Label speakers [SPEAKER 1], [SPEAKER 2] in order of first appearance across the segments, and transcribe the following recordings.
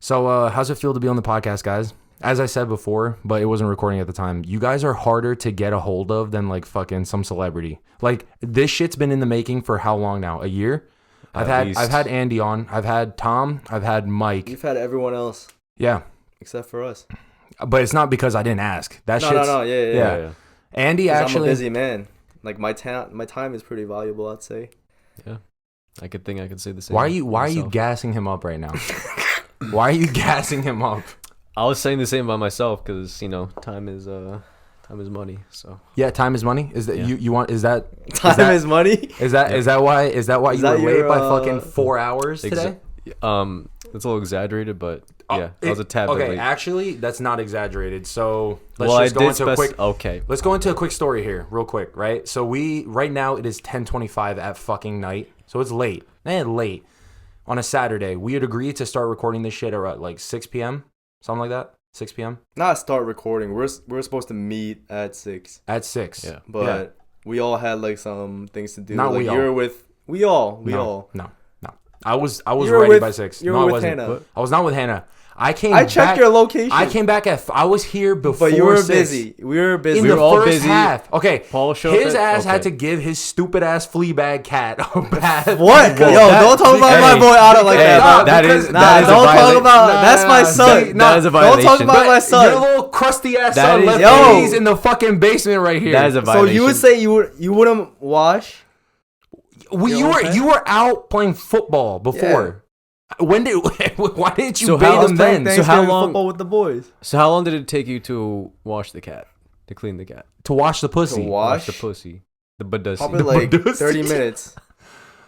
[SPEAKER 1] So, how's it feel to be on the podcast, guys? As I said before, but it wasn't recording at the time, you guys are harder to get a hold of than like fucking some celebrity. Like this shit's been in the making for how long now? A year? I've had Andy on. I've had Tom. I've had Mike.
[SPEAKER 2] You've had everyone else.
[SPEAKER 1] Yeah.
[SPEAKER 2] Except for us.
[SPEAKER 1] But it's not because I didn't ask.
[SPEAKER 2] No. Yeah.
[SPEAKER 1] Andy actually.
[SPEAKER 2] I'm a busy man. Like my time is pretty valuable, I'd say.
[SPEAKER 3] Yeah. I could say the same.
[SPEAKER 1] Why are you gassing him up right now? Why are you gassing him up?
[SPEAKER 3] I was saying the same by myself because time is money. So
[SPEAKER 1] yeah, time is money. Is that you want? Is that
[SPEAKER 2] is money?
[SPEAKER 1] Is that why you were late by fucking 4 hours today?
[SPEAKER 3] It's a little exaggerated, but yeah, I was a tad bit late.
[SPEAKER 1] Okay, actually, that's not exaggerated. So let's go into a quick story here, real quick, right? So right now it is 10:25 at fucking night, so it's late. Late on a Saturday. We had agreed to start recording this shit at like 6 p.m. Something like that. 6 p.m.
[SPEAKER 2] Not start recording. We're supposed to meet at 6.
[SPEAKER 1] At 6.
[SPEAKER 3] Yeah.
[SPEAKER 2] But we all had like some things to do.
[SPEAKER 1] Not
[SPEAKER 2] like
[SPEAKER 1] we all. No. I was
[SPEAKER 2] ready
[SPEAKER 1] ready by 6.
[SPEAKER 2] You were with Hannah.
[SPEAKER 1] I was not with Hannah. I
[SPEAKER 2] checked your location.
[SPEAKER 1] I came back I was here before 6.
[SPEAKER 2] But you were busy. We were busy.
[SPEAKER 1] In the first half. Okay.
[SPEAKER 3] Paul showed
[SPEAKER 1] his ass had to give his stupid ass Fleabag cat a bath.
[SPEAKER 2] What? Don't talk about my boy out of like that. Don't talk about. That's my son.
[SPEAKER 3] That is a violation.
[SPEAKER 2] Don't talk about my son.
[SPEAKER 1] Your little crusty ass son left babies in the fucking basement right here.
[SPEAKER 3] That is a violation.
[SPEAKER 2] So you would say you wouldn't wash?
[SPEAKER 1] You were out playing football before. Yeah. Why didn't you bathe him then?
[SPEAKER 2] So how long football with the boys?
[SPEAKER 3] So how long did it take you to wash the cat? To clean the cat?
[SPEAKER 1] To wash the pussy.
[SPEAKER 2] To wash
[SPEAKER 3] the pussy. The badussy.
[SPEAKER 2] Probably like 30 minutes.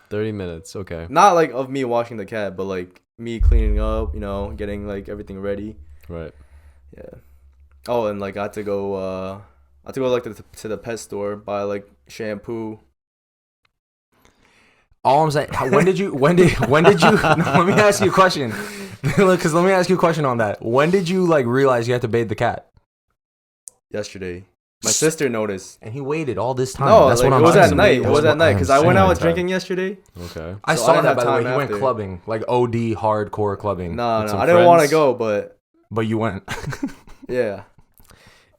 [SPEAKER 3] 30 minutes, okay.
[SPEAKER 2] Not like of me washing the cat, but like me cleaning up, getting like everything ready.
[SPEAKER 3] Right.
[SPEAKER 2] Yeah. Oh, and like I had to go like to the pet store, buy like shampoo.
[SPEAKER 1] All I'm saying, when did you, no, let me ask you a question. Because let me ask you a question on that. When did you like realize you had to bathe the cat?
[SPEAKER 2] Yesterday. My sister noticed.
[SPEAKER 1] And he waited all this time.
[SPEAKER 2] No,
[SPEAKER 1] that's
[SPEAKER 2] like,
[SPEAKER 1] what I'm
[SPEAKER 2] it was
[SPEAKER 1] saying.
[SPEAKER 2] at night. It was at night because I went out drinking yesterday.
[SPEAKER 3] Okay.
[SPEAKER 1] I saw that, by the way. He went clubbing. Like OD hardcore clubbing.
[SPEAKER 2] No, I didn't want to go, but
[SPEAKER 1] you went.
[SPEAKER 2] Yeah.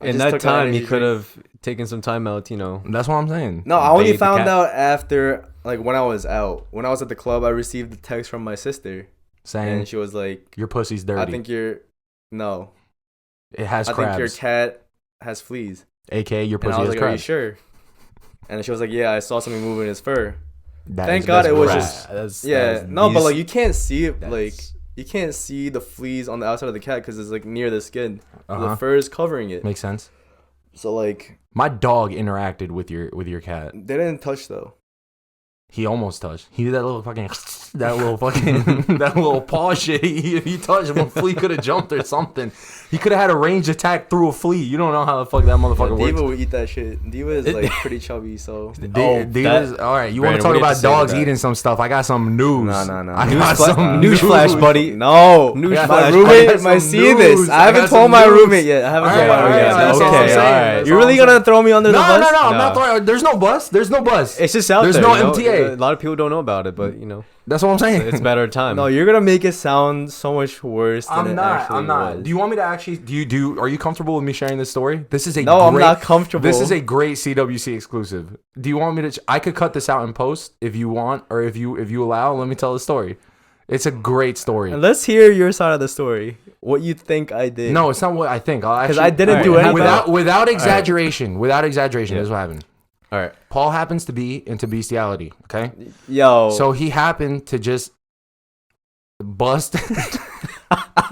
[SPEAKER 3] In that time, he could have taken some time out,
[SPEAKER 1] That's what I'm saying.
[SPEAKER 2] No, I only found out after, like, when I was out. When I was at the club, I received a text from my sister.
[SPEAKER 1] Saying,
[SPEAKER 2] and she was like,
[SPEAKER 1] your pussy's dirty.
[SPEAKER 2] I think no.
[SPEAKER 1] It has crabs.
[SPEAKER 2] I think your cat has fleas.
[SPEAKER 1] AKA your pussy has crabs.
[SPEAKER 2] Are you sure? And she was like, yeah, I saw something moving in his fur. Thank God it was just... but like, you can't see it, like... You can't see the fleas on the outside of the cat because it's like near the skin. The fur is covering it.
[SPEAKER 1] Makes sense.
[SPEAKER 2] So like,
[SPEAKER 1] my dog interacted with your cat.
[SPEAKER 2] They didn't touch though.
[SPEAKER 1] He almost touched. He did that little paw shit. If he touched him, a flea could have jumped or something. He could have had a ranged attack through a flea. You don't know how the fuck that motherfucker works.
[SPEAKER 2] Diva would eat that shit. Diva is like pretty chubby, so.
[SPEAKER 1] Diva's all right. You want to talk about dogs eating some stuff? I got some news.
[SPEAKER 2] No.
[SPEAKER 1] I got some
[SPEAKER 3] news flash, buddy.
[SPEAKER 2] No.
[SPEAKER 3] My
[SPEAKER 2] roommate might see this. I haven't told my roommate yet. Okay, all right. You're really gonna throw me under the bus?
[SPEAKER 1] No. I'm not throwing. There's no bus.
[SPEAKER 3] It's just out there.
[SPEAKER 1] There's no MTA.
[SPEAKER 3] A lot of people don't know about it, but
[SPEAKER 1] that's what I'm saying.
[SPEAKER 3] It's a matter of time.
[SPEAKER 2] No, you're gonna make it sound so much worse than it actually
[SPEAKER 1] I'm not.
[SPEAKER 2] was.
[SPEAKER 1] Do you want me to actually? Are you comfortable with me sharing this story? This is
[SPEAKER 2] I'm not comfortable.
[SPEAKER 1] This is a great CWC exclusive. Do you want me to? I could cut this out in post if you want, or if you allow. Let me tell the story. It's a great story.
[SPEAKER 2] And let's hear your side of the story. What you think I did?
[SPEAKER 1] No, it's not what I think.
[SPEAKER 2] Because I didn't do anything.
[SPEAKER 1] Without exaggeration. Without exaggeration, this is what happened.
[SPEAKER 3] All right.
[SPEAKER 1] Paul happens to be into bestiality, okay?
[SPEAKER 2] Yo.
[SPEAKER 1] So he happened to just bust.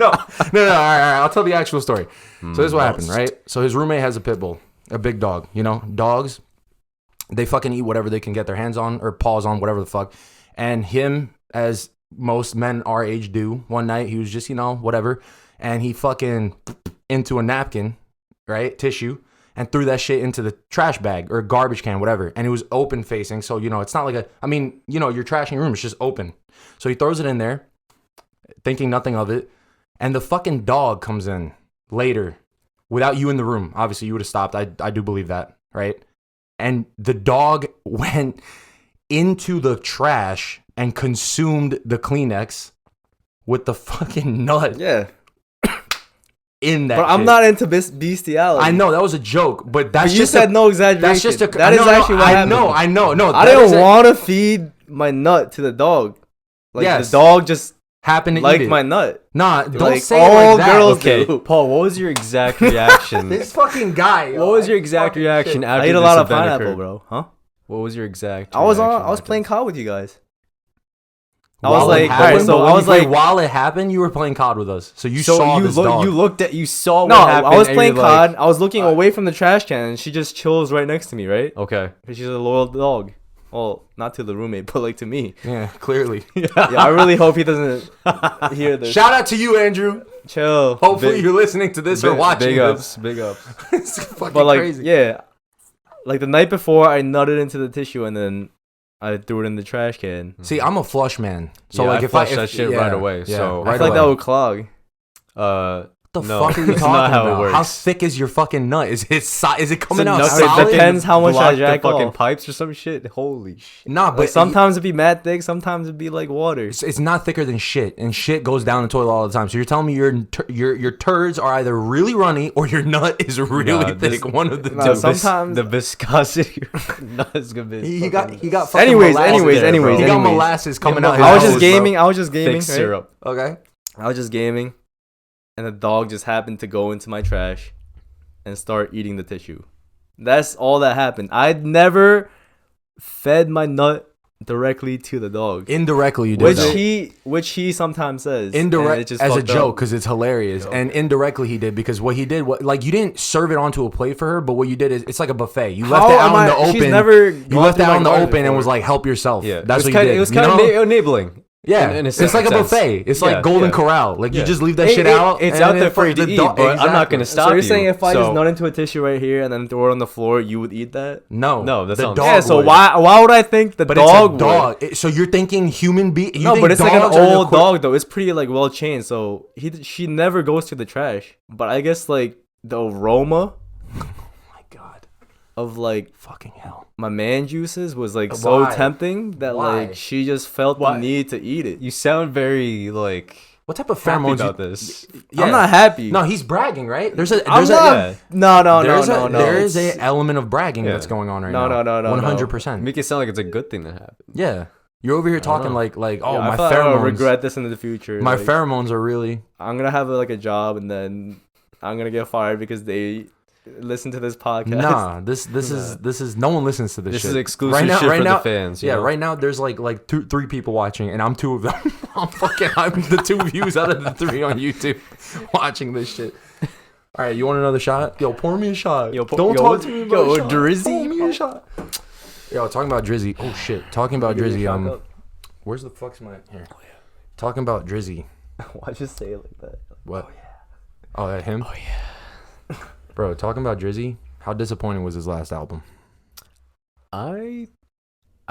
[SPEAKER 1] No. All right. I'll tell the actual story. So this is what happened, right? So his roommate has a pit bull, a big dog. Dogs, they fucking eat whatever they can get their hands on or paws on, whatever the fuck. And him, as most men our age do, one night he was just, whatever. And he fucking into a napkin, right? Tissue. And threw that shit into the trash bag or garbage can, whatever. And it was open facing. So, it's not like you're trashing your room. It's just open. So he throws it in there, thinking nothing of it. And the fucking dog comes in later without you in the room. Obviously, you would have stopped. I do believe that, right? And the dog went into the trash and consumed the Kleenex with the fucking nut.
[SPEAKER 2] Yeah.
[SPEAKER 1] In that.
[SPEAKER 2] But I'm not into bestiality.
[SPEAKER 1] I know that was a joke, but that's
[SPEAKER 2] you
[SPEAKER 1] just
[SPEAKER 2] said no exaggeration.
[SPEAKER 1] That's just a.
[SPEAKER 2] That is actually what happened.
[SPEAKER 1] I know. No,
[SPEAKER 2] I didn't want to feed my nut to the dog. Like the dog just
[SPEAKER 1] happened to
[SPEAKER 2] like
[SPEAKER 1] eat it.
[SPEAKER 2] my nut.
[SPEAKER 1] Nah, don't
[SPEAKER 2] like,
[SPEAKER 1] say it like that.
[SPEAKER 2] Girls
[SPEAKER 3] okay,
[SPEAKER 2] do.
[SPEAKER 3] Paul, what was your exact reaction?
[SPEAKER 1] This fucking guy.
[SPEAKER 3] What was your exact reaction after
[SPEAKER 2] I ate a
[SPEAKER 3] this
[SPEAKER 2] lot of
[SPEAKER 3] event
[SPEAKER 2] pineapple,
[SPEAKER 3] occurred?
[SPEAKER 2] bro. Huh?
[SPEAKER 3] What was your exact?
[SPEAKER 2] I was
[SPEAKER 3] reaction
[SPEAKER 2] playing COD with you guys. I
[SPEAKER 1] While
[SPEAKER 2] was
[SPEAKER 1] it
[SPEAKER 2] like,
[SPEAKER 1] happened,
[SPEAKER 2] alright, so
[SPEAKER 1] but
[SPEAKER 2] I
[SPEAKER 1] when
[SPEAKER 2] was
[SPEAKER 1] you played
[SPEAKER 2] like,
[SPEAKER 1] while it happened, you were playing COD with us, so you saw this dog.
[SPEAKER 3] You looked at, you saw
[SPEAKER 2] no,
[SPEAKER 3] what happened.
[SPEAKER 2] I was
[SPEAKER 3] and
[SPEAKER 2] playing
[SPEAKER 3] you're
[SPEAKER 2] COD.
[SPEAKER 3] like,
[SPEAKER 2] I was looking away from the trash can, and she just chills right next to me, right?
[SPEAKER 3] okay.
[SPEAKER 2] Because she's a loyal dog. Well, not to the roommate, but like to me.
[SPEAKER 1] Yeah, clearly.
[SPEAKER 2] Yeah, I really hope he doesn't hear this.
[SPEAKER 1] Shout out to you, Andrew.
[SPEAKER 2] Chill.
[SPEAKER 1] Hopefully you're listening to this or watching
[SPEAKER 3] big
[SPEAKER 1] this.
[SPEAKER 3] ups, big ups.
[SPEAKER 1] It's fucking
[SPEAKER 2] But like,
[SPEAKER 1] crazy.
[SPEAKER 2] yeah, like the night before, I nutted into the tissue and then I threw it in the trash can.
[SPEAKER 1] See, I'm a flush man, so
[SPEAKER 3] Yeah,
[SPEAKER 1] like
[SPEAKER 3] I
[SPEAKER 1] if
[SPEAKER 3] flush that shit right away, so-
[SPEAKER 2] I
[SPEAKER 1] right
[SPEAKER 2] feel like
[SPEAKER 1] away.
[SPEAKER 2] that would clog.
[SPEAKER 1] What the
[SPEAKER 3] No,
[SPEAKER 1] fuck are you
[SPEAKER 3] that's
[SPEAKER 1] talking
[SPEAKER 3] not how it
[SPEAKER 1] about?
[SPEAKER 3] works.
[SPEAKER 1] How thick is your fucking nut? Is it coming out
[SPEAKER 3] nuts
[SPEAKER 2] solid?
[SPEAKER 1] solid?
[SPEAKER 2] It depends how much I
[SPEAKER 3] block the
[SPEAKER 2] jack
[SPEAKER 3] fucking
[SPEAKER 2] off.
[SPEAKER 3] pipes or some shit. Holy shit.
[SPEAKER 1] Nah,
[SPEAKER 2] But
[SPEAKER 1] but
[SPEAKER 2] sometimes it'd be mad thick, sometimes it'd be like water.
[SPEAKER 1] it's not thicker than shit, and shit goes down the toilet all the time. So you're telling me your turds are either really runny or your nut is really thick. One of the
[SPEAKER 2] Nah,
[SPEAKER 1] two.
[SPEAKER 2] sometimes
[SPEAKER 3] the viscosity not as good as
[SPEAKER 1] He got fucking
[SPEAKER 2] Anyways,
[SPEAKER 1] molasses.
[SPEAKER 2] anyways,
[SPEAKER 1] He got
[SPEAKER 2] anyways.
[SPEAKER 1] molasses coming
[SPEAKER 3] Yeah,
[SPEAKER 1] out.
[SPEAKER 2] I was
[SPEAKER 1] his
[SPEAKER 2] just
[SPEAKER 1] nose, bro.
[SPEAKER 2] gaming. I was just gaming.
[SPEAKER 3] thick
[SPEAKER 2] right?
[SPEAKER 3] syrup.
[SPEAKER 1] Okay.
[SPEAKER 2] I was just gaming, and the dog just happened to go into my trash and start eating the tissue. That's all that happened. I'd never fed my nut directly to the dog.
[SPEAKER 1] Indirectly, you did.
[SPEAKER 2] Which he sometimes says.
[SPEAKER 1] Indirect as a
[SPEAKER 2] fucked
[SPEAKER 1] joke
[SPEAKER 2] up.
[SPEAKER 1] because it's hilarious, and indirectly he did because what he did, like you didn't serve it onto a plate for her, but what you did is it's like a buffet. You left it out in the open.
[SPEAKER 2] She's never
[SPEAKER 1] You left it out in the open and was like, "Help yourself."
[SPEAKER 3] Yeah,
[SPEAKER 1] That's what
[SPEAKER 3] kinda,
[SPEAKER 1] you did.
[SPEAKER 3] It was
[SPEAKER 1] you
[SPEAKER 3] kind of
[SPEAKER 1] know?
[SPEAKER 3] enabling.
[SPEAKER 1] Yeah,
[SPEAKER 3] in a
[SPEAKER 1] it's like a
[SPEAKER 3] sense.
[SPEAKER 1] buffet. It's
[SPEAKER 3] Yeah,
[SPEAKER 1] like Golden
[SPEAKER 3] yeah.
[SPEAKER 1] Corral. Like you
[SPEAKER 3] Yeah.
[SPEAKER 1] just leave that shit out.
[SPEAKER 3] It's
[SPEAKER 1] and
[SPEAKER 3] out
[SPEAKER 1] then
[SPEAKER 3] there for you to
[SPEAKER 1] the
[SPEAKER 3] eat,
[SPEAKER 1] dog-
[SPEAKER 3] but I'm not
[SPEAKER 1] Exactly.
[SPEAKER 3] gonna stop
[SPEAKER 2] So you're
[SPEAKER 3] you.
[SPEAKER 2] saying if I
[SPEAKER 3] So-
[SPEAKER 2] just nut into a tissue right here and then throw it on the floor, you would eat that?
[SPEAKER 1] No,
[SPEAKER 3] that's
[SPEAKER 1] the
[SPEAKER 3] not-
[SPEAKER 1] dog.
[SPEAKER 2] Yeah. So
[SPEAKER 1] would.
[SPEAKER 2] why would I think the
[SPEAKER 1] But
[SPEAKER 2] dog
[SPEAKER 1] it's a dog. So you're thinking human being?
[SPEAKER 2] No, but it's like an old dog though. It's pretty like well chained. So she never goes to the trash. But I guess like the aroma
[SPEAKER 1] Oh my god!
[SPEAKER 2] of like
[SPEAKER 1] Fucking hell!
[SPEAKER 2] my man juices was like so
[SPEAKER 1] Why?
[SPEAKER 2] tempting that
[SPEAKER 1] Why?
[SPEAKER 2] like she just felt
[SPEAKER 3] Why?
[SPEAKER 2] the need to eat it.
[SPEAKER 3] You sound very like
[SPEAKER 1] What type of
[SPEAKER 3] happy
[SPEAKER 1] pheromones?
[SPEAKER 3] about this.
[SPEAKER 2] I'm not happy.
[SPEAKER 1] No, he's bragging, right? There's a
[SPEAKER 2] I'm
[SPEAKER 1] there's
[SPEAKER 2] not.
[SPEAKER 1] a
[SPEAKER 2] No.
[SPEAKER 1] there is a element of bragging
[SPEAKER 3] Yeah.
[SPEAKER 1] that's going on right
[SPEAKER 2] No,
[SPEAKER 1] now.
[SPEAKER 2] no.
[SPEAKER 1] 100%.
[SPEAKER 3] Make it sound like it's a good thing that happened.
[SPEAKER 1] Yeah, you're over here talking
[SPEAKER 3] know.
[SPEAKER 1] like oh
[SPEAKER 2] Yeah, I
[SPEAKER 1] my
[SPEAKER 2] thought I would
[SPEAKER 1] pheromones.
[SPEAKER 2] regret this in the future.
[SPEAKER 1] My
[SPEAKER 2] like,
[SPEAKER 1] pheromones are really.
[SPEAKER 2] I'm gonna have like a job and then I'm gonna get fired because they listen to this podcast.
[SPEAKER 1] Nah, this is no one listens to this.
[SPEAKER 3] This
[SPEAKER 1] shit.
[SPEAKER 3] is exclusive shit for the fans. you
[SPEAKER 1] Yeah,
[SPEAKER 3] know?
[SPEAKER 1] right now there's like three people watching, and I'm two of them. I'm the two views out of the three on YouTube watching this shit. All right, you want another shot? Yo, pour me a shot.
[SPEAKER 2] Yo,
[SPEAKER 1] Don't talk to me about a shot.
[SPEAKER 2] Drizzy.
[SPEAKER 1] Pour me a shot. Yo, talking about Drizzy. Oh shit, talking about Drizzy. Where's the fuck's my here? Talking about Drizzy.
[SPEAKER 2] Why'd you say it like that?
[SPEAKER 1] What? Oh, that him? Oh yeah. Bro, talking about Drizzy. How disappointing was his last album?
[SPEAKER 3] I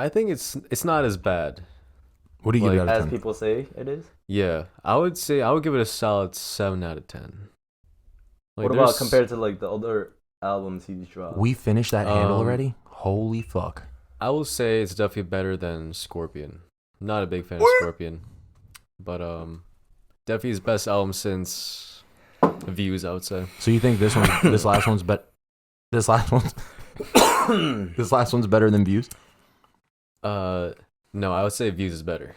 [SPEAKER 3] think it's not as bad.
[SPEAKER 1] What do you give it out of
[SPEAKER 2] As
[SPEAKER 1] 10?
[SPEAKER 2] people say it is.
[SPEAKER 3] Yeah, I would give it a solid 7 out of 10. Like,
[SPEAKER 2] What about compared to like the other albums he's dropped?
[SPEAKER 1] We finished that handle
[SPEAKER 3] Um,
[SPEAKER 1] already? Holy fuck.
[SPEAKER 3] I will say it's definitely better than Scorpion. Not a big fan of Scorpion, but definitely his best album since Views, I would say.
[SPEAKER 1] So you think this last one's this last one's better than Views?
[SPEAKER 3] No, I would say Views is better.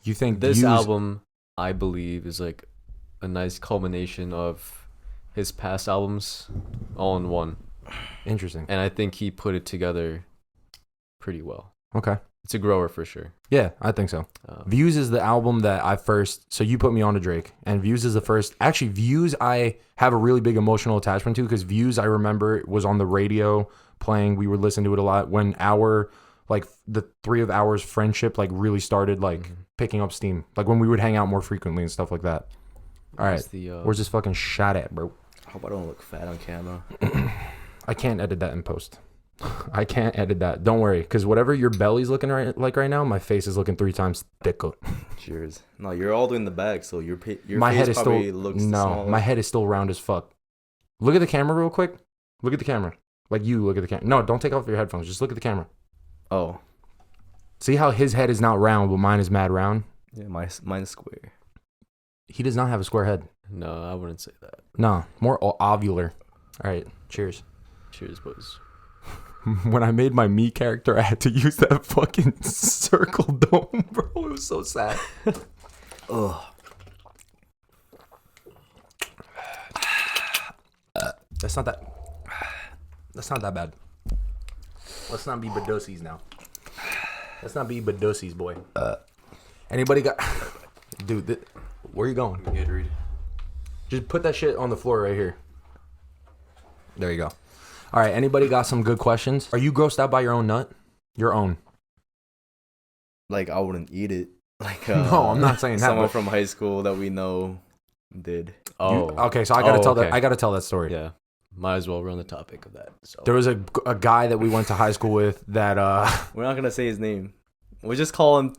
[SPEAKER 1] You think
[SPEAKER 3] This
[SPEAKER 1] Views,
[SPEAKER 3] album, I believe, is like a nice culmination of his past albums all in one.
[SPEAKER 1] Interesting.
[SPEAKER 3] And I think he put it together pretty well.
[SPEAKER 1] Okay.
[SPEAKER 3] It's a grower for sure.
[SPEAKER 1] Yeah, I think so. Views is the album that I first. So you put me on to Drake, and Views is the first. Actually, Views I have a really big emotional attachment to because Views I remember was on the radio playing. We would listen to it a lot when the three of ours friendship like really started like picking up steam. Like when we would hang out more frequently and stuff like that. All right, where's this fucking shot at, bro?
[SPEAKER 2] I hope I don't look fat on camera.
[SPEAKER 1] I can't edit that in post. I can't edit that. Don't worry, because whatever your belly's looking like right now, my face is looking 3 times thicker.
[SPEAKER 2] Cheers. No, you're all in the bag, so your
[SPEAKER 1] My
[SPEAKER 2] face
[SPEAKER 1] head is
[SPEAKER 2] probably
[SPEAKER 1] still
[SPEAKER 2] looks
[SPEAKER 1] no.
[SPEAKER 2] smaller.
[SPEAKER 1] My head is still round as fuck. Look at the camera real quick. Look at the camera. Like you look at the camera. No, don't take off your headphones. Just look at the camera.
[SPEAKER 2] Oh,
[SPEAKER 1] See how his head is not round, but mine is mad round.
[SPEAKER 2] yeah, mine's square.
[SPEAKER 1] He does not have a square head.
[SPEAKER 3] No, I wouldn't say that.
[SPEAKER 1] No, more ovular. All right, cheers.
[SPEAKER 3] Cheers, boys.
[SPEAKER 1] When I made my me character, I had to use that fucking circle dome, bro. It was so sad. Ugh. That's not that bad. Let's not be badosies now. Let's not be badosies, boy. Anybody got... Dude, where are you going?
[SPEAKER 3] Gatorade.
[SPEAKER 1] Just put that shit on the floor right here. There you go. All right, anybody got some good questions? Are you grossed out by your own nut? Your own.
[SPEAKER 2] Like, I wouldn't eat it. Like,
[SPEAKER 1] no, I'm not saying that.
[SPEAKER 2] Someone from high school that we know did.
[SPEAKER 3] Oh.
[SPEAKER 1] Okay, so I gotta tell that. I gotta tell that story.
[SPEAKER 3] Yeah. Might as well run the topic of that. So.
[SPEAKER 1] There was a guy that we went to high school with that...
[SPEAKER 2] We're not going to say his name. We'll just call him...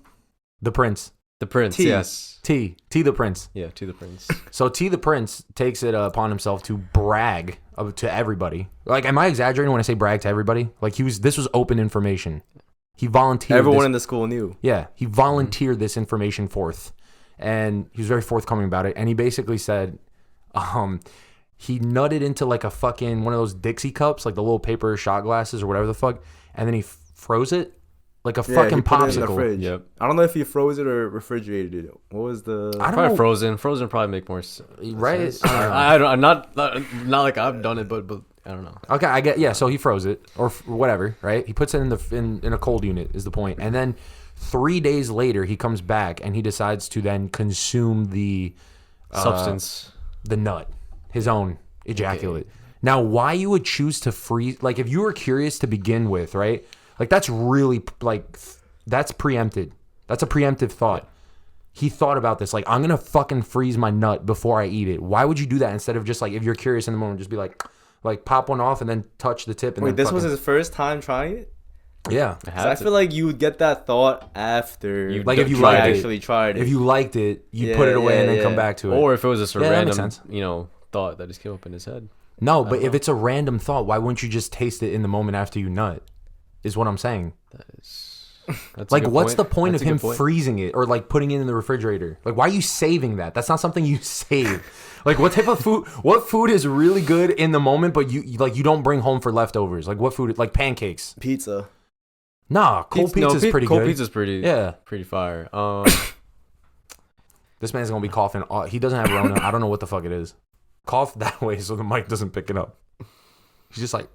[SPEAKER 1] The Prince.
[SPEAKER 3] The Prince,
[SPEAKER 2] T.
[SPEAKER 3] yes.
[SPEAKER 1] T the Prince.
[SPEAKER 3] Yeah, T the Prince.
[SPEAKER 1] So T the Prince takes it upon himself to brag to everybody. Like, am I exaggerating when I say brag to everybody? Like, this was open information. He volunteered.
[SPEAKER 2] Everyone in the school knew.
[SPEAKER 1] Yeah, he volunteered this information forth. And he was very forthcoming about it. And he basically said... he nutted into like a fucking one of those Dixie cups, like the little paper shot glasses or whatever the fuck, and then he froze it like a fucking popsicle.
[SPEAKER 2] It in the fridge.
[SPEAKER 3] Yep.
[SPEAKER 2] I don't know if he froze it or refrigerated it. What was the?
[SPEAKER 1] I don't
[SPEAKER 3] probably
[SPEAKER 1] know.
[SPEAKER 3] frozen. Frozen probably make more sense.
[SPEAKER 1] Right?
[SPEAKER 3] I don't. I'm not like I've done it, but I don't know.
[SPEAKER 1] Okay, I get. Yeah, so he froze it or whatever. Right? He puts it in a cold unit is the point, and then 3 days later he comes back and he decides to then consume the
[SPEAKER 3] Substance,
[SPEAKER 1] the nut. His own ejaculate. Okay. Now, why you would choose to freeze? Like, if you were curious to begin with, right? Like, that's really like that's preempted. That's a preemptive thought. He thought about this. Like, I'm gonna fucking freeze my nut before I eat it. Why would you do that instead of just like if you're curious in the moment, just be like pop one off and then touch the tip. And
[SPEAKER 2] wait,
[SPEAKER 1] then
[SPEAKER 2] this
[SPEAKER 1] fucking...
[SPEAKER 2] was his first time trying it.
[SPEAKER 1] Yeah,
[SPEAKER 2] I feel like you would get that thought after,
[SPEAKER 1] like if you tried
[SPEAKER 2] it.
[SPEAKER 1] If you liked it, you put it away and then come back to it.
[SPEAKER 3] Or if it was just a random, thought that just came up in his head.
[SPEAKER 1] No, but if it's a random thought, why wouldn't you just taste it in the moment after you nut? Is what I'm saying. That's like, what's the point of him freezing it or like putting it in the refrigerator? Like, why are you saving that? That's not something you save. Like, what type of food? What food is really good in the moment, but you don't bring home for leftovers? Like, what food? Like pancakes,
[SPEAKER 2] pizza.
[SPEAKER 1] Nah, cold pizza's pretty good.
[SPEAKER 3] Cold pizza's pretty fire.
[SPEAKER 1] This man's gonna be coughing. He doesn't have Rona. I don't know what the fuck it is. Cough that way so the mic doesn't pick it up. He's just like.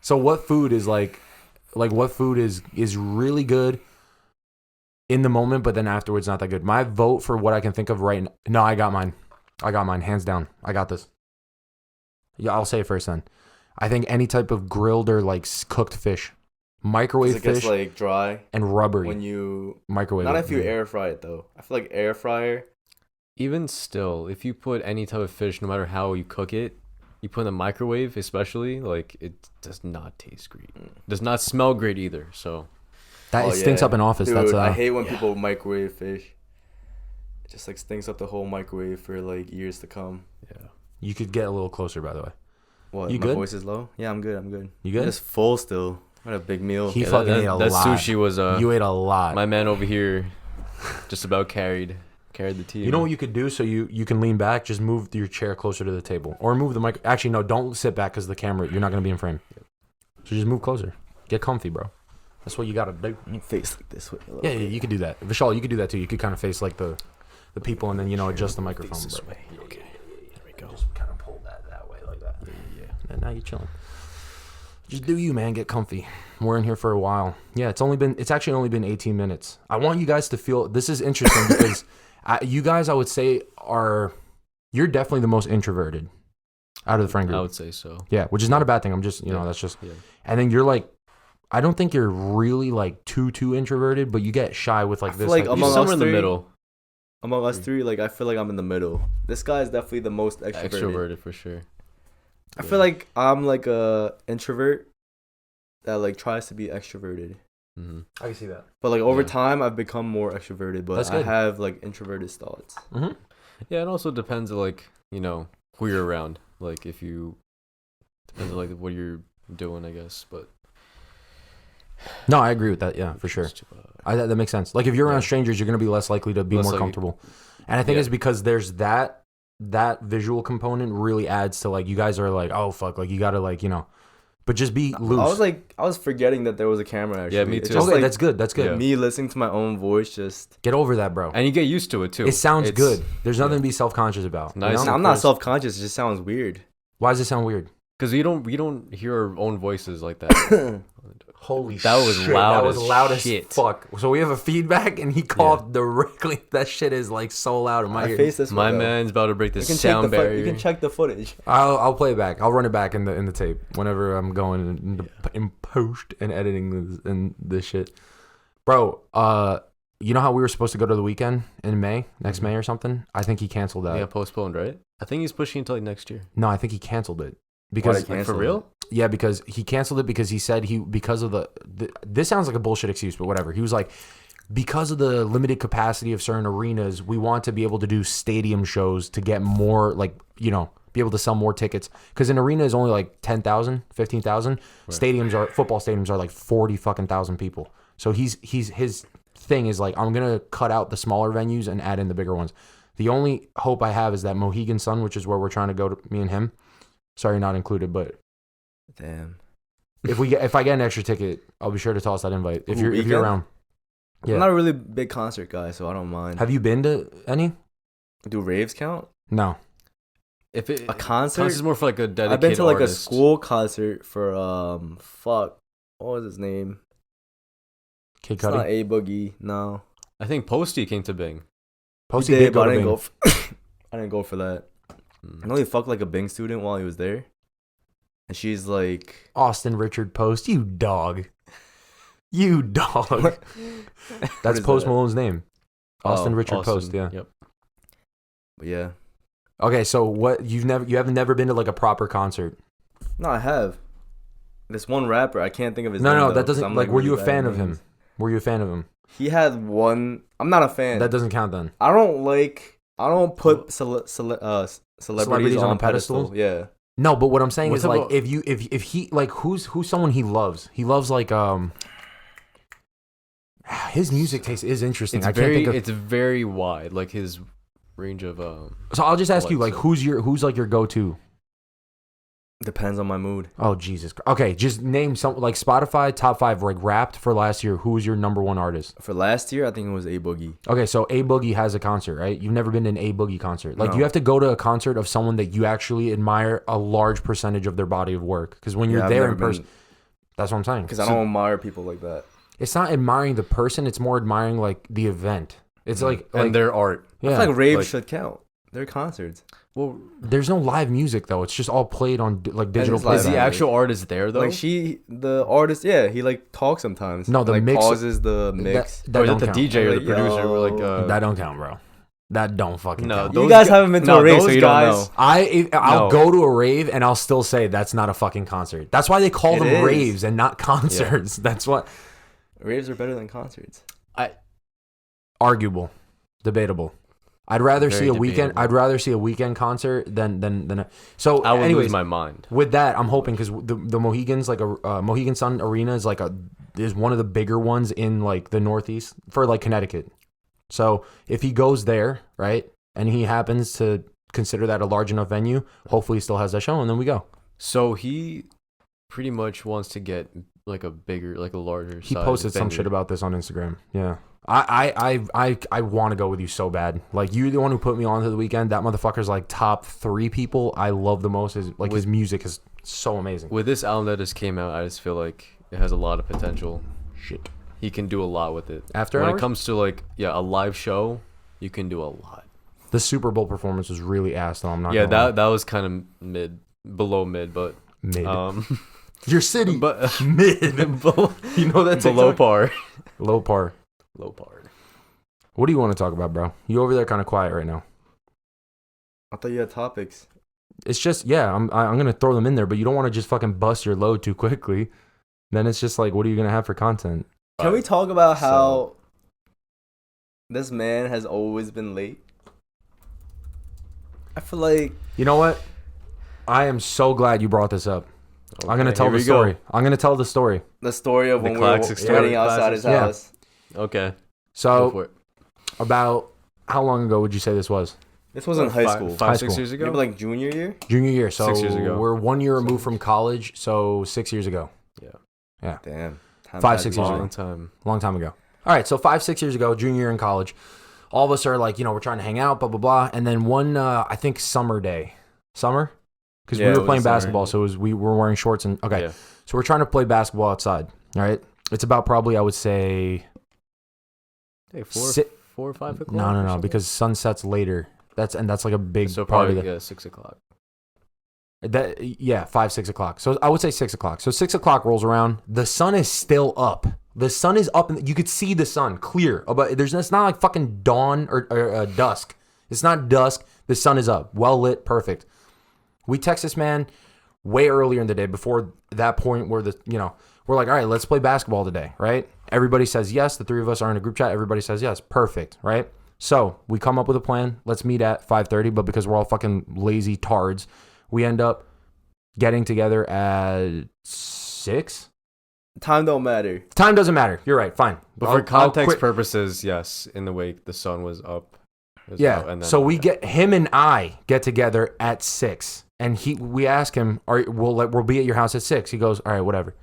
[SPEAKER 1] So what food is like what food is really good in the moment, but then afterwards not that good? My vote for what I can think of right now. No, I got mine, hands down. I got this. Yeah, I'll say it first then. I think any type of grilled or like cooked fish, microwave fish,
[SPEAKER 2] gets like dry
[SPEAKER 1] and rubbery
[SPEAKER 2] when you
[SPEAKER 1] microwave.
[SPEAKER 2] Not if you air fry it though. I feel like air fryer.
[SPEAKER 3] Even still, if you put any type of fish, no matter how you cook it, you put in the microwave, especially, like it does not taste great. Does not smell great either. So
[SPEAKER 1] that stinks up in office.
[SPEAKER 2] Dude,
[SPEAKER 1] that's
[SPEAKER 2] I hate when people microwave fish. It just like stinks up the whole microwave for like years to come.
[SPEAKER 3] Yeah.
[SPEAKER 1] You could get a little closer, by the way.
[SPEAKER 2] What?
[SPEAKER 1] You
[SPEAKER 2] my
[SPEAKER 1] good?
[SPEAKER 2] voice is low. Yeah, I'm good.
[SPEAKER 1] You good?
[SPEAKER 2] I'm just full still. I had a big meal.
[SPEAKER 1] He fucking ate a lot.
[SPEAKER 3] That sushi was
[SPEAKER 1] you ate a lot.
[SPEAKER 3] My man over here just about carried the team.
[SPEAKER 1] You know what you could do so you can lean back? Just move your chair closer to the table, or move the mic. Actually, no, don't sit back because the camera. You're not gonna be in frame. So just move closer. Get comfy, bro. That's what you gotta do.
[SPEAKER 2] Face like this way.
[SPEAKER 1] Yeah, you could do that. Vishal, you could do that too. You could kind of face like the people, and then adjust the microphone.
[SPEAKER 3] Face this
[SPEAKER 1] bro.
[SPEAKER 3] way. Okay, there we go.
[SPEAKER 1] Just kind of pull that way like that.
[SPEAKER 3] Yeah.
[SPEAKER 1] And now you're chilling. Just do you, man. Get comfy. We're in here for a while. Yeah, it's actually only been 18 minutes. I want you guys to feel this is interesting because you guys, I would say, you're definitely the most introverted out of the friend group.
[SPEAKER 3] I would say so.
[SPEAKER 1] Yeah, which is not a bad thing. I'm just, that's just. Yeah. And then you're like, I don't think you're really like too introverted, but you get shy with like this.
[SPEAKER 2] Like among
[SPEAKER 3] somewhere in the middle.
[SPEAKER 2] Among us three, like I feel like I'm in the middle. This guy is definitely the most extroverted.
[SPEAKER 3] Extroverted for sure.
[SPEAKER 2] I feel like I'm like a introvert that like tries to be extroverted.
[SPEAKER 3] Mm-hmm.
[SPEAKER 1] I can see that.
[SPEAKER 2] But like over time, I've become more extroverted. But I have like introverted thoughts.
[SPEAKER 1] Mm-hmm.
[SPEAKER 3] Yeah, it also depends on like who you're around. Like if you depends on like what you're doing, I guess. But
[SPEAKER 1] No, I agree with that. Yeah, for sure. That makes sense. Like if you're around strangers, you're gonna be less likely to be more comfortable. And I think it's because there's that visual component really adds to like you guys are like, oh fuck, like you gotta like but just be loose.
[SPEAKER 2] I was forgetting that there was a camera. Actually,
[SPEAKER 3] yeah, me too.
[SPEAKER 1] Okay, that's good. That's good.
[SPEAKER 2] Me listening to my own voice, just
[SPEAKER 1] get over that, bro.
[SPEAKER 3] And you get used to it too.
[SPEAKER 1] It sounds good. There's nothing to be self-conscious about.
[SPEAKER 3] Nice.
[SPEAKER 2] I'm not self-conscious. It just sounds weird.
[SPEAKER 1] Why does it sound weird?
[SPEAKER 3] Because we don't hear our own voices like that.
[SPEAKER 1] Holy
[SPEAKER 3] that was
[SPEAKER 1] shit.
[SPEAKER 3] loud.
[SPEAKER 1] That was loud as
[SPEAKER 3] shit.
[SPEAKER 1] Fuck. So we have a feedback, and he coughed directly. That shit is like so loud in my ear.
[SPEAKER 3] My man's about to break the sound barrier.
[SPEAKER 2] You can check the footage.
[SPEAKER 1] I'll play it back. I'll run it back in the tape whenever I'm going in post and editing this shit, bro. You know how we were supposed to go to the weekend in next May or something? I think he canceled that.
[SPEAKER 3] Yeah, postponed, right? I think he's pushing until like next year.
[SPEAKER 1] No, I think he canceled it because
[SPEAKER 3] like, for real.
[SPEAKER 1] Yeah, because he canceled it because he said because of the this sounds like a bullshit excuse, but whatever. He was like, because of the limited capacity of certain arenas, we want to be able to do stadium shows to get more, like, be able to sell more tickets. Because an arena is only like 10,000, 15,000. Right. Football stadiums are like 40 fucking thousand people. So his thing is like, I'm going to cut out the smaller venues and add in the bigger ones. The only hope I have is that Mohegan Sun, which is where we're trying to go, me and him. Sorry, not included, but
[SPEAKER 2] damn.
[SPEAKER 1] If I get an extra ticket, I'll be sure to toss that invite. If you're around. Yeah.
[SPEAKER 2] I'm not a really big concert guy, so I don't mind.
[SPEAKER 1] Have you been to any?
[SPEAKER 2] Do raves count?
[SPEAKER 1] No.
[SPEAKER 2] If a concert
[SPEAKER 3] is more for like a dedicated
[SPEAKER 2] I've been to like
[SPEAKER 3] artist.
[SPEAKER 2] A school concert for what was his name?
[SPEAKER 1] Kid Cudi?
[SPEAKER 2] It's not A Boogie, no.
[SPEAKER 3] I think Posty came to Bing.
[SPEAKER 1] Posty did,
[SPEAKER 2] but
[SPEAKER 1] go
[SPEAKER 2] I
[SPEAKER 1] to
[SPEAKER 2] didn't
[SPEAKER 1] Bing.
[SPEAKER 2] I didn't go for that. I know he fucked like a Bing student while he was there. And she's like,
[SPEAKER 1] Austin Richard Post, you dog. You dog. That's Post Malone's name. Austin Richard Post, yeah.
[SPEAKER 3] Yep.
[SPEAKER 2] But yeah.
[SPEAKER 1] Okay, so what you have never been to like a proper concert?
[SPEAKER 2] No, I have. This one rapper, I can't think of his name.
[SPEAKER 1] No, that doesn't like were you a fan of him? Were you a fan of him?
[SPEAKER 2] He had one. I'm not a fan.
[SPEAKER 1] That doesn't count then.
[SPEAKER 2] I don't put celebrities on a pedestal. Yeah.
[SPEAKER 1] No, but what I'm saying is like if he like who's someone he loves. He loves like his music taste is interesting.
[SPEAKER 3] It's very wide, like his range of
[SPEAKER 1] So I'll just ask you like who's like your go-to?
[SPEAKER 2] Depends on my mood.
[SPEAKER 1] Oh Jesus. Okay, just name some like Spotify top 5 like Wrapped for last year. Who was your number one artist?
[SPEAKER 2] For last year, I think it was A Boogie.
[SPEAKER 1] Okay, so A Boogie has a concert, right? You've never been to an A Boogie concert. Like
[SPEAKER 2] No.
[SPEAKER 1] you have to go to a concert of someone that you actually admire a large percentage of their body of work. Because when you're there in person, that's what I'm saying.
[SPEAKER 2] Because I don't admire people like that.
[SPEAKER 1] It's not admiring the person; it's more admiring like the event. It's like
[SPEAKER 3] their art.
[SPEAKER 2] Yeah, I feel like raves should count. They're concerts.
[SPEAKER 1] Well, there's no live music though. It's just all played on like digital.
[SPEAKER 3] Is the actual artist there though?
[SPEAKER 2] Like the artist, yeah, he like talks sometimes.
[SPEAKER 1] No, the
[SPEAKER 2] like
[SPEAKER 1] mix
[SPEAKER 2] pauses the mix.
[SPEAKER 1] That
[SPEAKER 3] or is
[SPEAKER 1] don't
[SPEAKER 3] it the
[SPEAKER 1] count.
[SPEAKER 3] DJ or the producer? Or like
[SPEAKER 1] that don't count, bro. That don't fucking count.
[SPEAKER 2] You guys haven't been to a rave, so you don't know.
[SPEAKER 1] I'll go to a rave and I'll still say that's not a fucking concert. That's why they call them raves and not concerts. Yeah. That's what.
[SPEAKER 2] Raves are better than concerts.
[SPEAKER 1] Arguable, debatable. I'd rather see a weekend. I'd rather see a weekend concert than. So,
[SPEAKER 3] I would
[SPEAKER 1] anyways,
[SPEAKER 3] lose my mind.
[SPEAKER 1] With that, I'm hoping because the Mohegans like a Mohegan Sun Arena is like is one of the bigger ones in like the Northeast for like Connecticut. So if he goes there, right, and he happens to consider that a large enough venue, hopefully he still has that show, and then we go.
[SPEAKER 3] So he pretty much wants to get like a bigger, like a larger.
[SPEAKER 1] He posted some shit about this on Instagram. Yeah. I want to go with you so bad. Like you're the one who put me on to the weekend. That motherfucker's like top 3 people I love the most. His music is so amazing.
[SPEAKER 3] With this album that just came out, I just feel like it has a lot of potential.
[SPEAKER 1] Shit.
[SPEAKER 3] He can do a lot with it.
[SPEAKER 1] When
[SPEAKER 3] it comes to like a live show, you can do a lot.
[SPEAKER 1] The Super Bowl performance was really ass though. I'm not.
[SPEAKER 3] Yeah, that was kind of below mid, but
[SPEAKER 1] mid. Your city,
[SPEAKER 3] but
[SPEAKER 1] mid. You know that's
[SPEAKER 3] below par.
[SPEAKER 1] Low par.
[SPEAKER 3] Low par.
[SPEAKER 1] What do you want to talk about, bro? You over there kind of quiet right now.
[SPEAKER 2] I thought you had topics.
[SPEAKER 1] It's just, I'm gonna throw them in there, but you don't want to just fucking bust your load too quickly. Then it's just like, what are you gonna have for content?
[SPEAKER 2] Can we talk about how this man has always been late? I feel like...
[SPEAKER 1] You know what? I am so glad you brought this up. Okay, I'm gonna tell the story. I'm gonna tell the story.
[SPEAKER 2] the story of when we were waiting outside his house.
[SPEAKER 3] Yeah. Okay.
[SPEAKER 1] So, about how long ago would you say this was?
[SPEAKER 2] This was in high school.
[SPEAKER 3] 5-6 years ago?
[SPEAKER 2] Maybe like junior year?
[SPEAKER 1] Junior year. So
[SPEAKER 3] 6 years ago.
[SPEAKER 1] We're 1 year removed from college, so 6 years ago. Yeah.
[SPEAKER 2] Damn.
[SPEAKER 1] 5-6 years ago. Long time ago. All right, so 5-6 years ago, junior year in college, all of us are like, we're trying to hang out, blah, blah, blah. And then one, I think summer day. Summer? Because we were playing basketball, so we were wearing shorts. So we're trying to play basketball outside, all right? It's about probably, I would say...
[SPEAKER 3] Hey, 4 or 5 o'clock?
[SPEAKER 1] No, because sunset's later. That's like a big
[SPEAKER 3] so
[SPEAKER 1] part
[SPEAKER 3] probably,
[SPEAKER 1] of
[SPEAKER 3] 6 o'clock.
[SPEAKER 1] 5-6 o'clock. So I would say 6 o'clock. So 6 o'clock rolls around. The sun is still up. The sun is up, and you could see the sun clear. But it's not like fucking dawn or dusk. It's not dusk. The sun is up, well lit, perfect. We text this man way earlier in the day before that point where we're like, all right, let's play basketball today, right? Everybody says yes. The three of us are in a group chat. Everybody says yes. Perfect, right? So we come up with a plan. Let's meet at 5:30, but because we're all fucking lazy tards, we end up getting together at 6.
[SPEAKER 2] Time don't matter.
[SPEAKER 1] Time doesn't matter. You're right. Fine.
[SPEAKER 3] But for context purposes, yes, in the wake, the sun was up.
[SPEAKER 1] Yeah.
[SPEAKER 3] And then,
[SPEAKER 1] so him and I get together at 6, and we ask him, we'll be at your house at 6. He goes, all right, whatever.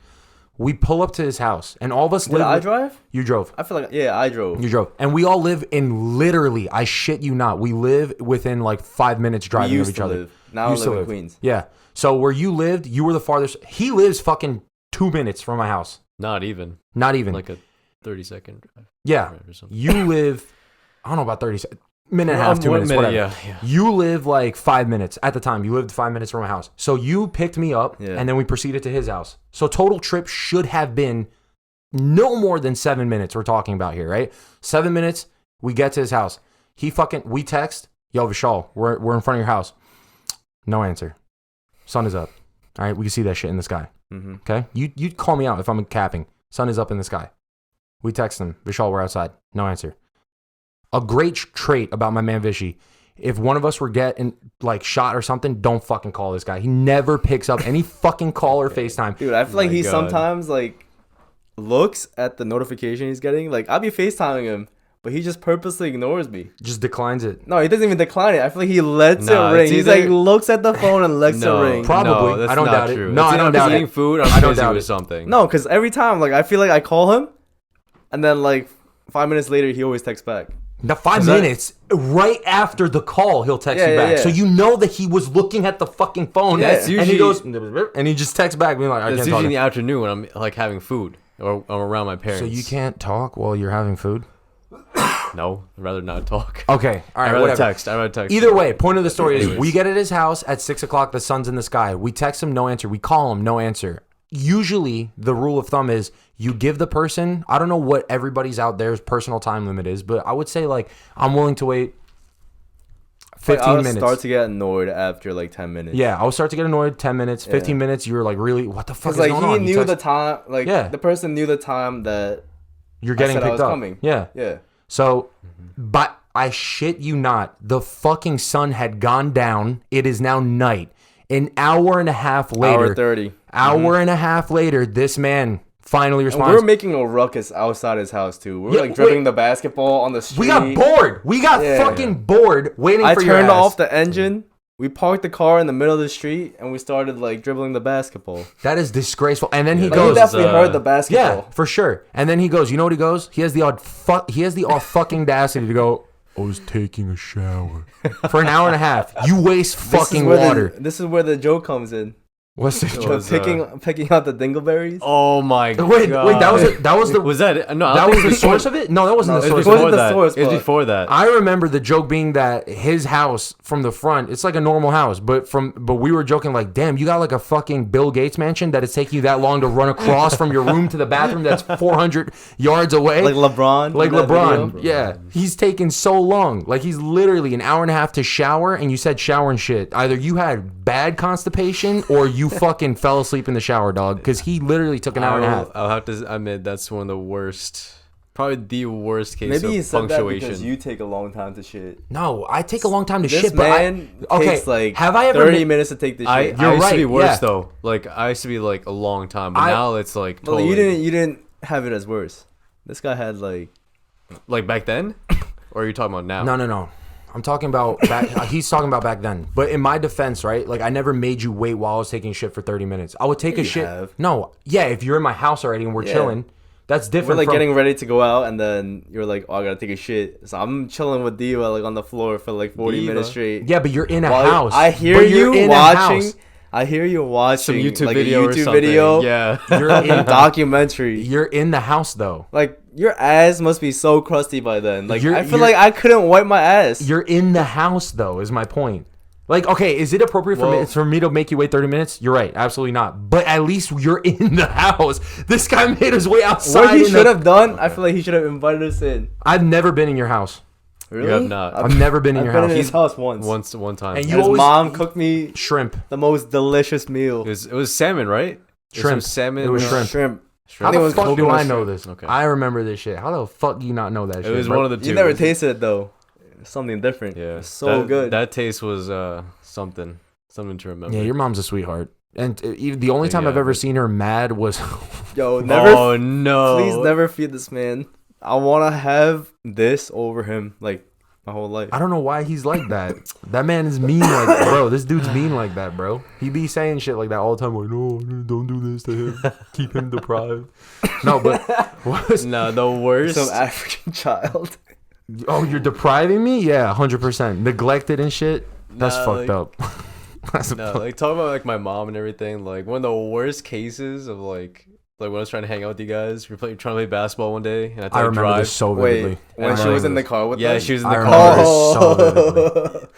[SPEAKER 1] We pull up to his house, and all of us
[SPEAKER 2] Did I drive?
[SPEAKER 1] You drove.
[SPEAKER 2] I feel like, I drove.
[SPEAKER 1] You drove. And we all live in literally, I shit you not, we live within like 5 minutes driving of each other.
[SPEAKER 2] Now I live in Queens.
[SPEAKER 1] Yeah. So where you lived, you were the farthest. He lives fucking 2 minutes from my house.
[SPEAKER 3] Not even.
[SPEAKER 1] Like
[SPEAKER 3] a 30-second drive.
[SPEAKER 1] Yeah. You live, I don't know about 30 seconds. Minute and a half, 2 minutes, whatever.
[SPEAKER 3] Yeah.
[SPEAKER 1] You live like 5 minutes at the time. You lived 5 minutes from my house. So you picked me up, and then we proceeded to his house. So total trip should have been no more than 7 minutes. We're talking about here, right? 7 minutes. We get to his house. We text, yo, Vishal, we're in front of your house. No answer. Sun is up. All right, we can see that shit in the sky. Mm-hmm. Okay, you'd call me out if I'm capping. Sun is up in the sky. We text him, Vishal, we're outside. No answer. A great trait about my man Vishy, if one of us were getting like shot or something, don't fucking call this guy. He never picks up any fucking call or FaceTime.
[SPEAKER 2] Dude, I feel like he sometimes like looks at the notification he's getting. Like I'll be FaceTiming him, but he just purposely ignores me.
[SPEAKER 1] Just declines it.
[SPEAKER 2] No, he doesn't even decline it. I feel like he lets it ring. He's like looks at the phone and lets it ring.
[SPEAKER 1] Probably.
[SPEAKER 3] No,
[SPEAKER 1] I don't doubt
[SPEAKER 3] true.
[SPEAKER 1] it. No, I don't doubt it.
[SPEAKER 3] Eating food, I don't doubt it. Something.
[SPEAKER 2] No, because every time like I feel like I call him, and then like 5 minutes later he always texts back.
[SPEAKER 1] Now 5 minutes right after the call, he'll text you back. Yeah. So you know that he was looking at the fucking phone, and he goes, and he just texts back, being like,
[SPEAKER 3] "It's usually in the afternoon when I'm like having food or I'm around my parents."
[SPEAKER 1] So you can't talk while you're having food?
[SPEAKER 3] No, I'd rather not talk.
[SPEAKER 1] Okay, all right,
[SPEAKER 3] I'd
[SPEAKER 1] whatever.
[SPEAKER 3] rather text.
[SPEAKER 1] Either way, point of the story is we get at his house at 6 o'clock. The sun's in the sky. We text him, no answer. We call him, no answer. Usually, the rule of thumb is you give the person, I don't know what everybody's out there's personal time limit is, but I would say like I'm willing to wait 15 minutes.
[SPEAKER 2] Start to get annoyed after like 10 minutes.
[SPEAKER 1] Yeah, I would start to get annoyed 10 minutes, 15 minutes. You were like, really, what the fuck is going on?
[SPEAKER 2] Because like he knew the time, like the person knew the time that
[SPEAKER 1] you're getting picked up.
[SPEAKER 2] Coming.
[SPEAKER 1] Yeah.
[SPEAKER 2] Yeah.
[SPEAKER 1] So, but I shit you not, the fucking sun had gone down. It is now night. An hour and a half later.
[SPEAKER 2] Hour 30.
[SPEAKER 1] Hour and a half later, this man finally responds.
[SPEAKER 2] And we were making a ruckus outside his house too. We were like dribbling the basketball on the street.
[SPEAKER 1] We got bored. We got fucking bored waiting for your ass.
[SPEAKER 2] I turned off the engine. We parked the car in the middle of the street and we started like dribbling the basketball.
[SPEAKER 1] That is disgraceful. And then he
[SPEAKER 2] like,
[SPEAKER 1] goes,
[SPEAKER 2] he definitely heard the basketball.
[SPEAKER 1] Yeah, for sure. And then he goes, you know what he goes? He has the fucking audacity to go, I was taking a shower. For an hour and a half. You waste fucking water.
[SPEAKER 2] This is where the joke comes in.
[SPEAKER 1] What's the
[SPEAKER 2] joke? Picking out the dingleberries?
[SPEAKER 3] Oh my god.
[SPEAKER 1] Wait, that was the
[SPEAKER 3] Was that it? No,
[SPEAKER 1] that was the source of it? No, that wasn't the source.
[SPEAKER 2] It wasn't the source.
[SPEAKER 3] It was before that.
[SPEAKER 1] I remember the joke being that his house from the front, it's like a normal house, but we were joking like, damn, you got like a fucking Bill Gates mansion that it's taking you that long to run across from your room to the bathroom that's 400 yards away.
[SPEAKER 2] Like LeBron?
[SPEAKER 1] Like LeBron. Yeah. He's taking so long. Like he's literally an hour and a half to shower, and you said shower and shit. Either you had bad constipation or you fucking fell asleep in the shower, dog, because he literally took an hour and a half.
[SPEAKER 3] I'll have to admit that's one of the worst Probably the worst case
[SPEAKER 2] Maybe
[SPEAKER 3] of
[SPEAKER 2] he said that
[SPEAKER 3] punctuation.
[SPEAKER 2] because you take a long time to shit.
[SPEAKER 1] No, I take a long time to
[SPEAKER 2] This
[SPEAKER 1] shit,
[SPEAKER 2] man
[SPEAKER 1] but
[SPEAKER 2] takes like
[SPEAKER 1] have I ever
[SPEAKER 2] 30 minutes to take the shit.
[SPEAKER 3] I used
[SPEAKER 1] right,
[SPEAKER 3] to be worse
[SPEAKER 1] yeah.
[SPEAKER 3] though. Like I used to be like a long time, but now it's like
[SPEAKER 2] Well,
[SPEAKER 3] totally.
[SPEAKER 2] you didn't have it as worse. This guy had like
[SPEAKER 3] back then, or are you talking about now?
[SPEAKER 1] No. I'm talking about back. He's talking about back then. But in my defense, right? Like I never made you wait while I was taking shit for 30 minutes. I would take a shit.
[SPEAKER 2] Have.
[SPEAKER 1] No, yeah. If you're in my house already and we're chilling, that's different.
[SPEAKER 2] we're like
[SPEAKER 1] from,
[SPEAKER 2] getting ready to go out, and then you're like, "Oh, I gotta take a shit." So I'm chilling with Diva like on the floor for like 40 minutes straight.
[SPEAKER 1] Yeah, but you're in a
[SPEAKER 2] While
[SPEAKER 1] house.
[SPEAKER 2] I hear
[SPEAKER 1] But you're
[SPEAKER 2] you
[SPEAKER 1] in a
[SPEAKER 2] watching.
[SPEAKER 1] house.
[SPEAKER 2] I hear you watching
[SPEAKER 3] Some YouTube
[SPEAKER 2] like
[SPEAKER 3] video
[SPEAKER 2] a
[SPEAKER 3] or
[SPEAKER 2] YouTube
[SPEAKER 3] something.
[SPEAKER 2] video.
[SPEAKER 3] Yeah.
[SPEAKER 1] You're
[SPEAKER 2] A
[SPEAKER 1] in,
[SPEAKER 2] documentary.
[SPEAKER 1] you're in the house though.
[SPEAKER 2] Like your ass must be so crusty by then. Like I feel
[SPEAKER 1] you're-
[SPEAKER 2] like I couldn't wipe my ass.
[SPEAKER 1] You're in the house though. Is my point. Like, okay, is it appropriate for me to make you wait 30 minutes? You're right, absolutely not. But at least you're in the house. This guy made his way outside.
[SPEAKER 2] What he should have done, I feel like he should have invited us in.
[SPEAKER 1] I've never been in your house.
[SPEAKER 2] Really?
[SPEAKER 3] You have not.
[SPEAKER 1] I've never been in
[SPEAKER 2] I've
[SPEAKER 1] your
[SPEAKER 2] been
[SPEAKER 1] house.
[SPEAKER 2] in his house once.
[SPEAKER 3] One time.
[SPEAKER 1] And
[SPEAKER 2] And
[SPEAKER 1] you
[SPEAKER 2] his
[SPEAKER 1] always
[SPEAKER 2] mom cooked me
[SPEAKER 1] shrimp.
[SPEAKER 2] the most delicious meal.
[SPEAKER 3] it was salmon, right?
[SPEAKER 1] Shrimp.
[SPEAKER 3] Salmon.
[SPEAKER 1] It was shrimp.
[SPEAKER 2] Shrimp.
[SPEAKER 1] How
[SPEAKER 2] I think it
[SPEAKER 1] the
[SPEAKER 2] was
[SPEAKER 1] fuck do
[SPEAKER 2] coconut
[SPEAKER 1] I know
[SPEAKER 2] shrimp.
[SPEAKER 1] this?
[SPEAKER 3] Okay.
[SPEAKER 1] I remember this shit. How the fuck do you not know that shit?
[SPEAKER 3] It was
[SPEAKER 1] bro?
[SPEAKER 3] one of the two.
[SPEAKER 2] You never tasted it though. It's something different.
[SPEAKER 3] Yeah.
[SPEAKER 2] It's so good.
[SPEAKER 3] That taste was something to remember.
[SPEAKER 1] Yeah, your mom's a sweetheart. And even the only time
[SPEAKER 3] Yeah,
[SPEAKER 1] I've ever
[SPEAKER 3] but-
[SPEAKER 1] seen her mad was
[SPEAKER 2] Yo, never.
[SPEAKER 3] Oh no!
[SPEAKER 2] Please never feed this man. I want to have this over him like my whole life.
[SPEAKER 1] I don't know why he's like that. That man is mean like bro. This dude's mean like that, bro. He be saying shit like that all the time. Like, no, don't do this to him. Keep him deprived. No, but what?
[SPEAKER 3] No, the worst.
[SPEAKER 2] Some African child.
[SPEAKER 1] Oh, you're depriving me? Yeah, 100%. Neglected and shit. That's
[SPEAKER 3] Nah,
[SPEAKER 1] fucked
[SPEAKER 3] like-
[SPEAKER 1] up. That's
[SPEAKER 3] No, like talk about like my mom and everything. Like one of the worst cases of like when I was trying to hang out with you guys. We were trying to play basketball one day, and I,
[SPEAKER 1] I remember
[SPEAKER 3] drive.
[SPEAKER 1] this so vividly.
[SPEAKER 2] Wait, when she was in the car with
[SPEAKER 3] Yeah,
[SPEAKER 2] us?
[SPEAKER 3] she was in
[SPEAKER 1] I
[SPEAKER 3] the
[SPEAKER 1] remember
[SPEAKER 3] car.
[SPEAKER 1] this so vividly.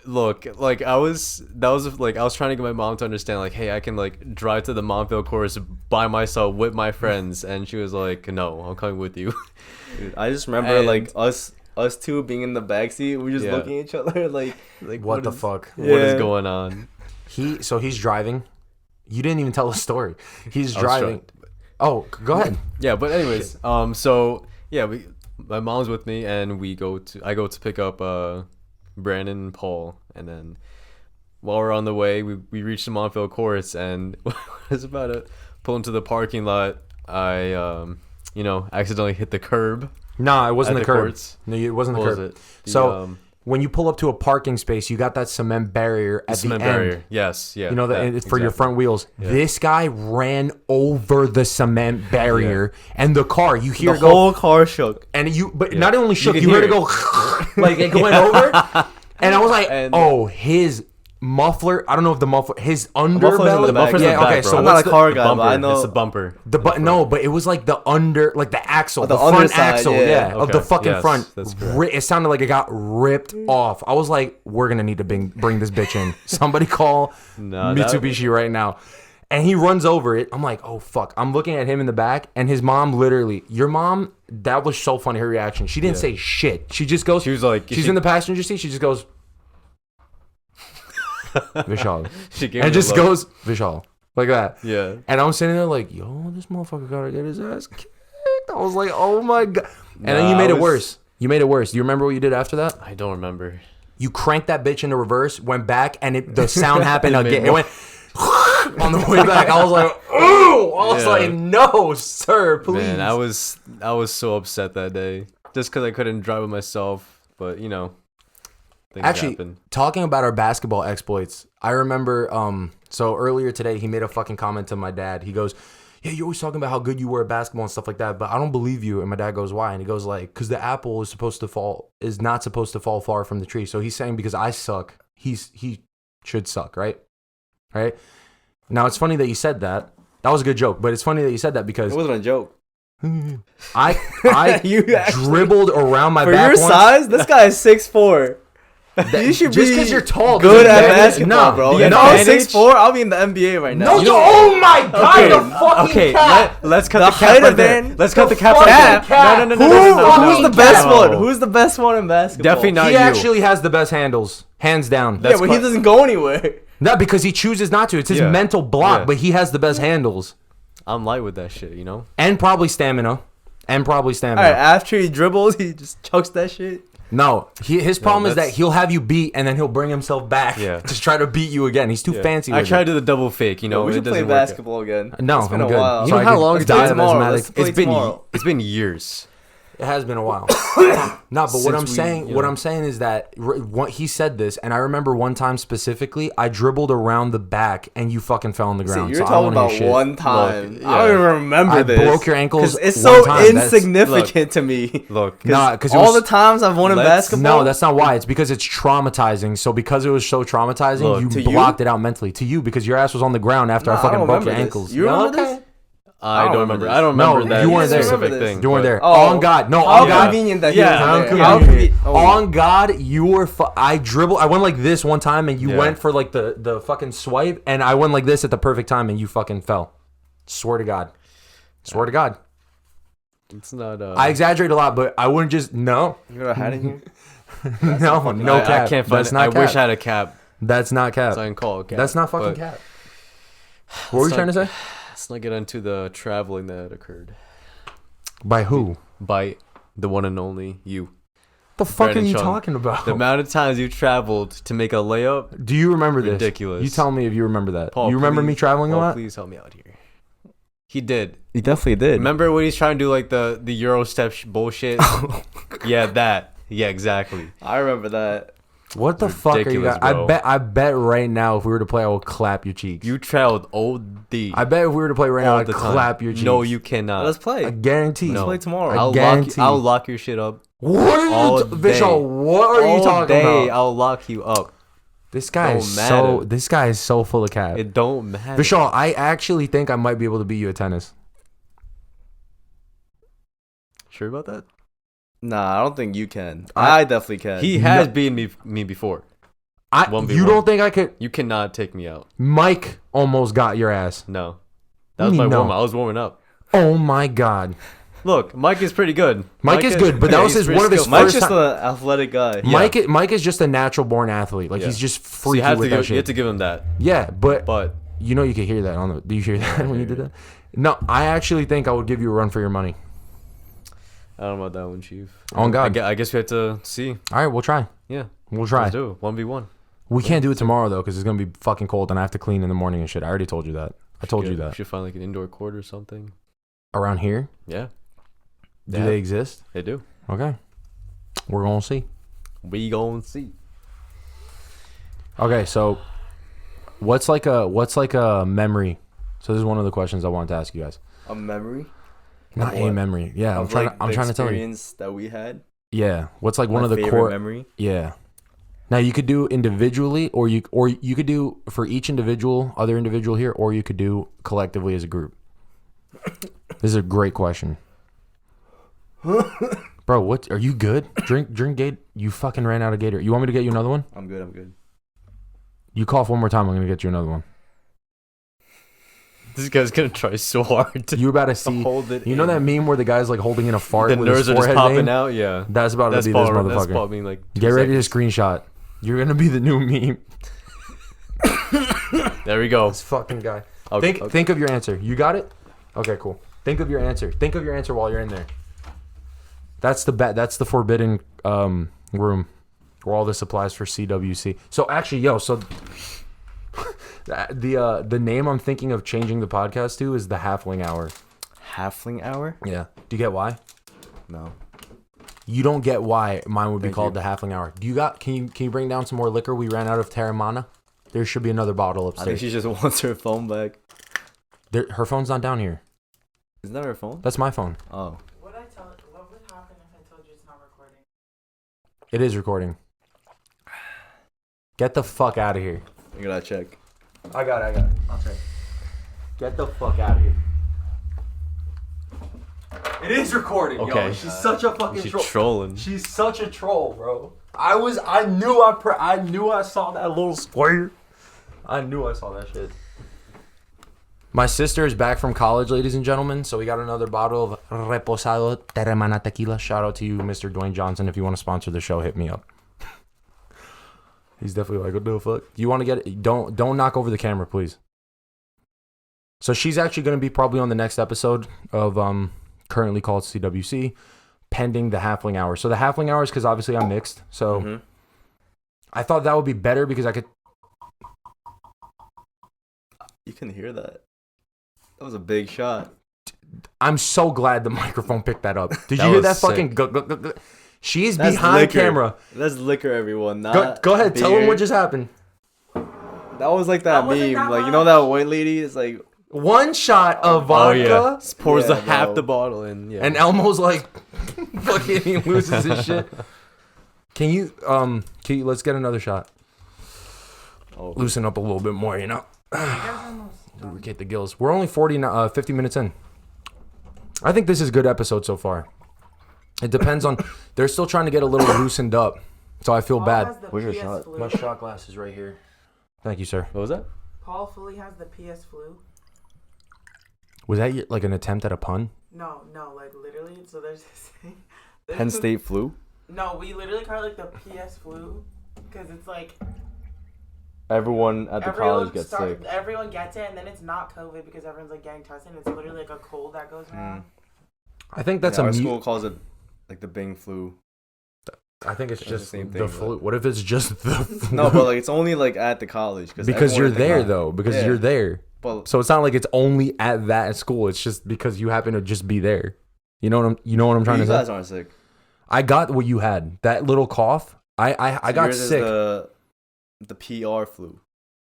[SPEAKER 3] Look, like I was trying to get my mom to understand, like, hey, I can like drive to the Montville course by myself with my friends, and she was like, no, I'm coming with you.
[SPEAKER 2] Dude, I just remember
[SPEAKER 3] And-
[SPEAKER 2] like us two being in the backseat. We just
[SPEAKER 3] Yeah.
[SPEAKER 2] looking at each other like
[SPEAKER 1] What the
[SPEAKER 3] is-
[SPEAKER 1] fuck?
[SPEAKER 3] What is
[SPEAKER 2] Yeah.
[SPEAKER 3] going on?
[SPEAKER 1] He's driving. You didn't even tell the story. He's
[SPEAKER 3] I was
[SPEAKER 1] driving. Oh, go ahead.
[SPEAKER 3] Yeah, but anyways, so yeah, my mom's with me, and I go to pick up Brandon and Paul, and then while we're on the way, we reach the Montville course, and I was about to pull into the parking lot. I accidentally hit the curb.
[SPEAKER 1] Nah, it wasn't
[SPEAKER 3] At
[SPEAKER 1] the
[SPEAKER 3] the
[SPEAKER 1] curb.
[SPEAKER 3] courts?
[SPEAKER 1] No, it wasn't the
[SPEAKER 3] What
[SPEAKER 1] curb.
[SPEAKER 3] was it? The,
[SPEAKER 1] So when you pull up to a parking space, you got that cement barrier at the
[SPEAKER 3] cement
[SPEAKER 1] end.
[SPEAKER 3] barrier. Yes, yeah.
[SPEAKER 1] You know that it's for your
[SPEAKER 3] exactly.
[SPEAKER 1] front wheels.
[SPEAKER 3] Yeah.
[SPEAKER 1] This guy ran over the cement barrier, and the car. You hear
[SPEAKER 2] the
[SPEAKER 1] it go,
[SPEAKER 2] whole car shook.
[SPEAKER 1] and but
[SPEAKER 3] Yeah.
[SPEAKER 1] not only shook,
[SPEAKER 3] can
[SPEAKER 1] you heard it
[SPEAKER 3] hear
[SPEAKER 1] go like it went over, and I was like,
[SPEAKER 3] And-
[SPEAKER 1] oh, his muffler. I don't know if the muffler, his
[SPEAKER 2] muffler's in
[SPEAKER 1] underbelly.
[SPEAKER 2] the back.
[SPEAKER 3] Muffler's in
[SPEAKER 1] Yeah,
[SPEAKER 3] the back,
[SPEAKER 1] okay.
[SPEAKER 3] bro.
[SPEAKER 1] So
[SPEAKER 2] I'm
[SPEAKER 1] what's
[SPEAKER 2] not a
[SPEAKER 1] the,
[SPEAKER 2] car guy,
[SPEAKER 3] Bumper.
[SPEAKER 2] but I know
[SPEAKER 3] It's a bumper.
[SPEAKER 1] but it was like the axle,
[SPEAKER 2] the
[SPEAKER 1] the front
[SPEAKER 2] underside,
[SPEAKER 1] axle,
[SPEAKER 2] yeah.
[SPEAKER 1] of the
[SPEAKER 3] Okay,
[SPEAKER 1] fucking
[SPEAKER 3] yes,
[SPEAKER 1] front.
[SPEAKER 3] that's correct.
[SPEAKER 1] It sounded like it got ripped off. I was like, we're gonna need to bring this bitch in. Somebody call
[SPEAKER 3] No, that-
[SPEAKER 1] Mitsubishi right now. And he runs over it. I'm like, oh fuck. I'm looking at him in the back, and his mom literally. Your mom. That was so funny. Her reaction. She didn't say shit. She just goes.
[SPEAKER 3] She was like,
[SPEAKER 1] she's in the passenger seat. She just goes. Vishal.
[SPEAKER 3] She gave
[SPEAKER 1] And
[SPEAKER 3] me
[SPEAKER 1] just
[SPEAKER 3] a look.
[SPEAKER 1] goes Vishal like that.
[SPEAKER 3] Yeah.
[SPEAKER 1] And I'm sitting there like, yo, this motherfucker gotta get his ass kicked. I was like, oh my god. And then
[SPEAKER 3] Nah,
[SPEAKER 1] you made
[SPEAKER 3] I
[SPEAKER 1] it
[SPEAKER 3] was-
[SPEAKER 1] worse. You made it worse. Do you remember what you did after that?
[SPEAKER 3] I don't remember.
[SPEAKER 1] You cranked that bitch into reverse, went back, and the sound happened
[SPEAKER 3] It made
[SPEAKER 1] again. It
[SPEAKER 3] more-
[SPEAKER 1] went on the way back. I was like, oh! I was
[SPEAKER 3] Yeah.
[SPEAKER 1] like, no, sir, please.
[SPEAKER 3] Man, I was so upset that day just because I couldn't drive it myself. But things
[SPEAKER 1] Actually,
[SPEAKER 3] happen.
[SPEAKER 1] talking about our basketball exploits, I remember. So earlier today, he made a fucking comment to my dad. He goes, "Yeah, you're always talking about how good you were at basketball and stuff like that, but I don't believe you." And my dad goes, "Why?" And he goes, "Like, because the apple is not supposed to fall far from the tree." So he's saying because I suck, he should suck, right? Right. Now it's funny that you said that. That was a good joke, but it's funny that you said that because
[SPEAKER 2] It wasn't a joke.
[SPEAKER 1] I
[SPEAKER 2] You actually-
[SPEAKER 1] dribbled around my
[SPEAKER 2] For
[SPEAKER 1] back
[SPEAKER 2] your
[SPEAKER 1] once.
[SPEAKER 2] size, this guy is 6'4". You should
[SPEAKER 1] just
[SPEAKER 2] be
[SPEAKER 1] because you're tall,
[SPEAKER 2] good
[SPEAKER 1] doesn't
[SPEAKER 2] at
[SPEAKER 1] mean-
[SPEAKER 2] basketball,
[SPEAKER 1] No,
[SPEAKER 2] bro.
[SPEAKER 1] the
[SPEAKER 2] If I was
[SPEAKER 1] advantage-
[SPEAKER 2] 6'4", I'll be in the NBA right now.
[SPEAKER 1] No,
[SPEAKER 2] You
[SPEAKER 1] you,
[SPEAKER 2] know-
[SPEAKER 1] oh my god,
[SPEAKER 3] Okay,
[SPEAKER 1] the fucking
[SPEAKER 3] okay,
[SPEAKER 1] cap.
[SPEAKER 3] let's cut
[SPEAKER 2] The
[SPEAKER 3] the cap
[SPEAKER 2] height
[SPEAKER 3] right
[SPEAKER 2] of
[SPEAKER 3] there.
[SPEAKER 2] it.
[SPEAKER 3] Let's cut
[SPEAKER 1] The
[SPEAKER 3] the cap
[SPEAKER 1] fucking
[SPEAKER 3] right there.
[SPEAKER 1] cap.
[SPEAKER 3] No, no,
[SPEAKER 2] Who,
[SPEAKER 3] no, no, no, no,
[SPEAKER 2] who's
[SPEAKER 3] no.
[SPEAKER 2] the best
[SPEAKER 3] No.
[SPEAKER 2] one? Who's the best one in basketball?
[SPEAKER 3] Definitely not
[SPEAKER 1] He
[SPEAKER 3] you.
[SPEAKER 1] actually has the best handles, hands down.
[SPEAKER 2] Yeah, but he doesn't go anywhere.
[SPEAKER 1] Not because he chooses not to. It's his
[SPEAKER 3] Yeah.
[SPEAKER 1] mental block,
[SPEAKER 3] Yeah.
[SPEAKER 1] but he has the best handles
[SPEAKER 3] I'm light with that shit,
[SPEAKER 1] and probably stamina. And probably stamina.
[SPEAKER 2] All right, after he dribbles, he just chucks that shit.
[SPEAKER 1] No, his problem is that he'll have you beat and then he'll bring himself back to try to beat you again. He's too fancy with
[SPEAKER 3] I tried to do the double fake, you know.
[SPEAKER 2] We should play basketball again.
[SPEAKER 1] No,
[SPEAKER 2] it's been
[SPEAKER 1] I'm
[SPEAKER 2] a
[SPEAKER 1] good.
[SPEAKER 2] while.
[SPEAKER 3] You know how long it's been?
[SPEAKER 2] Tomorrow.
[SPEAKER 3] It's been years.
[SPEAKER 1] It has been a while. No, but what I'm saying is that he said this, and I remember one time specifically, I dribbled around the back, and you fucking fell on the ground.
[SPEAKER 2] You're talking about one time. Look, I don't even remember this.
[SPEAKER 1] I broke your ankles.
[SPEAKER 2] It's so insignificant to me.
[SPEAKER 1] Look, because
[SPEAKER 2] all the times I've won in basketball.
[SPEAKER 1] No, that's not why. It's because it's traumatizing. So because it was so traumatizing, you blocked it out mentally. To you, because your ass was on the ground after I fucking broke your ankles.
[SPEAKER 2] You remember this?
[SPEAKER 3] I don't remember. I don't remember that.
[SPEAKER 1] You weren't there.
[SPEAKER 3] Specific thing.
[SPEAKER 1] You weren't there.
[SPEAKER 2] Oh,
[SPEAKER 1] on God, no.
[SPEAKER 2] How
[SPEAKER 1] on God.
[SPEAKER 2] Convenient that
[SPEAKER 1] On God, you were. I dribbled. I went like this one time, and you went for like the fucking swipe, and I went like this at the perfect time, and you fucking fell. Swear to God. Swear to God.
[SPEAKER 3] It's not.
[SPEAKER 1] I exaggerate a lot, but I wouldn't just no.
[SPEAKER 2] You got a hat in here?
[SPEAKER 1] No cap.
[SPEAKER 3] I can't find
[SPEAKER 1] That's
[SPEAKER 3] it.
[SPEAKER 1] not
[SPEAKER 3] I
[SPEAKER 1] cap.
[SPEAKER 3] wish I had a cap.
[SPEAKER 1] That's not cap.
[SPEAKER 3] So I can call it cap.
[SPEAKER 1] That's not fucking cap. What were you trying to say?
[SPEAKER 3] Let's not get into the traveling that occurred.
[SPEAKER 1] By who?
[SPEAKER 3] By the one and only you.
[SPEAKER 1] The fuck are you talking about?
[SPEAKER 3] The amount of times you traveled to make a layup.
[SPEAKER 1] Do you remember this?
[SPEAKER 3] Ridiculous.
[SPEAKER 1] You tell me if you remember that.
[SPEAKER 3] Paul,
[SPEAKER 1] you remember me traveling a lot?
[SPEAKER 3] Please help me out here. He did.
[SPEAKER 2] He definitely did.
[SPEAKER 3] Remember when he's trying to do like the Euro step bullshit? Yeah, that. Yeah, exactly.
[SPEAKER 2] I remember that.
[SPEAKER 1] What the fuck are you guys? I bet right now if we were to play, I would clap your cheeks.
[SPEAKER 3] You traveled OD.
[SPEAKER 1] I bet if we were to play right now, I'd clap your cheeks.
[SPEAKER 3] No, you cannot.
[SPEAKER 2] Let's play.
[SPEAKER 1] I guarantee.
[SPEAKER 2] Let's play tomorrow.
[SPEAKER 3] I'll lock your shit up.
[SPEAKER 1] What are you, Vishal? What are you talking about?
[SPEAKER 3] I'll lock you up.
[SPEAKER 1] This guy is so full of cap.
[SPEAKER 3] It don't matter.
[SPEAKER 1] Vishal, I actually think I might be able to beat you at tennis.
[SPEAKER 3] Sure about that?
[SPEAKER 2] Nah, I don't think you can. I definitely can.
[SPEAKER 3] He has beaten me before.
[SPEAKER 1] You don't think I could?
[SPEAKER 3] You cannot take me out.
[SPEAKER 1] Mike almost got your ass.
[SPEAKER 3] No. That was my warm-up. I was warming up.
[SPEAKER 1] Oh my God.
[SPEAKER 3] Look, Mike is pretty good.
[SPEAKER 1] Mike is good, but that was one of his first.
[SPEAKER 2] Mike's just an athletic guy.
[SPEAKER 1] Yeah. Mike is just a natural born athlete. Like he's just freaky with that shit.
[SPEAKER 3] You have to give him that.
[SPEAKER 1] Yeah, but you know you could hear that on the. Do you hear that when you did that? No, I actually think I would give you a run for your money.
[SPEAKER 3] I don't know about that one, Chief.
[SPEAKER 1] On God.
[SPEAKER 3] I guess we have to see.
[SPEAKER 1] All right, we'll try.
[SPEAKER 3] Yeah.
[SPEAKER 1] We'll try.
[SPEAKER 3] Let's do it. 1v1.
[SPEAKER 1] We can't do it tomorrow, though, because it's going to be fucking cold, and I have to clean in the morning and shit. I already told you that. I told you that.
[SPEAKER 3] We should find like an indoor court or something.
[SPEAKER 1] Around here?
[SPEAKER 3] Yeah.
[SPEAKER 1] Do they exist?
[SPEAKER 3] They do.
[SPEAKER 1] Okay. We're going to see.
[SPEAKER 3] We going to see.
[SPEAKER 1] Okay, so what's like a memory? So this is one of the questions I wanted to ask you guys.
[SPEAKER 2] A memory?
[SPEAKER 1] Not a memory. Yeah, I'm trying to tell you.
[SPEAKER 2] Experience that we had.
[SPEAKER 1] Yeah. What's like one of the core
[SPEAKER 2] memory?
[SPEAKER 1] Yeah. Now you could do individually, or you could do for each other individual here, or you could do collectively as a group. This is a great question. Bro, what are you good? Drink Gator. You fucking ran out of Gator. You want me to get you another one?
[SPEAKER 2] I'm good.
[SPEAKER 1] You cough one more time, I'm gonna get you another one.
[SPEAKER 3] This guy's gonna try so hard to.
[SPEAKER 1] You're about to see.
[SPEAKER 3] Hold it.
[SPEAKER 1] You know that meme where the guy's like holding in a fart.
[SPEAKER 3] The
[SPEAKER 1] with
[SPEAKER 3] nerves
[SPEAKER 1] his
[SPEAKER 3] are just
[SPEAKER 1] forehead
[SPEAKER 3] popping
[SPEAKER 1] vein?
[SPEAKER 3] out. Yeah.
[SPEAKER 1] That's about to be this motherfucker. That's about being like. Get ready to screenshot. You're gonna be the new meme.
[SPEAKER 3] There we go.
[SPEAKER 1] This fucking guy.
[SPEAKER 3] Okay,
[SPEAKER 1] think of your answer. You got it? Okay, cool. Think of your answer. Think of your answer while you're in there. That's the forbidden room where all this applies for CWC. So actually, the name I'm thinking of changing the podcast to is the Halfling Hour.
[SPEAKER 2] Halfling Hour?
[SPEAKER 1] Yeah. Do you get why?
[SPEAKER 2] No.
[SPEAKER 1] You don't get why mine would be called the Halfling Hour. Do you got? Can you bring down some more liquor? We ran out of Terramana. There should be another bottle upstairs.
[SPEAKER 2] I think she just wants her phone back.
[SPEAKER 1] Her phone's not down here.
[SPEAKER 2] Isn't that her phone?
[SPEAKER 1] That's my phone.
[SPEAKER 2] Oh.
[SPEAKER 4] What would happen if I told you it's not recording?
[SPEAKER 1] It is recording. Get the fuck out of here.
[SPEAKER 2] I gotta check.
[SPEAKER 1] I got it. I'll check. Get the fuck out of here. It is recording,
[SPEAKER 3] okay.
[SPEAKER 1] Yo. She's such a fucking troll.
[SPEAKER 3] She's trolling.
[SPEAKER 1] She's such a troll, bro. I knew I saw that little square. I knew I saw that shit. My sister is back from college, ladies and gentlemen. So we got another bottle of Reposado Terramana Tequila. Shout out to you, Mr. Dwayne Johnson. If you want to sponsor the show, hit me up. He's definitely like, what the fuck? You want to get it? Don't knock over the camera, please. So she's actually going to be probably on the next episode of currently called CWC, pending the halfling hours. So the halfling hours, because obviously I'm mixed. So I thought that would be better because I could.
[SPEAKER 2] You can hear that. That was a big shot.
[SPEAKER 1] I'm so glad the microphone picked that up. Did you hear that fucking? She's behind
[SPEAKER 2] liquor.
[SPEAKER 1] camera.
[SPEAKER 2] That's liquor, everyone.
[SPEAKER 1] Go ahead.
[SPEAKER 2] beer.
[SPEAKER 1] Tell them what just happened.
[SPEAKER 2] That was like that meme. Like, you know that white lady? It's like
[SPEAKER 1] one shot of vodka.
[SPEAKER 3] Pours half the bottle in. Yeah.
[SPEAKER 1] And Elmo's like, fucking, he loses his shit. Can you let's get another shot. Loosen up a little bit more, you know. Lubricate the gills. We're only 50 minutes in. I think this is a good episode so far. It depends on. They're still trying to get a little loosened up, so I feel bad.
[SPEAKER 2] Where's your shot?
[SPEAKER 4] Flu.
[SPEAKER 1] My shot glass is right here. Thank you, sir.
[SPEAKER 3] What was that?
[SPEAKER 4] Paul fully has the PS flu.
[SPEAKER 1] Was that like an attempt at a pun?
[SPEAKER 4] No, like literally. So there's this thing.
[SPEAKER 2] Penn State flu?
[SPEAKER 4] No, we literally call it like the PS flu because it's like
[SPEAKER 2] everyone at the college gets sick.
[SPEAKER 4] Everyone gets it, and then it's not COVID because everyone's like getting tested. It's literally like a cold that goes around.
[SPEAKER 1] I think that's
[SPEAKER 2] our school calls it like the Bing flu.
[SPEAKER 1] I think it's just
[SPEAKER 2] the same
[SPEAKER 1] the
[SPEAKER 2] thing.
[SPEAKER 1] flu. What if it's just the flu?
[SPEAKER 2] No, but like it's only like at the college
[SPEAKER 1] because you're there though. Because you're there.
[SPEAKER 2] But,
[SPEAKER 1] so it's not like it's only at that school. It's just because you happen to just be there. You know what I'm trying to say?
[SPEAKER 2] You guys aren't sick.
[SPEAKER 1] I got what you had. That little cough. I got sick.
[SPEAKER 2] The PR flu.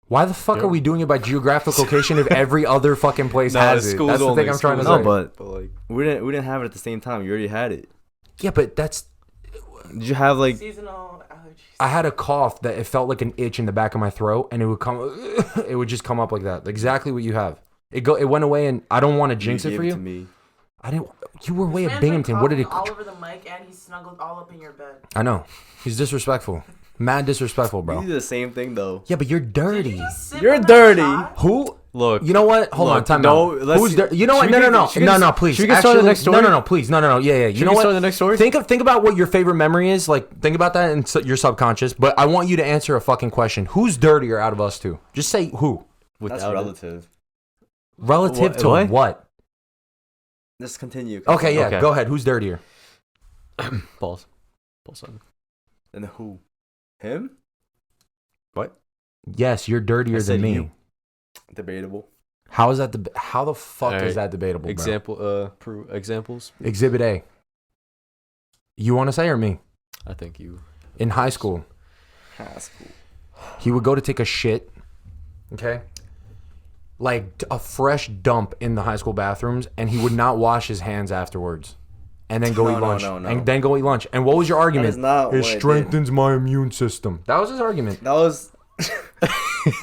[SPEAKER 1] Why the fuck are we doing it by geographic location if every other fucking place has it? That's the thing I'm trying to say.
[SPEAKER 2] No, but like we didn't have it at the same time. You already had it.
[SPEAKER 1] Yeah, but that's.
[SPEAKER 2] Did you have like
[SPEAKER 4] seasonal allergies?
[SPEAKER 1] I had a cough that it felt like an itch in the back of my throat, and it would come. It would just come up like that. Exactly what you have. It went away, and I don't want to jinx it for you.
[SPEAKER 2] To me.
[SPEAKER 1] I didn't. You were away at Binghamton. What did it?
[SPEAKER 4] All over the mic, and he snuggled all up in your bed.
[SPEAKER 1] I know. He's disrespectful. Mad disrespectful, bro.
[SPEAKER 2] You do the same thing though.
[SPEAKER 1] Yeah, but you're dirty.
[SPEAKER 2] You're dirty.
[SPEAKER 1] Who?
[SPEAKER 2] Look.
[SPEAKER 1] You know what? Hold on. Time out. Who's dirty? You know what? No, please.
[SPEAKER 3] Should we get started on the next story?
[SPEAKER 1] No, please. No. Yeah. You know what?
[SPEAKER 3] Start the next story?
[SPEAKER 1] Think about what your favorite memory is. Like, think about that in your subconscious. But I want you to answer a fucking question. Who's dirtier out of us two? Just say who.
[SPEAKER 2] That's relative.
[SPEAKER 1] Relative to what?
[SPEAKER 2] Let's continue.
[SPEAKER 1] Okay, yeah. Go ahead. Who's dirtier?
[SPEAKER 3] Balls. Son.
[SPEAKER 2] And who? Him?
[SPEAKER 1] What? Yes, you're dirtier than me. You.
[SPEAKER 2] Debatable.
[SPEAKER 1] How is that? How the fuck is that debatable?
[SPEAKER 3] Examples.
[SPEAKER 1] Exhibit A. You want to say or me?
[SPEAKER 3] I think you.
[SPEAKER 1] In high school. He would go to take a shit. Okay. Like a fresh dump in the high school bathrooms, and he would not wash his hands afterwards. And then go eat lunch. No. And then go eat lunch. And what was your argument? It strengthens my immune system. That was his argument.
[SPEAKER 2] That was.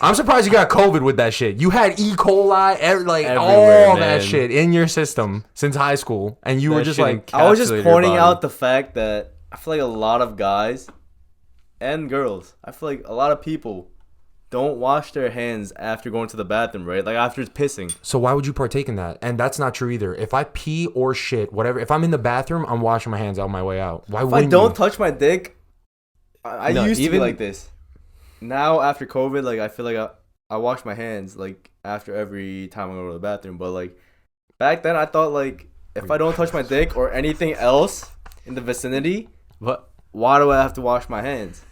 [SPEAKER 1] I'm surprised you got COVID with that shit. You had E. coli, all that shit in your system since high school, and you were just like.
[SPEAKER 2] I was just pointing out the fact that I feel like a lot of guys and girls, I feel like a lot of people don't wash their hands after going to the bathroom, right? Like after pissing.
[SPEAKER 1] So why would you partake in that? And that's not true either. If I pee or shit, whatever, if I'm in the bathroom, I'm washing my hands on my way out. Why wouldn't
[SPEAKER 2] you? If I don't touch my dick, I used to be like this. Now after COVID, like I feel like I wash my hands like after every time I go to the bathroom. But like back then, I thought like if I don't touch my dick or anything else in the vicinity, why do I have to wash my hands?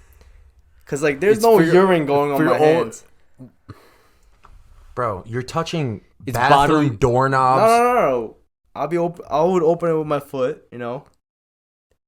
[SPEAKER 2] Because, like, there's no urine going on my hands.
[SPEAKER 1] Bro, you're touching bathroom doorknobs.
[SPEAKER 2] No. I would open it with my foot, you know.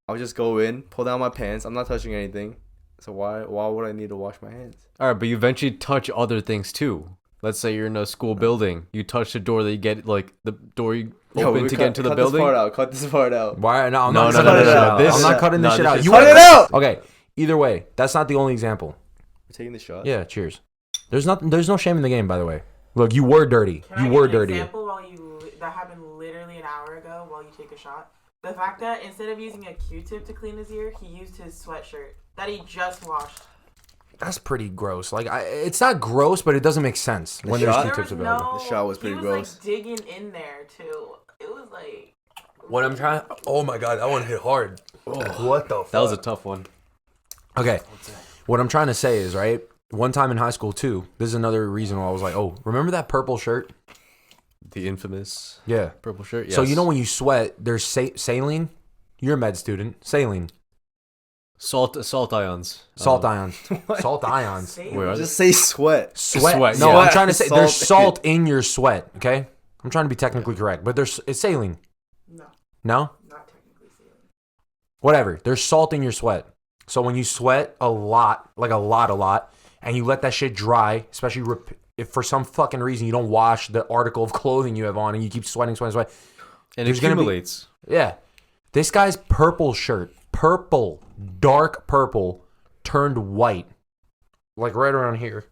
[SPEAKER 2] I would just go in, pull down my pants. I'm not touching anything. So why would I need to wash my hands?
[SPEAKER 3] All right, but you eventually touch other things, too. Let's say you're in a school building. You touch the door that you get, like, the door you open to get into the building.
[SPEAKER 2] Cut this part out.
[SPEAKER 1] Why? No, I'm not cutting this shit out. I'm not cutting this shit out.
[SPEAKER 2] You cut it out!
[SPEAKER 1] Okay. Either way, that's not the only example.
[SPEAKER 2] We're taking the shot?
[SPEAKER 1] Yeah, cheers. There's no shame in the game, by the way. Look, you were dirty. You were dirty.
[SPEAKER 4] Example that happened literally an hour ago while you take a shot. The fact that instead of using a Q-tip to clean his ear, he used his sweatshirt that he just washed.
[SPEAKER 1] That's pretty gross. Like, it's not gross, but it doesn't make sense when there's Q-tips available.
[SPEAKER 2] The shot was pretty gross.
[SPEAKER 4] Like digging in there too. It was like.
[SPEAKER 1] What I'm trying. Oh my god, that one hit hard. Oh, what the fuck?
[SPEAKER 3] That was a tough one.
[SPEAKER 1] Okay, what I'm trying to say is, right, one time in high school, too, this is another reason why I was like, oh, remember that purple shirt?
[SPEAKER 3] The infamous
[SPEAKER 1] purple
[SPEAKER 3] shirt. Yes.
[SPEAKER 1] So you know when you sweat, there's saline. You're a med student. Saline.
[SPEAKER 3] Salt ions.
[SPEAKER 1] Salt ions. Salt ions.
[SPEAKER 3] Wait,
[SPEAKER 2] just say sweat.
[SPEAKER 1] Sweat. No, I'm trying to say there's salt in your sweat. Okay, I'm trying to be technically correct, but it's saline.
[SPEAKER 4] No.
[SPEAKER 1] No.
[SPEAKER 4] Not technically saline.
[SPEAKER 1] Whatever. There's salt in your sweat. So when you sweat a lot, like a lot, and you let that shit dry, especially if for some fucking reason you don't wash the article of clothing you have on, and you keep sweating,
[SPEAKER 3] and it accumulates.
[SPEAKER 1] This guy's purple shirt, dark purple, turned white, like right around here,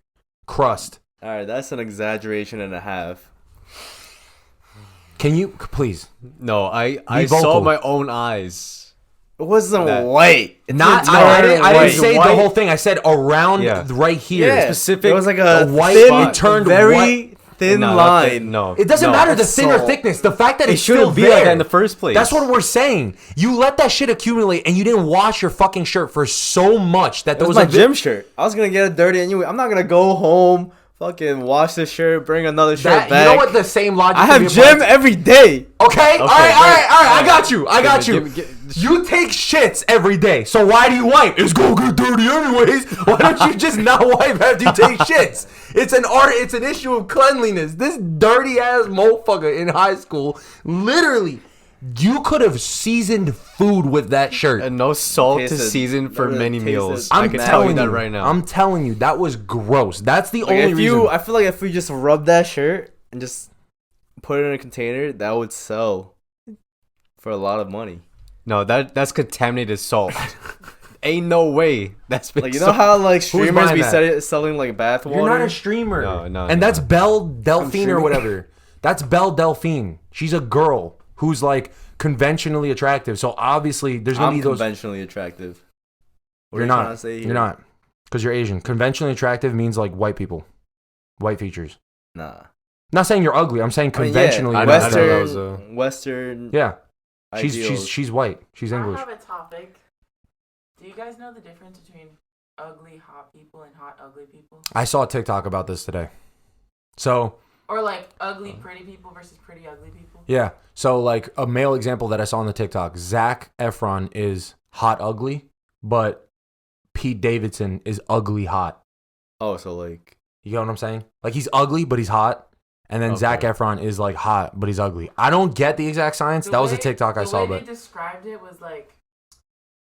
[SPEAKER 1] crust.
[SPEAKER 2] All right, that's an exaggeration and a half.
[SPEAKER 1] Can you please?
[SPEAKER 3] No, I saw my own eyes.
[SPEAKER 2] It wasn't white.
[SPEAKER 1] I didn't say white. The whole thing. I said around right here.
[SPEAKER 2] Yeah.
[SPEAKER 1] Specific.
[SPEAKER 2] It was like a
[SPEAKER 1] white.
[SPEAKER 2] Thin,
[SPEAKER 1] it turned
[SPEAKER 2] very
[SPEAKER 1] white.
[SPEAKER 2] Thin line.
[SPEAKER 3] No,
[SPEAKER 1] it doesn't matter the thin or thickness. The fact that
[SPEAKER 3] it shouldn't be
[SPEAKER 1] there,
[SPEAKER 3] like that in the first place.
[SPEAKER 1] That's what we're saying. You let that shit accumulate, and you didn't wash your fucking shirt for so much that there
[SPEAKER 2] was my gym shirt. I was gonna get it dirty anyway. I'm not gonna go home, fucking wash this shirt, bring another shirt back.
[SPEAKER 1] You know what the same logic?
[SPEAKER 2] I have gym every day.
[SPEAKER 1] Okay. All right. I got you. You take shits every day, so why do you wipe? It's gonna get dirty anyways. Why don't you just not wipe after you take shits? It's an issue of cleanliness. This dirty ass motherfucker in high school, literally, you could have seasoned food with that shirt.
[SPEAKER 3] And no salt to season for many meals.
[SPEAKER 1] I
[SPEAKER 3] can tell you that right now.
[SPEAKER 1] I'm telling you, that was gross. That's the only reason.
[SPEAKER 2] I feel like if we just rub that shirt and just put it in a container, that would sell for a lot of money.
[SPEAKER 3] No, that's contaminated salt. Ain't no way. That's been
[SPEAKER 2] like, you know how like streamers be selling like bath water.
[SPEAKER 1] You're not a streamer.
[SPEAKER 3] No.
[SPEAKER 1] And that's Belle Delphine or whatever. That's Belle Delphine. She's a girl who's like conventionally attractive. So obviously there's gonna be those
[SPEAKER 2] conventionally attractive.
[SPEAKER 1] You're not. You're not. Because you're Asian. Conventionally attractive means like white people, white features.
[SPEAKER 2] Nah.
[SPEAKER 1] Not saying you're ugly. I'm saying conventionally.
[SPEAKER 2] Western.
[SPEAKER 1] Yeah. She's white. She's English.
[SPEAKER 4] I have a topic. Do you guys know the difference between ugly hot people and hot ugly people?
[SPEAKER 1] I saw a TikTok about this today.
[SPEAKER 4] Or like ugly pretty people versus pretty ugly people?
[SPEAKER 1] Yeah. So like a male example that I saw on the TikTok, Zac Efron is hot ugly, but Pete Davidson is ugly hot.
[SPEAKER 2] Oh, so like...
[SPEAKER 1] You know what I'm saying? Like he's ugly, but he's hot. And then Zac Efron is like hot, but he's ugly. I don't get the exact science. That was a TikTok I saw.
[SPEAKER 4] The way they described it was like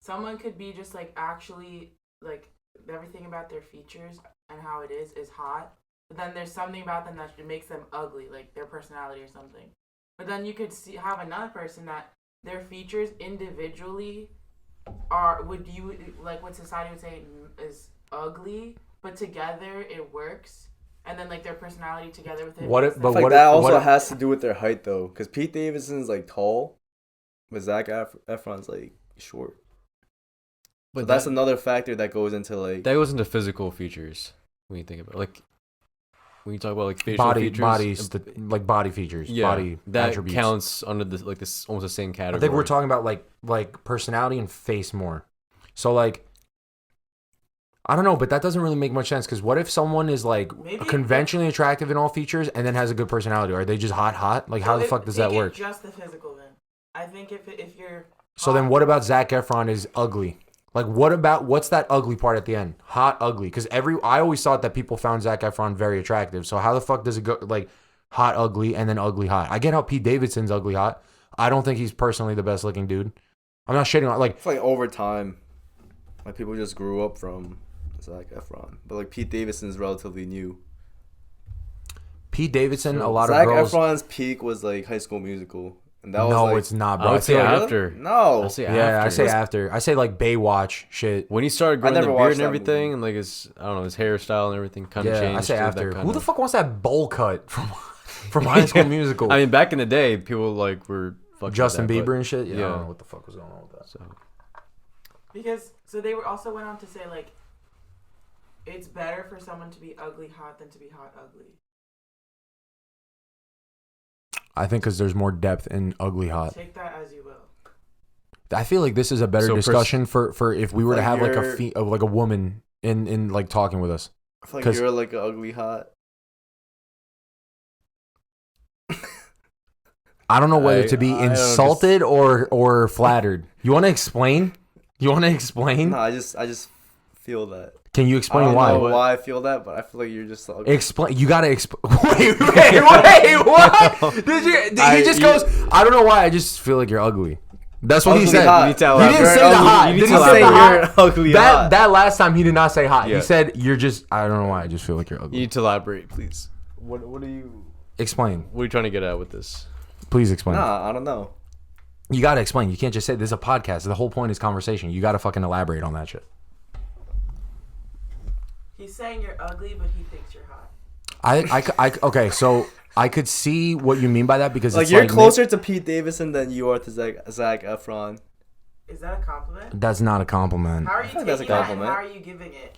[SPEAKER 4] someone could be just like actually like everything about their features and how it is hot. But then there's something about them that makes them ugly, like their personality or something. But then you could have another person that their features individually what society would say is ugly, but together it works. And then like their personality together with it.
[SPEAKER 2] That has to do with their height though, because Pete Davidson's like tall, but Zac Efron's like short. But that's another factor that goes into like
[SPEAKER 3] physical features when you think about it. Like when you talk about like facial features,
[SPEAKER 1] body features, body
[SPEAKER 3] that
[SPEAKER 1] attributes.
[SPEAKER 3] Counts under this almost the same category.
[SPEAKER 1] I think we're talking about like personality and face more. So like. I don't know, but that doesn't really make much sense because what if someone is like conventionally attractive in all features and then has a good personality? Are they just hot? Like how the fuck does that work?
[SPEAKER 4] Just the physical then. I think if you're
[SPEAKER 1] So then what about Zac Efron is ugly? Like what's that ugly part at the end? Hot ugly, because I always thought that people found Zac Efron very attractive. So how the fuck does it go like hot ugly and then ugly hot? I get how Pete Davidson's ugly hot. I don't think he's personally the best looking dude. I'm not shitting on
[SPEAKER 2] it's like over time, like people just grew up from Zac Efron, but like Pete Davidson's relatively new.
[SPEAKER 1] Pete Davidson, a lot of girls.
[SPEAKER 2] Zac Efron's peak was like High School Musical, and that was
[SPEAKER 1] no, it's not, bro.
[SPEAKER 3] I would say after.
[SPEAKER 2] No,
[SPEAKER 1] I say after. I say like Baywatch shit.
[SPEAKER 3] When he started growing the beard and everything, and like his his hairstyle and everything kind of changed.
[SPEAKER 1] I say after. Who the fuck wants that bowl cut from High School Musical?
[SPEAKER 3] I mean, back in the day, people like were fucking
[SPEAKER 1] Justin
[SPEAKER 3] with that,
[SPEAKER 1] Bieber and shit. Yeah, I
[SPEAKER 3] yeah.
[SPEAKER 1] don't know what the fuck was going on with that.
[SPEAKER 4] Because they were also went on to say like. It's better for someone to be ugly hot than to be hot ugly.
[SPEAKER 1] I think because there's more depth in ugly hot.
[SPEAKER 4] Take that as you will.
[SPEAKER 1] I feel like this is a better discussion for if we were to have like a woman in like talking with us.
[SPEAKER 2] I feel like you're like an ugly hot.
[SPEAKER 1] I don't know whether to be insulted or flattered. You want to explain? You want to explain?
[SPEAKER 2] No, I just feel that.
[SPEAKER 1] Can you explain
[SPEAKER 2] I
[SPEAKER 1] why?
[SPEAKER 2] don't know why I feel that, but I feel like you're just ugly.
[SPEAKER 1] Explain. You gotta explain. Wait, what? He just goes. I don't know why. I just feel like you're ugly. That's what he said.
[SPEAKER 2] Hot.
[SPEAKER 1] He didn't say the hot.
[SPEAKER 2] You need to say you're ugly.
[SPEAKER 1] That last time he did not say hot.
[SPEAKER 3] Yeah.
[SPEAKER 1] He said you're just. I don't know why. I just feel like you're ugly.
[SPEAKER 3] You need to elaborate, please. What are you?
[SPEAKER 1] Explain.
[SPEAKER 3] What are you trying to get at with this?
[SPEAKER 1] Please explain.
[SPEAKER 2] Nah, I don't know.
[SPEAKER 1] You gotta explain. You can't just say this is a podcast. The whole point is conversation. You gotta fucking elaborate on that shit.
[SPEAKER 4] He's saying you're ugly, but he thinks you're hot.
[SPEAKER 1] Okay, so I could see what you mean by that because
[SPEAKER 2] Like
[SPEAKER 1] it's
[SPEAKER 2] you're
[SPEAKER 1] like
[SPEAKER 2] closer to Pete Davidson than you are to Zac Efron.
[SPEAKER 4] Is that a compliment?
[SPEAKER 1] That's not a compliment.
[SPEAKER 4] How are you
[SPEAKER 2] think
[SPEAKER 4] taking
[SPEAKER 2] that's a
[SPEAKER 4] that and
[SPEAKER 2] compliment.
[SPEAKER 4] how are you giving it?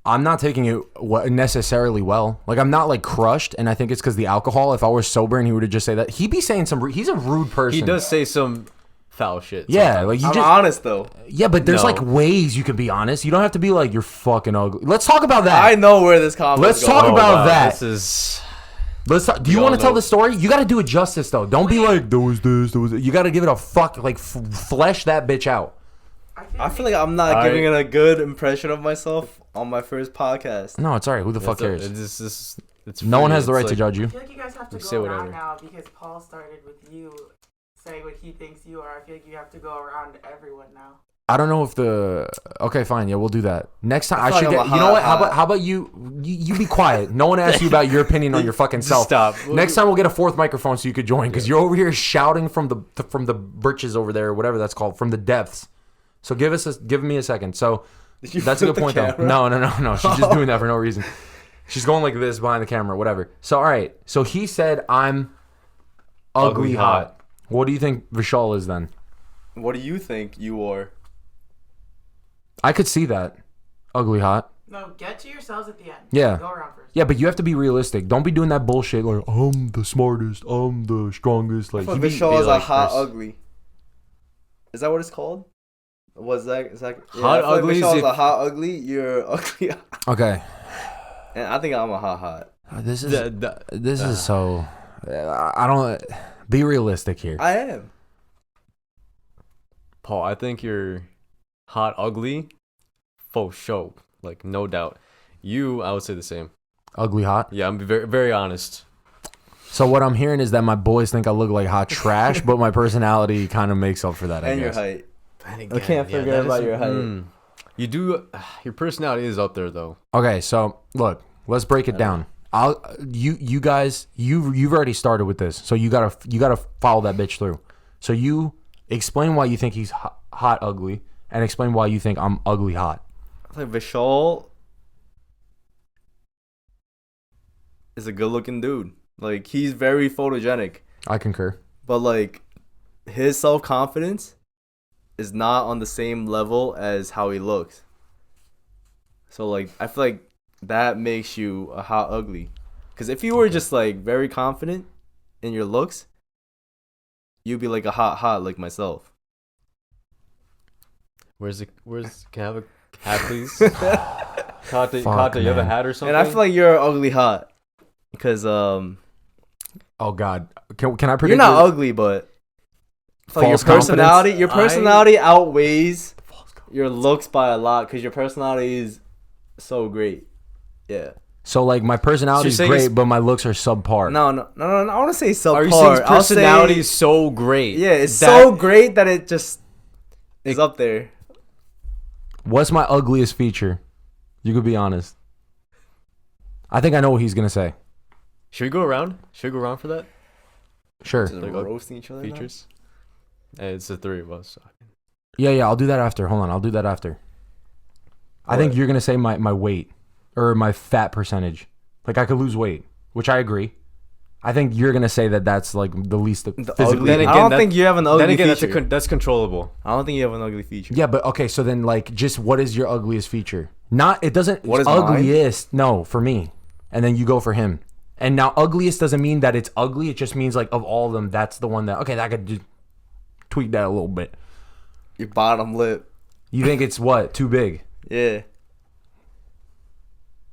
[SPEAKER 1] I'm not taking it necessarily well. Like I'm not like crushed, and I think it's because the alcohol. If I were sober and he would have just say that, he'd be saying some. He's a rude person.
[SPEAKER 3] He does say some foul shit.
[SPEAKER 1] Yeah,
[SPEAKER 3] sometimes.
[SPEAKER 1] like you
[SPEAKER 2] I'm
[SPEAKER 1] just.
[SPEAKER 2] honest though.
[SPEAKER 1] Yeah, but there's
[SPEAKER 3] No.
[SPEAKER 1] like ways you can be honest. You don't have to be like you're fucking ugly. Let's talk about that.
[SPEAKER 2] I know where this comment.
[SPEAKER 1] Let's talk
[SPEAKER 3] Oh,
[SPEAKER 1] about
[SPEAKER 3] wow,
[SPEAKER 1] that.
[SPEAKER 3] This is.
[SPEAKER 1] Let's talk. Do you
[SPEAKER 3] We
[SPEAKER 1] want
[SPEAKER 3] all
[SPEAKER 1] to tell
[SPEAKER 3] know.
[SPEAKER 1] the story? You got to do it justice though. Don't be like there was this, there was. You got to give it a fuck. Like flesh that bitch out.
[SPEAKER 2] I feel like I'm not giving it a good impression of myself on my first podcast.
[SPEAKER 1] No, it's alright. Who the fuck cares?
[SPEAKER 3] It's
[SPEAKER 1] No one
[SPEAKER 3] free.
[SPEAKER 1] has the
[SPEAKER 3] It's
[SPEAKER 1] right to
[SPEAKER 3] like-
[SPEAKER 1] judge
[SPEAKER 4] I
[SPEAKER 1] you.
[SPEAKER 4] feel like you guys have to
[SPEAKER 3] Say
[SPEAKER 4] go
[SPEAKER 3] whatever.
[SPEAKER 4] around now because Paul started with you saying what he thinks you are. I feel like you have to go around everyone now.
[SPEAKER 1] I don't know if the. Okay, fine. Yeah, we'll do that next time. I
[SPEAKER 2] feel
[SPEAKER 1] should
[SPEAKER 2] like
[SPEAKER 1] get.
[SPEAKER 2] I'm
[SPEAKER 1] You know what?
[SPEAKER 2] hot.
[SPEAKER 1] How about you be quiet? No one asked you about your opinion on your fucking self.
[SPEAKER 3] Stop.
[SPEAKER 1] Next time we'll get a fourth microphone so you could join because you're over here shouting from the britches over there, or whatever that's called, from the depths. So give me a second. So
[SPEAKER 2] Did you
[SPEAKER 1] that's a
[SPEAKER 2] flip
[SPEAKER 1] good
[SPEAKER 2] the
[SPEAKER 1] point though.
[SPEAKER 2] camera?
[SPEAKER 1] No. She's just doing that for no reason. She's going like this behind the camera, whatever. So all right. So he said I'm ugly hot. What do you think Vishal is then?
[SPEAKER 2] What do you think you are?
[SPEAKER 1] I could see that. Ugly hot.
[SPEAKER 4] No, get to yourselves at the end.
[SPEAKER 1] Yeah.
[SPEAKER 4] Go around first.
[SPEAKER 1] Yeah, but you have to be realistic. Don't be doing that bullshit like I'm the smartest, I'm the strongest. Like
[SPEAKER 2] But
[SPEAKER 1] you be
[SPEAKER 2] Vishal is a
[SPEAKER 3] like
[SPEAKER 2] hot
[SPEAKER 3] Chris.
[SPEAKER 2] ugly. Is that what it's called? Was that is that
[SPEAKER 3] Hot
[SPEAKER 2] I feel
[SPEAKER 3] ugly is
[SPEAKER 2] Vishal is
[SPEAKER 3] if-
[SPEAKER 2] a hot ugly. You're ugly.
[SPEAKER 1] okay.
[SPEAKER 2] And I think I'm a hot.
[SPEAKER 1] This is so. I don't. Be realistic here.
[SPEAKER 2] I am.
[SPEAKER 3] Paul, I think you're hot ugly, for sure. Like no doubt. You, I would say the same.
[SPEAKER 1] Ugly hot.
[SPEAKER 3] Yeah, I'm very very honest.
[SPEAKER 1] So what I'm hearing is that my boys think I look like hot trash, but my personality kind of makes up for that. I
[SPEAKER 2] And your
[SPEAKER 1] guess.
[SPEAKER 2] height.
[SPEAKER 3] I
[SPEAKER 2] can't forget about your height.
[SPEAKER 3] You do. Your personality is up there though.
[SPEAKER 1] Okay, so look, let's break it down. You guys, you've already started with this, so you gotta follow that bitch through. So you explain why you think he's hot ugly, and explain why you think I'm ugly hot.
[SPEAKER 2] I think Vishal is a good-looking dude. Like he's very photogenic,
[SPEAKER 1] I concur.
[SPEAKER 2] but like his self-confidence is not on the same level as how he looks. So like I feel like that makes you a hot ugly. Because if you were just like very confident in your looks, you'd be like a hot like myself.
[SPEAKER 3] Where's can I have a hat please? Kata,
[SPEAKER 1] Fuck,
[SPEAKER 3] you have a
[SPEAKER 1] man.
[SPEAKER 3] hat or something?
[SPEAKER 2] And I feel like you're ugly hot. Because
[SPEAKER 1] Oh God, can I predict?
[SPEAKER 2] you're not ugly, but I feel like
[SPEAKER 1] False
[SPEAKER 2] your personality outweighs your looks by a lot because your personality is so great. Yeah.
[SPEAKER 1] So like my personality is
[SPEAKER 3] So you're saying
[SPEAKER 1] great,
[SPEAKER 3] it's-
[SPEAKER 1] but my looks are subpar.
[SPEAKER 2] No. I want to say subpar.
[SPEAKER 3] Are you saying his
[SPEAKER 2] I'll say-
[SPEAKER 3] personality is so great?
[SPEAKER 2] Yeah, it's
[SPEAKER 3] that-
[SPEAKER 2] so great that it just is up there.
[SPEAKER 1] What's my ugliest feature? You could be honest. I think I know what he's gonna say.
[SPEAKER 3] Should we go around? Should we go around for that?
[SPEAKER 1] Sure.
[SPEAKER 2] Just
[SPEAKER 3] Like,
[SPEAKER 2] roasting each other. now?
[SPEAKER 3] Features. Hey, it's the three of us.
[SPEAKER 1] Yeah. I'll do that after. Hold on. I'll do that after. I think
[SPEAKER 2] What?
[SPEAKER 1] you're gonna say my weight or my fat percentage. Like I could lose weight, which I agree. I think you're gonna say that that's like the least
[SPEAKER 2] The
[SPEAKER 1] physically.
[SPEAKER 2] ugly.
[SPEAKER 3] Then
[SPEAKER 2] I
[SPEAKER 3] again,
[SPEAKER 2] don't
[SPEAKER 3] that-
[SPEAKER 2] think you have an ugly
[SPEAKER 3] Then again,
[SPEAKER 2] feature.
[SPEAKER 3] that's controllable.
[SPEAKER 2] I don't think you have an ugly feature.
[SPEAKER 1] Yeah, but okay. So then, like, just what is your ugliest feature? Not. It doesn't.
[SPEAKER 2] What is mine?
[SPEAKER 1] ugliest? No, for me. And then you go for him. And now ugliest doesn't mean that it's ugly. It just means like of all of them, that's the one that okay. I could just tweak that a little bit.
[SPEAKER 2] Your bottom lip.
[SPEAKER 1] You think it's what? Too big?
[SPEAKER 2] Yeah.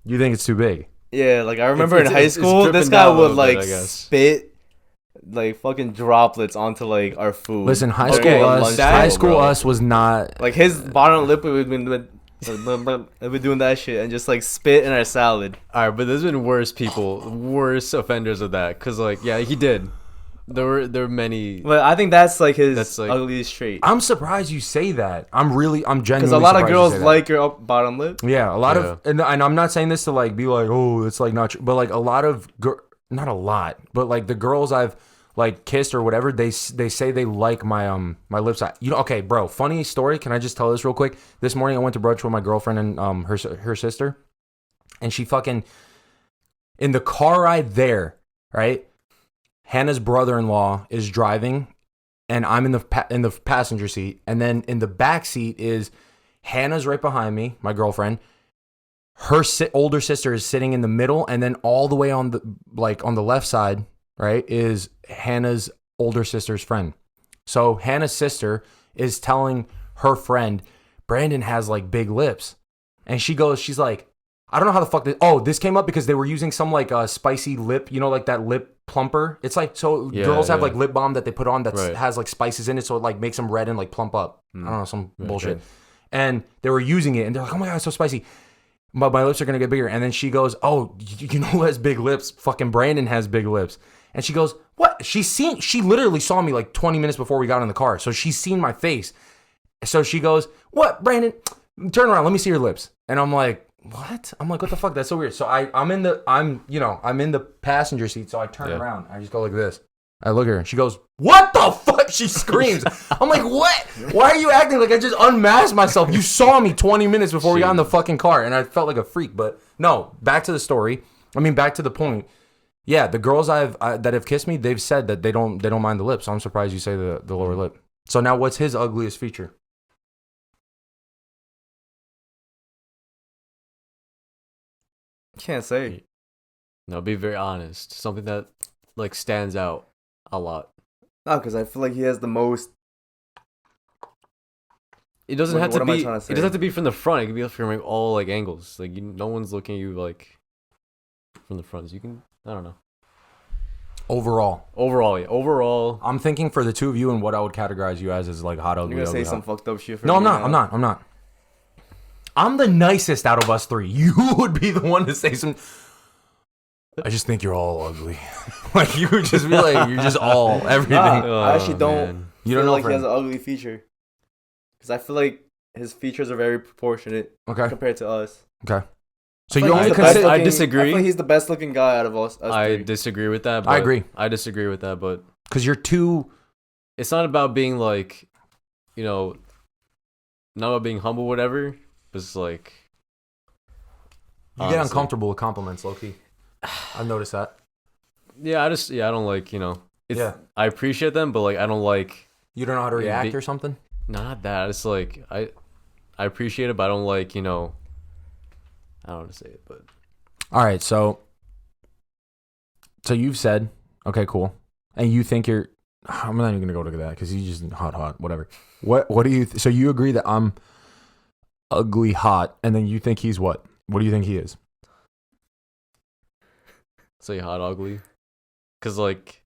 [SPEAKER 1] You think it's too big?
[SPEAKER 2] Yeah, like I remember in
[SPEAKER 3] it's-
[SPEAKER 2] high
[SPEAKER 3] it's
[SPEAKER 2] school,
[SPEAKER 3] dripping
[SPEAKER 2] this guy
[SPEAKER 3] down a
[SPEAKER 2] would
[SPEAKER 3] little bit,
[SPEAKER 2] like
[SPEAKER 3] I guess.
[SPEAKER 2] spit like fucking droplets onto like our food.
[SPEAKER 1] Listen, high
[SPEAKER 2] Okay,
[SPEAKER 1] school us was not
[SPEAKER 2] like his bottom lip would be doing that shit and just like spit in our salad.
[SPEAKER 3] All right, but there's been worse worse offenders of that. Cause like, yeah, he did. There were many.
[SPEAKER 2] But I think that's like his ugliest trait.
[SPEAKER 1] I'm surprised you say that. I'm genuinely
[SPEAKER 2] because a lot of girls like your bottom lip.
[SPEAKER 1] Yeah, a lot of, and I'm not saying this to like be like, oh, it's like not true, but like a lot of, not a lot, but like the girls I've like kissed or whatever, they say they like my my lips. Okay, bro. Funny story. Can I just tell this real quick? This morning I went to brunch with my girlfriend and her sister, and she fucking in the car ride there, right? Hannah's brother-in-law is driving, and I'm in the passenger seat, and then in the back seat is Hannah's right behind me, my girlfriend. Her older sister is sitting in the middle, and then all the way on the left side, right, is Hannah's older sister's friend. So Hannah's sister is telling her friend, Brandon has like big lips, and she's like, I don't know how the fuck this came up because they were using some like spicy lip, like that lip plumper. It's like, so girls have like lip balm that they put on that has like spices in it, so it like makes them red and like plump up. I don't know, some bullshit. And they were using it, and they're like, oh my god, it's so spicy. My lips are gonna get bigger. And then she goes, oh, you know who has big lips? Fucking Brandon has big lips. And she goes, what? She literally saw me like 20 minutes before we got in the car, so she's seen my face. So she goes, what, Brandon? Turn around, let me see your lips. And I'm like, what? I'm like, what the fuck? That's so weird. So I'm in the passenger seat, so I turn around. I just go like this. I look at her and she goes, what the fuck? She screams. I'm like, what? Why are you acting like I just unmasked myself? You saw me 20 minutes before we got in the fucking car, and I felt like a freak. But no, back to the story. Back to the point. Yeah, the girls that have kissed me, they've said that they don't mind the lips. So I'm surprised you say the lower lip. So now what's his ugliest feature?
[SPEAKER 2] Can't say.
[SPEAKER 3] No, be very honest. Something that like stands out a lot.
[SPEAKER 2] No, because I feel like he has the most.
[SPEAKER 3] It doesn't have to be. It doesn't have to be from the front. It can be from like, all like angles. Like no one's looking at you like from the front. So you can. I don't know.
[SPEAKER 1] Overall,
[SPEAKER 3] yeah. Overall,
[SPEAKER 1] I'm thinking for the two of you, and what I would categorize you as is like hot, ugly.
[SPEAKER 2] You're gonna
[SPEAKER 1] ugly,
[SPEAKER 2] say some fucked up shit.
[SPEAKER 1] No, I'm not. I'm the nicest out of us three. You would be the one to say some. I just think you're all ugly. Like you would just be like, you're just all everything.
[SPEAKER 2] I actually don't.
[SPEAKER 1] Man. You don't
[SPEAKER 2] feel
[SPEAKER 1] know
[SPEAKER 2] like he has an ugly feature. Because I feel like his features are very proportionate. compared to us.
[SPEAKER 1] Okay. So you only consider.
[SPEAKER 3] I disagree.
[SPEAKER 2] I feel like he's the best looking guy out of us.
[SPEAKER 3] I disagree with that.
[SPEAKER 1] I agree.
[SPEAKER 3] I disagree with that, but
[SPEAKER 1] because you're too.
[SPEAKER 3] It's not about being like, not about being humble, whatever. It's like
[SPEAKER 1] you get uncomfortable with compliments, low-key. I've noticed that.
[SPEAKER 3] Yeah, I don't like, I appreciate them, but like I don't like.
[SPEAKER 1] You don't know how to react or something?
[SPEAKER 3] No, not that. It's like I appreciate it, but I don't like, I don't want to say it, but
[SPEAKER 1] all right, so you've said, okay, cool. And you think I'm not even going to go to that because he's just hot, whatever. What do you so you agree that I'm ugly hot, and then you think he's what? What do you think he is?
[SPEAKER 3] Say hot ugly, because like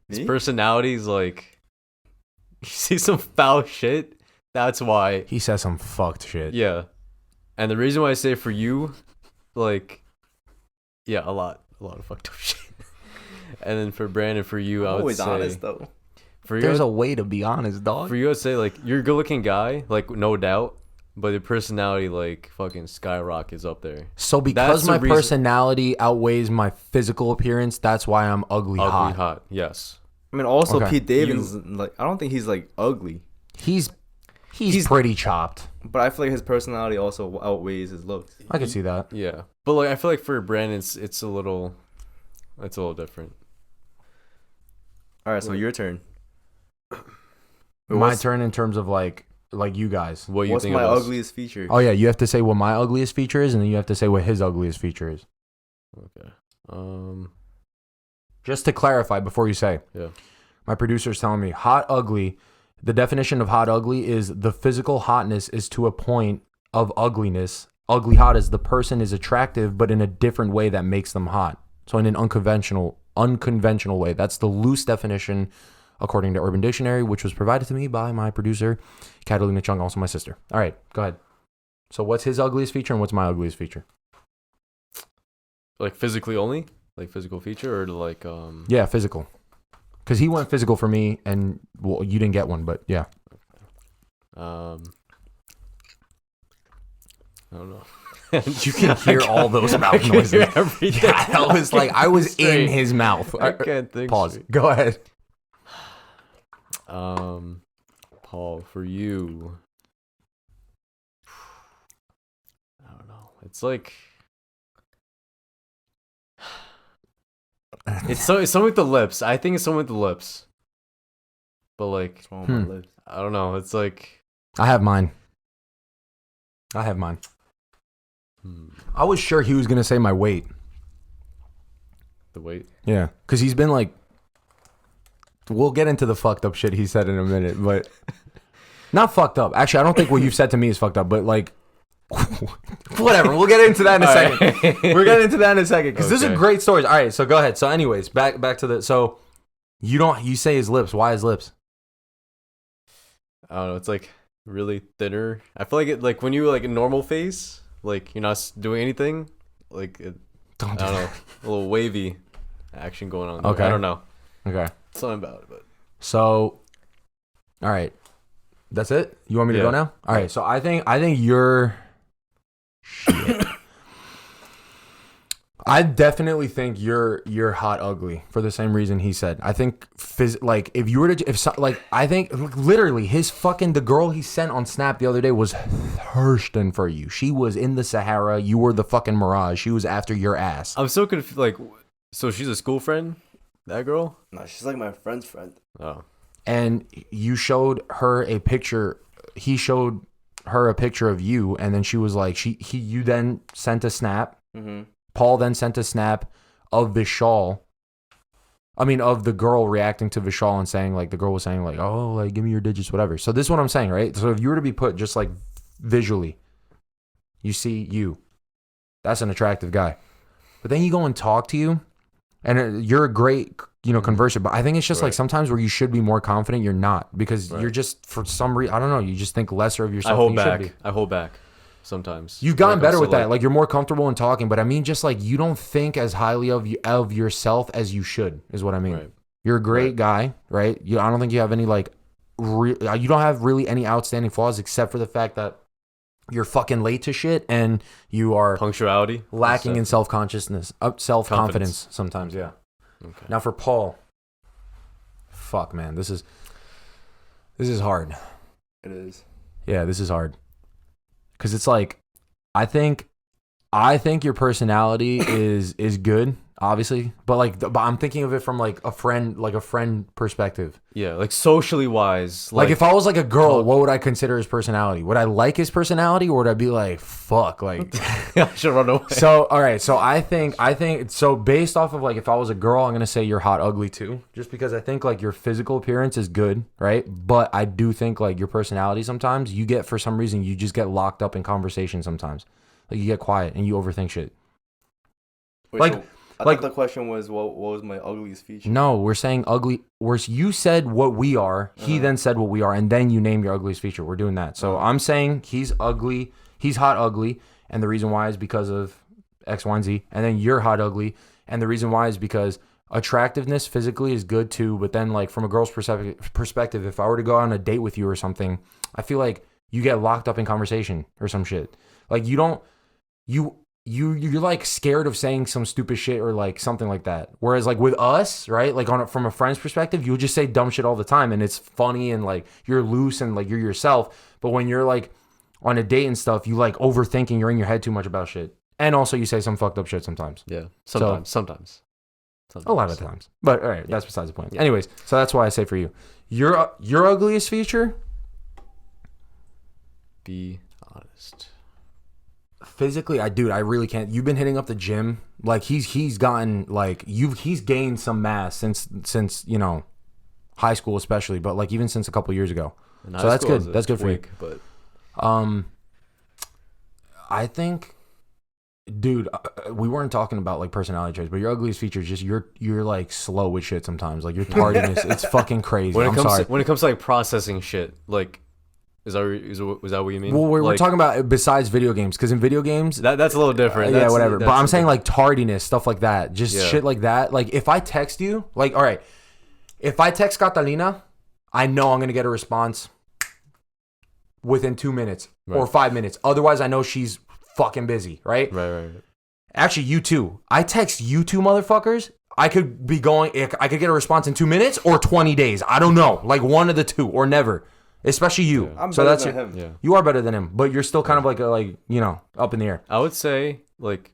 [SPEAKER 3] his personality is like, you see some foul shit. That's why
[SPEAKER 1] he says some fucked shit.
[SPEAKER 3] Yeah, and the reason why I say for you, like, yeah, a lot of fucked up shit. And then for Brandon, for you, I would
[SPEAKER 2] always
[SPEAKER 3] say
[SPEAKER 2] honest though.
[SPEAKER 3] For you,
[SPEAKER 1] there's a way to be honest, dog.
[SPEAKER 3] For you, I'd say like you're a good-looking guy, like no doubt. But your personality, like, fucking skyrockets up there.
[SPEAKER 1] So because my personality outweighs my physical appearance, that's why I'm ugly hot.
[SPEAKER 3] Ugly hot, yes.
[SPEAKER 2] I mean, also Pete Davidson, like, I don't think he's like ugly.
[SPEAKER 1] He's pretty chopped.
[SPEAKER 2] But I feel like his personality also outweighs his looks.
[SPEAKER 1] I can see that.
[SPEAKER 3] Yeah, but like I feel like for Brandon, it's a little different.
[SPEAKER 2] All right, so your turn.
[SPEAKER 1] My turn in terms of like you guys.
[SPEAKER 2] What's my ugliest feature?
[SPEAKER 1] Oh yeah, you have to say what my ugliest feature is, and then you have to say what his ugliest feature is.
[SPEAKER 3] Okay.
[SPEAKER 1] Just to clarify before you say.
[SPEAKER 3] Yeah.
[SPEAKER 1] My producer's telling me hot ugly. The definition of hot ugly is the physical hotness is to a point of ugliness. Ugly hot is the person is attractive, but in a different way that makes them hot. So in an unconventional unconventional way. That's the loose definition according to Urban Dictionary, which was provided to me by my producer, Catalina Chung, also my sister. All right, go ahead. So what's his ugliest feature and what's my ugliest feature?
[SPEAKER 3] Like physically only? Like physical feature or like
[SPEAKER 1] Yeah, physical. Because he went physical for me and well, you didn't get one, but yeah.
[SPEAKER 3] I don't know.
[SPEAKER 1] You can hear all those mouth noises.
[SPEAKER 3] Everything.
[SPEAKER 1] Yeah, I was like, I was in his mouth.
[SPEAKER 3] I can't think.
[SPEAKER 1] Pause.
[SPEAKER 3] Straight.
[SPEAKER 1] Go ahead.
[SPEAKER 3] Paul, for you, I don't know. It's like it's something with the lips. I think it's something with the lips. But like,
[SPEAKER 2] What's wrong with my lips?
[SPEAKER 3] I don't know. It's like
[SPEAKER 1] I have mine. I was sure he was gonna say my weight.
[SPEAKER 3] the weight.
[SPEAKER 1] Yeah, because he's been like. We'll get into the fucked up shit he said in a minute, but not fucked up. Actually, I don't think what you've said to me is fucked up, but like, whatever. We'll get into that in a second. We're getting into that in a second because this is great stories. All right, so go ahead. So, anyways, back to the. So, you say his lips. Why his lips?
[SPEAKER 3] I don't know. It's like really thinner. I feel like it like when you like a normal face, like you're not doing anything, like I don't know, a little wavy action going on.
[SPEAKER 1] Okay,
[SPEAKER 3] I don't know.
[SPEAKER 1] Okay.
[SPEAKER 3] Something about it, but
[SPEAKER 1] so, all right, that's it. You want me to go now? All right. So I think you're. Shit. I definitely think you're hot ugly for the same reason he said. I think like if you were to I think literally the girl he sent on Snap the other day was thirsting for you. She was in the Sahara. You were the fucking mirage. She was after your ass.
[SPEAKER 3] I'm so confused. Like, so she's a school friend. That girl?
[SPEAKER 2] No, she's like my friend's friend.
[SPEAKER 3] Oh.
[SPEAKER 1] And you showed her a picture. He showed her a picture of you, and then she was like, you then sent a snap.
[SPEAKER 2] Mm-hmm.
[SPEAKER 1] Paul then sent a snap of Vishal. I mean, of the girl reacting to Vishal and saying, like, the girl was saying, like, oh, like, give me your digits, whatever. So this is what I'm saying, right? So if you were to be put just like visually, you see you. That's an attractive guy. But then you go and talk to you. And you're a great, converser, but I think it's just like sometimes where you should be more confident, you're not because you're just for some reason I don't know. You just think lesser of yourself.
[SPEAKER 3] I hold back sometimes.
[SPEAKER 1] You've gotten better with that. Like you're more comfortable in talking, but I mean, just like you don't think as highly of yourself as you should is what I mean. Right. You're a great guy, right? I don't think you have any like, you don't have really any outstanding flaws except for the fact that you're fucking late to shit and you are
[SPEAKER 3] punctuality
[SPEAKER 1] lacking in self-confidence sometimes. Yeah. Okay. Now for Paul, fuck man, this is hard.
[SPEAKER 2] It is.
[SPEAKER 1] Yeah, this is hard. Cause it's like, I think your personality is good, obviously, but I'm thinking of it from like a friend perspective.
[SPEAKER 3] Yeah, like socially wise.
[SPEAKER 1] Like if I was like a girl, what would I consider his personality? Would I like his personality, or would I be like, fuck, like
[SPEAKER 3] I should run away?
[SPEAKER 1] So all right, so I think so based off of like if I was a girl, I'm gonna say you're hot ugly too, just because I think like your physical appearance is good, right? But I do think like your personality sometimes you get for some reason you just get locked up in conversation sometimes. Like you get quiet and you overthink shit.
[SPEAKER 2] Wait, like, so I thought the question was what was my ugliest feature?
[SPEAKER 1] No, we're saying ugly. You said what we are. He then said what we are, and then you name your ugliest feature. We're doing that. So I'm saying he's ugly. He's hot ugly, and the reason why is because of X, Y, and Z. And then you're hot ugly, and the reason why is because attractiveness physically is good too. But then, like from a girl's perspective, if I were to go on a date with you or something, I feel like you get locked up in conversation or some shit. Like you don't. You're like scared of saying some stupid shit or like something like that. Whereas like with us, right? Like from a friend's perspective, you'll just say dumb shit all the time and it's funny and like you're loose and like you're yourself. But when you're like on a date and stuff, you like overthinking, you're in your head too much about shit. And also you say some fucked up shit sometimes.
[SPEAKER 3] Yeah. Sometimes.
[SPEAKER 1] A lot of times. But all right, that's besides the point. Yeah. Anyways, so that's why I say for you, your ugliest feature?
[SPEAKER 3] Be honest.
[SPEAKER 1] Physically, I really can't. You've been hitting up the gym. Like he's gotten like he's gained some mass since high school especially, but like even since a couple years ago. So that's good. That's good for you.
[SPEAKER 3] But
[SPEAKER 1] I think Dude, we weren't talking about like personality traits, but your ugliest feature is just you're like slow with shit sometimes. Like your tardiness, it's fucking crazy.
[SPEAKER 3] When it comes to like processing shit, like was that what you mean?
[SPEAKER 1] Well, we're
[SPEAKER 3] like,
[SPEAKER 1] talking about besides video games, because in video games
[SPEAKER 3] that's a little different.
[SPEAKER 1] yeah, whatever. But I'm saying like tardiness, stuff like that, just shit like that. Like if I text you, like all right, if I text Catalina, I know I'm gonna get a response within 2 minutes or 5 minutes. Otherwise, I know she's fucking busy, right?
[SPEAKER 3] Right.
[SPEAKER 1] Actually, you two. I text you two motherfuckers. I could get a response in 2 minutes or 20 days. I don't know. Like one of the two or never. Especially you.
[SPEAKER 2] Yeah. I'm better than him.
[SPEAKER 3] Yeah.
[SPEAKER 1] You are better than him, but you're still kind of like up in the air.
[SPEAKER 3] I would say like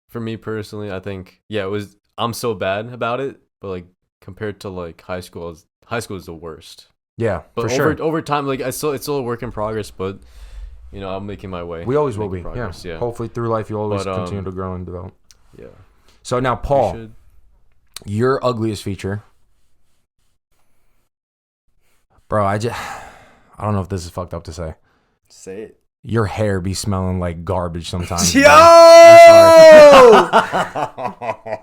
[SPEAKER 3] for me personally, I think I'm so bad about it, but like compared to like high school is the worst.
[SPEAKER 1] Yeah,
[SPEAKER 3] but
[SPEAKER 1] for
[SPEAKER 3] over time, like it's still a work in progress, but I'm making my way.
[SPEAKER 1] We always will be.
[SPEAKER 3] Progress,
[SPEAKER 1] yeah. Hopefully through life you'll always continue to grow and develop.
[SPEAKER 3] Yeah.
[SPEAKER 1] So now, Paul, your ugliest feature. Bro, I don't know if this is fucked up to say.
[SPEAKER 2] Say it.
[SPEAKER 1] Your hair be smelling like garbage sometimes.
[SPEAKER 2] Yo!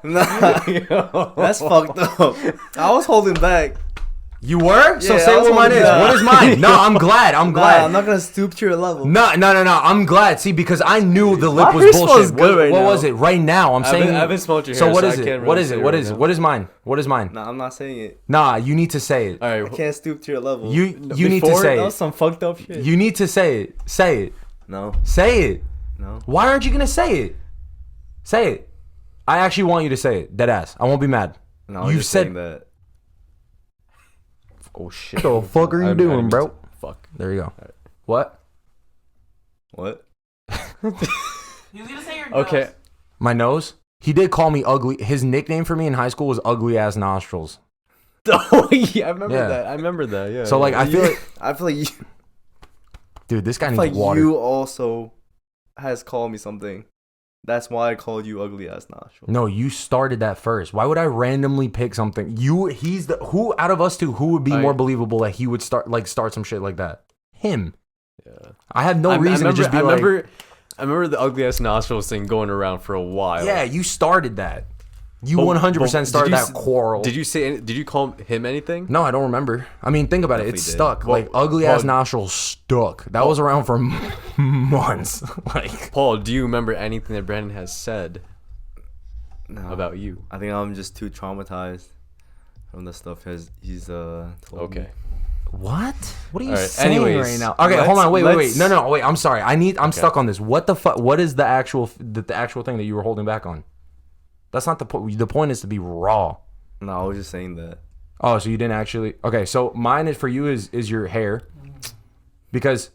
[SPEAKER 2] Nah, that's fucked up. I was holding back.
[SPEAKER 1] You were? So
[SPEAKER 2] Yeah,
[SPEAKER 1] say what mine is. What is mine? No, I'm glad. I'm glad.
[SPEAKER 2] I'm not gonna stoop to your level.
[SPEAKER 1] No. I'm glad. See, because I knew the lip
[SPEAKER 2] My
[SPEAKER 1] was
[SPEAKER 2] hair
[SPEAKER 1] bullshit.
[SPEAKER 2] smells good right
[SPEAKER 1] what
[SPEAKER 2] now.
[SPEAKER 1] was it? Right now, I
[SPEAKER 3] haven't smelled your hair.
[SPEAKER 1] So what is
[SPEAKER 3] I
[SPEAKER 1] it?
[SPEAKER 3] can't
[SPEAKER 1] What
[SPEAKER 3] really
[SPEAKER 1] is
[SPEAKER 3] say
[SPEAKER 1] it? What
[SPEAKER 3] right
[SPEAKER 1] is it?
[SPEAKER 3] now.
[SPEAKER 1] What is mine? What is mine?
[SPEAKER 2] Nah, I'm not saying it.
[SPEAKER 1] Nah, you need to say it.
[SPEAKER 3] All
[SPEAKER 2] I
[SPEAKER 3] right.
[SPEAKER 2] can't stoop to your level.
[SPEAKER 1] You need to say
[SPEAKER 2] That was
[SPEAKER 1] it.
[SPEAKER 2] some fucked up shit.
[SPEAKER 1] You need to say it. Say it.
[SPEAKER 2] No.
[SPEAKER 1] Say it.
[SPEAKER 2] No.
[SPEAKER 1] Why aren't you gonna say it? Say it. I actually want you to say it. Dead ass. I won't be mad.
[SPEAKER 2] No, I was
[SPEAKER 1] You
[SPEAKER 2] just
[SPEAKER 1] said-
[SPEAKER 2] saying that.
[SPEAKER 3] Oh shit.
[SPEAKER 1] What the fuck are you
[SPEAKER 3] I
[SPEAKER 1] doing,
[SPEAKER 3] didn't
[SPEAKER 1] bro?
[SPEAKER 3] mean to- Fuck.
[SPEAKER 1] There you go.
[SPEAKER 3] Right.
[SPEAKER 1] What?
[SPEAKER 2] What?
[SPEAKER 4] You was gonna say your
[SPEAKER 3] Okay.
[SPEAKER 4] nose.
[SPEAKER 1] My nose? He did call me ugly. His nickname for me in high school was ugly ass nostrils.
[SPEAKER 3] Oh yeah, I remember
[SPEAKER 1] Yeah.
[SPEAKER 3] that. I remember that. Yeah.
[SPEAKER 1] So like I feel like,
[SPEAKER 2] I feel like you.
[SPEAKER 1] dude, this guy
[SPEAKER 2] I
[SPEAKER 1] needs
[SPEAKER 2] feel like
[SPEAKER 1] water.
[SPEAKER 2] you also has called me something. That's why I called you ugly ass nostril.
[SPEAKER 1] No, you started that first. Why would I randomly pick something? He's the who out of us two, who would be more believable that he would start some shit like that? Him.
[SPEAKER 3] Yeah.
[SPEAKER 1] I have no reason to just be
[SPEAKER 3] I
[SPEAKER 1] like,
[SPEAKER 3] remember the ugly ass nostrils thing going around for a while.
[SPEAKER 1] yeah, you started that. You
[SPEAKER 3] But-
[SPEAKER 1] 100%
[SPEAKER 3] but
[SPEAKER 1] started
[SPEAKER 3] did you
[SPEAKER 1] that quarrel.
[SPEAKER 3] Did you call him anything?
[SPEAKER 1] No, I don't remember. I mean, think about it. It
[SPEAKER 2] Definitely did.
[SPEAKER 1] stuck.
[SPEAKER 3] Well,
[SPEAKER 1] like ugly ass
[SPEAKER 3] well-
[SPEAKER 1] nostrils stuck. That was around for months. Like,
[SPEAKER 3] Paul, do you remember anything that Brandon has said
[SPEAKER 2] No.
[SPEAKER 3] about you?
[SPEAKER 2] I think I'm just too traumatized from the stuff he's told
[SPEAKER 3] Okay.
[SPEAKER 2] me.
[SPEAKER 1] what? What are you
[SPEAKER 3] All right,
[SPEAKER 1] saying
[SPEAKER 3] anyways,
[SPEAKER 1] right now? Okay, hold on. Wait.
[SPEAKER 3] let's-
[SPEAKER 1] No. Wait. I'm sorry. I'm stuck on this. What the fuck? What is the actual thing that you were holding back on? That's not the point. The point is to be raw.
[SPEAKER 2] No, I was just saying that.
[SPEAKER 1] Oh, so you didn't actually? Okay, so mine is for you is your hair, because,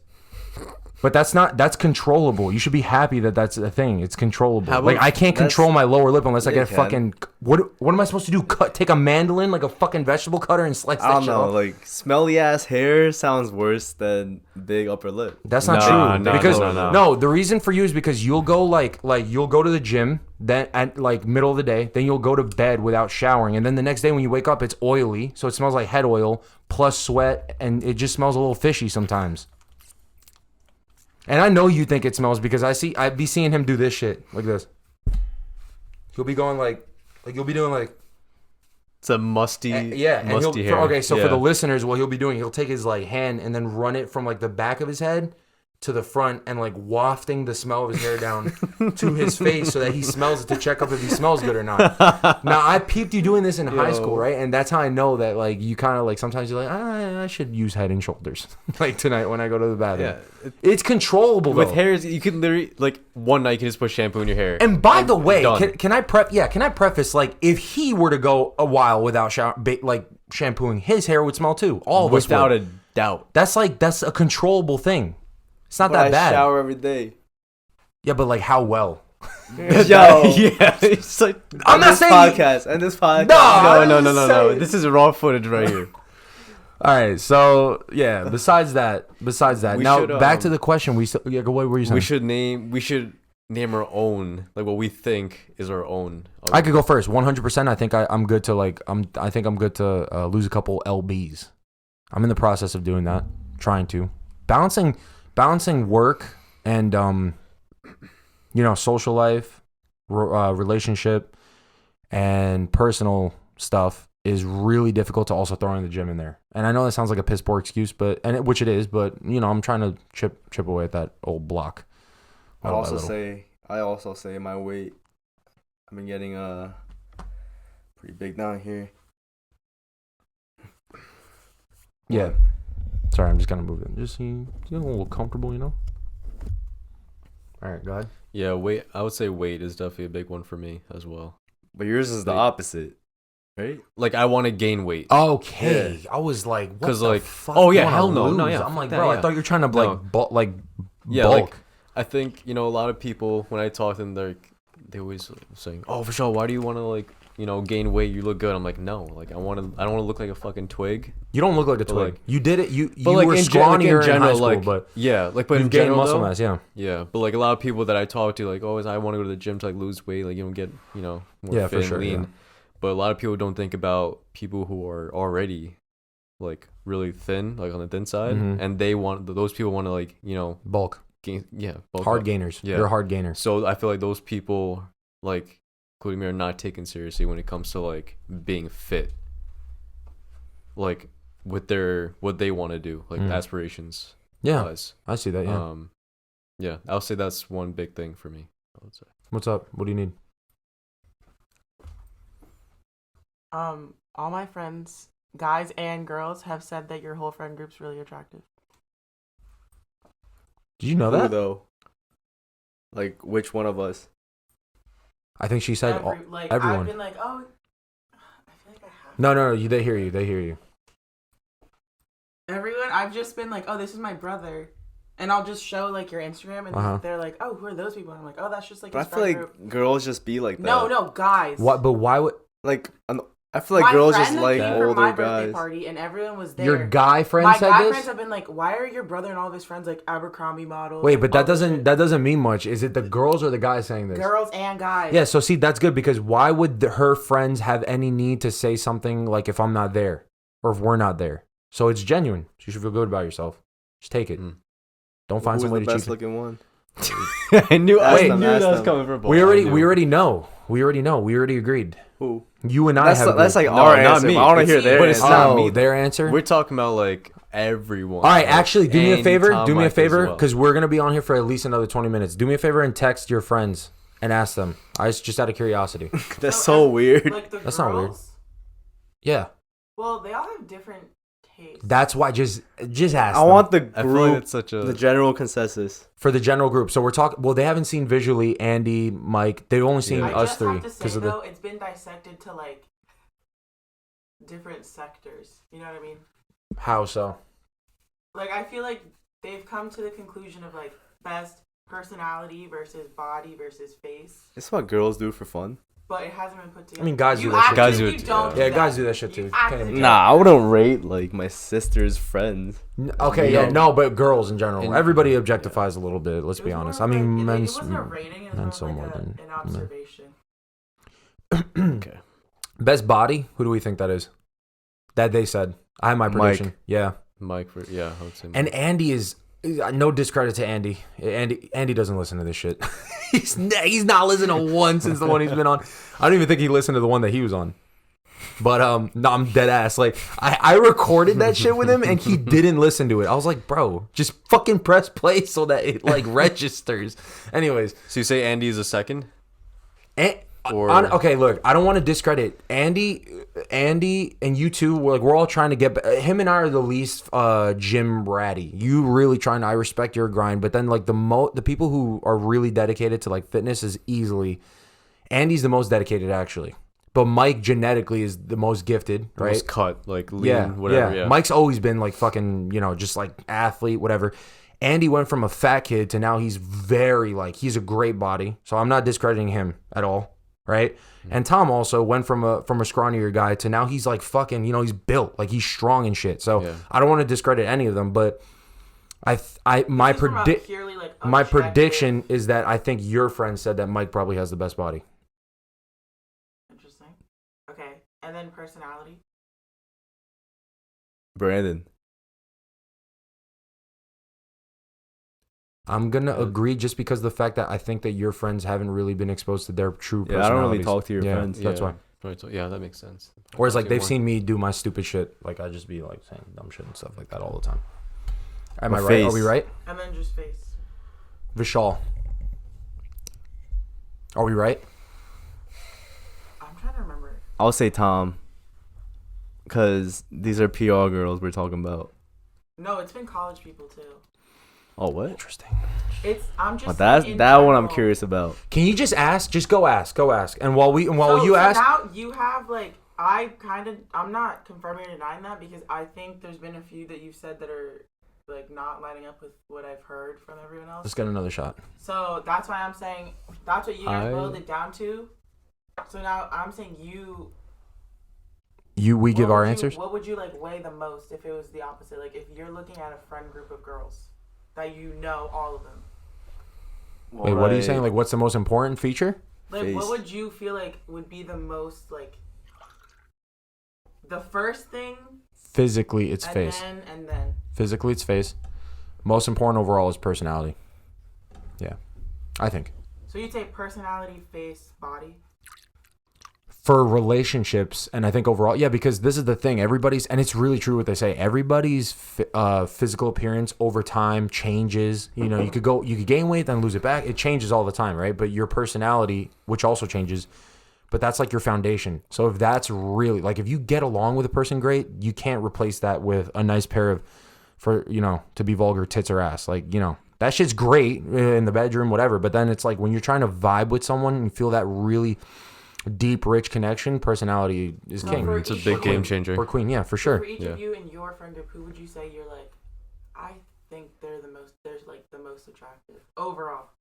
[SPEAKER 1] but that's controllable. You should be happy that that's a thing. It's controllable.
[SPEAKER 3] How
[SPEAKER 1] Like
[SPEAKER 3] about-
[SPEAKER 1] I can't control my lower lip unless I
[SPEAKER 2] Yeah,
[SPEAKER 1] get
[SPEAKER 2] you
[SPEAKER 1] a fucking what am I supposed to do? Take a mandolin like a fucking vegetable cutter and slice
[SPEAKER 2] I
[SPEAKER 1] that
[SPEAKER 2] don't
[SPEAKER 1] shit
[SPEAKER 2] know.
[SPEAKER 1] off?
[SPEAKER 2] Like smelly ass hair sounds worse than big upper lip.
[SPEAKER 1] That's not
[SPEAKER 3] No,
[SPEAKER 1] true.
[SPEAKER 3] no,
[SPEAKER 1] because
[SPEAKER 3] no.
[SPEAKER 1] the reason for you is because you'll go like you'll go to the gym then at like middle of the day, then you'll go to bed without showering, and then the next day when you wake up it's oily, so it smells like head oil plus sweat, and it just smells a little fishy sometimes. And I know you think it smells because I'd be seeing him do this shit like this. He'll be going like you'll be doing like
[SPEAKER 3] It's a musty,
[SPEAKER 1] yeah, and
[SPEAKER 3] musty hair.
[SPEAKER 1] okay, so
[SPEAKER 3] Yeah.
[SPEAKER 1] for the listeners, what he'll be doing, he'll take his like hand and then run it from like the back of his head to the front and like wafting the smell of his hair down to his face so that he smells it to check up if he smells good or not. Now I peeped you doing this in high school, right? And that's how I know that like you kind of like sometimes you're like I should use Head and Shoulders like tonight when I go to the bathroom.
[SPEAKER 3] Yeah.
[SPEAKER 1] It's controllable
[SPEAKER 3] With
[SPEAKER 1] though.
[SPEAKER 3] hairs, you can literally like one night you can just put shampoo in your hair.
[SPEAKER 1] And by the way,
[SPEAKER 3] done.
[SPEAKER 1] can I preface like if he were to go a while without shampooing, his hair would smell too. All of us would.
[SPEAKER 3] Without a doubt.
[SPEAKER 1] That's a controllable thing. It's not
[SPEAKER 2] But
[SPEAKER 1] that
[SPEAKER 2] I
[SPEAKER 1] bad.
[SPEAKER 2] shower every day.
[SPEAKER 1] Yeah, but like how well?
[SPEAKER 2] Yo,
[SPEAKER 3] Yeah, it's like
[SPEAKER 1] I'm not saying
[SPEAKER 2] and this podcast.
[SPEAKER 3] no. This is raw footage right here.
[SPEAKER 1] All right, so yeah. Besides that,
[SPEAKER 3] We
[SPEAKER 1] now
[SPEAKER 3] should,
[SPEAKER 1] back to the question. What were you saying?
[SPEAKER 3] We should name our own, like what we think is our own.
[SPEAKER 1] I could go first. 100%. I think I'm good to I think I'm good to lose a couple lbs. I'm in the process of doing that. Trying to balancing work and social life, relationship, and personal stuff is really difficult to also throw in the gym in there. And I know that sounds like a piss poor excuse, which it is, but I'm trying to chip away at that old block.
[SPEAKER 2] I also say my weight. I've been getting pretty big down here.
[SPEAKER 1] Yeah. Sorry, I'm just kind of moving. Just a little comfortable, All right, go ahead.
[SPEAKER 3] Yeah, weight. I would say weight is definitely a big one for me as well.
[SPEAKER 2] But yours is the opposite, right?
[SPEAKER 3] Like I want to gain weight.
[SPEAKER 1] Okay, yeah. I was like, what the fuck?
[SPEAKER 3] Oh yeah, hell no,
[SPEAKER 1] lose?
[SPEAKER 3] yeah.
[SPEAKER 1] I'm like, bro, I thought you were trying to bulk.
[SPEAKER 3] Yeah, like I think a lot of people when I talk to them, they always saying, "Oh, Vishal, why do you want to gain weight? You look good." I'm like, no, like I don't want to look like a fucking twig.
[SPEAKER 1] You don't look like a twig.
[SPEAKER 3] Like,
[SPEAKER 1] you did it. You
[SPEAKER 3] like
[SPEAKER 1] were scrawnier in high school, but
[SPEAKER 3] but
[SPEAKER 1] you gained muscle mass. Yeah,
[SPEAKER 3] yeah. But like a lot of people that I talk to, like, I want to go to the gym to like lose weight, like get more fit
[SPEAKER 1] for sure,
[SPEAKER 3] and lean.
[SPEAKER 1] yeah.
[SPEAKER 3] But a lot of people don't think about people who are already like really thin, like on the thin side, and those people want to
[SPEAKER 1] bulk.
[SPEAKER 3] Bulk
[SPEAKER 1] hard
[SPEAKER 3] up.
[SPEAKER 1] gainers.
[SPEAKER 3] Yeah,
[SPEAKER 1] they're hard gainers.
[SPEAKER 3] So I feel like those people, like including me, are not taken seriously when it comes to like being fit, like with what they want to do, like aspirations.
[SPEAKER 1] Yeah,
[SPEAKER 3] wise.
[SPEAKER 1] I see that. Yeah,
[SPEAKER 3] yeah, I'll say that's one big thing for me. I would say.
[SPEAKER 1] What's up? What do you need?
[SPEAKER 4] All my friends, guys and girls, have said that your whole friend group's really attractive.
[SPEAKER 1] Did you know that?
[SPEAKER 2] Who, though? Like, which one of us?
[SPEAKER 1] I think she said everyone.
[SPEAKER 4] I've been like, oh, I feel like I have.
[SPEAKER 1] No. They hear you.
[SPEAKER 4] Everyone, I've just been like, oh, this is my brother. And I'll just show like your Instagram and they're like, oh, who are those people? And I'm like, oh, that's just like.
[SPEAKER 2] But I feel like girls just be like that.
[SPEAKER 4] No, guys.
[SPEAKER 1] What? But why would?
[SPEAKER 2] Like, I feel like girls just like older
[SPEAKER 4] my
[SPEAKER 2] guys.
[SPEAKER 4] Birthday party and everyone was there.
[SPEAKER 1] Your guy friends
[SPEAKER 4] my
[SPEAKER 1] said
[SPEAKER 4] guy
[SPEAKER 1] this?
[SPEAKER 4] friends have been like, why are your brother and all of his friends like Abercrombie models?
[SPEAKER 1] Wait, but that doesn't mean much. Is it the girls or the guys saying this?
[SPEAKER 4] Girls and guys.
[SPEAKER 1] Yeah. So see, that's good because why would her friends have any need to say something like if I'm not there or if we're not there? So it's genuine. So you should feel good about yourself. Just take it. Don't find some way to cheat.
[SPEAKER 2] Who's the best looking one?
[SPEAKER 3] I knew that was coming from.
[SPEAKER 1] We already know. We already agreed.
[SPEAKER 2] Who?
[SPEAKER 1] You and I have.
[SPEAKER 2] That's like our answer.
[SPEAKER 3] Me.
[SPEAKER 2] I want to hear their.
[SPEAKER 3] But it's not me.
[SPEAKER 1] Their answer.
[SPEAKER 3] We're talking about like everyone.
[SPEAKER 1] All right, actually, do me a favor.
[SPEAKER 3] Tom,
[SPEAKER 1] Do me a
[SPEAKER 3] Mike
[SPEAKER 1] favor,
[SPEAKER 3] as well.
[SPEAKER 1] because we're gonna be on here for at least another 20 minutes. Do me a favor and text your friends and ask them. Just out of curiosity.
[SPEAKER 2] That's so weird.
[SPEAKER 4] Like
[SPEAKER 1] That's not weird. Yeah.
[SPEAKER 4] Well, they all have different tastes.
[SPEAKER 1] That's why. Just ask.
[SPEAKER 2] I want the
[SPEAKER 3] I feel like
[SPEAKER 2] group,
[SPEAKER 3] it's such a
[SPEAKER 2] the general consensus.
[SPEAKER 1] for the general group. So we're talking. Well, they haven't seen visually Andy, Mike. They've only seen us three
[SPEAKER 4] because of the. It's been dissected to like different sectors. You know what I mean?
[SPEAKER 1] How so?
[SPEAKER 4] Like I feel like they've come to the conclusion of like best personality versus body versus face.
[SPEAKER 2] It's what girls do for fun.
[SPEAKER 4] But it hasn't been put together.
[SPEAKER 1] I mean, guys do that shit.
[SPEAKER 3] Guys do it too.
[SPEAKER 1] Yeah, guys do that shit too.
[SPEAKER 2] Nah, I wouldn't rate like my sister's friends.
[SPEAKER 1] Okay, yeah, no, but girls in general. Everybody objectifies a little bit. Let's be honest. I mean, men's.
[SPEAKER 4] It wasn't a rating. It was more like an observation.
[SPEAKER 3] Okay.
[SPEAKER 1] Best body? Who do we think that is? That they said. I have my prediction.
[SPEAKER 2] Mike.
[SPEAKER 3] I would say Mike.
[SPEAKER 1] And Andy is no discredit to Andy. Andy doesn't listen to this shit. he's not listened to one since the one he's been on. I don't even think he listened to the one that he was on. But no, I'm dead ass. Like I recorded that shit with him and he didn't listen to it. I was like, bro, just fucking press play so that it like registers. Anyways,
[SPEAKER 3] So you say Andy is a second?
[SPEAKER 1] Okay, look, I don't want to discredit Andy, and you two. We're all trying to get. Him and I are the least gym ratty. You really trying to. I respect your grind, but then like the people who are really dedicated to like fitness is easily. Andy's the most dedicated actually, but Mike genetically is the most gifted, right?
[SPEAKER 3] Most cut, like lean, whatever. Yeah.
[SPEAKER 1] Mike's always been like fucking, just like athlete, whatever. Andy went from a fat kid to now he's very like he's a great body. So I'm not discrediting him at all. Right, and Tom also went from a scrawnier guy to now he's like fucking, he's built, like he's strong and shit. So I don't want to discredit any of them, but my prediction is that I think your friend said that Mike probably has the best body.
[SPEAKER 4] Interesting. Okay, and then personality.
[SPEAKER 2] Brandon.
[SPEAKER 1] I'm gonna agree just because of the fact that I think that your friends haven't really been exposed to their true personalities.
[SPEAKER 2] I don't really talk to your friends.
[SPEAKER 1] That's why.
[SPEAKER 3] Yeah, that makes sense.
[SPEAKER 1] Whereas like they've seen me do my stupid shit. Like I just be like saying dumb shit and stuff like that all the time. Am I right? Are we right?
[SPEAKER 4] And then just face.
[SPEAKER 1] Vishal. Are we right?
[SPEAKER 4] I'm trying to remember.
[SPEAKER 2] I'll say Tom. Because these are PR girls we're talking about.
[SPEAKER 4] No, it's been college people too.
[SPEAKER 2] Oh, what?
[SPEAKER 1] Interesting.
[SPEAKER 4] I'm just.
[SPEAKER 2] That's that one I'm curious about.
[SPEAKER 1] Can you just ask? Just go ask. And while you ask,
[SPEAKER 4] now you have like I'm not confirming or denying that because I think there's been a few that you've said that are like not lining up with what I've heard from everyone else.
[SPEAKER 1] Let's get another shot.
[SPEAKER 4] So that's why I'm saying that's what you guys boiled it down to. So now I'm saying
[SPEAKER 1] we give our answers.
[SPEAKER 4] What would you like weigh the most if it was the opposite? Like if you're looking at a friend group of girls that you know all of them.
[SPEAKER 1] Wait, what are you saying? Like what's the most important feature?
[SPEAKER 4] Like what would you feel like would be the most like the first thing?
[SPEAKER 1] Physically, it's face.
[SPEAKER 4] And then.
[SPEAKER 1] Physically, it's face. Most important overall is personality. Yeah, I think.
[SPEAKER 4] So you take personality, face, body?
[SPEAKER 1] For relationships, and I think overall, yeah, because this is the thing. Everybody's, and it's really true what they say. Everybody's physical appearance over time changes. You know, you could gain weight, then lose it back. It changes all the time, right? But your personality, which also changes, but that's like your foundation. So if that's really, like if you get along with a person great, you can't replace that with a nice pair of, to be vulgar, tits or ass. Like, that shit's great in the bedroom, whatever. But then it's like when you're trying to vibe with someone and feel that really deep, rich connection, personality is king.
[SPEAKER 3] It's a big game changer.
[SPEAKER 1] Or queen, yeah, for sure.
[SPEAKER 4] For each of you in your friend group, who would you say you're like, I think they're the most attractive overall?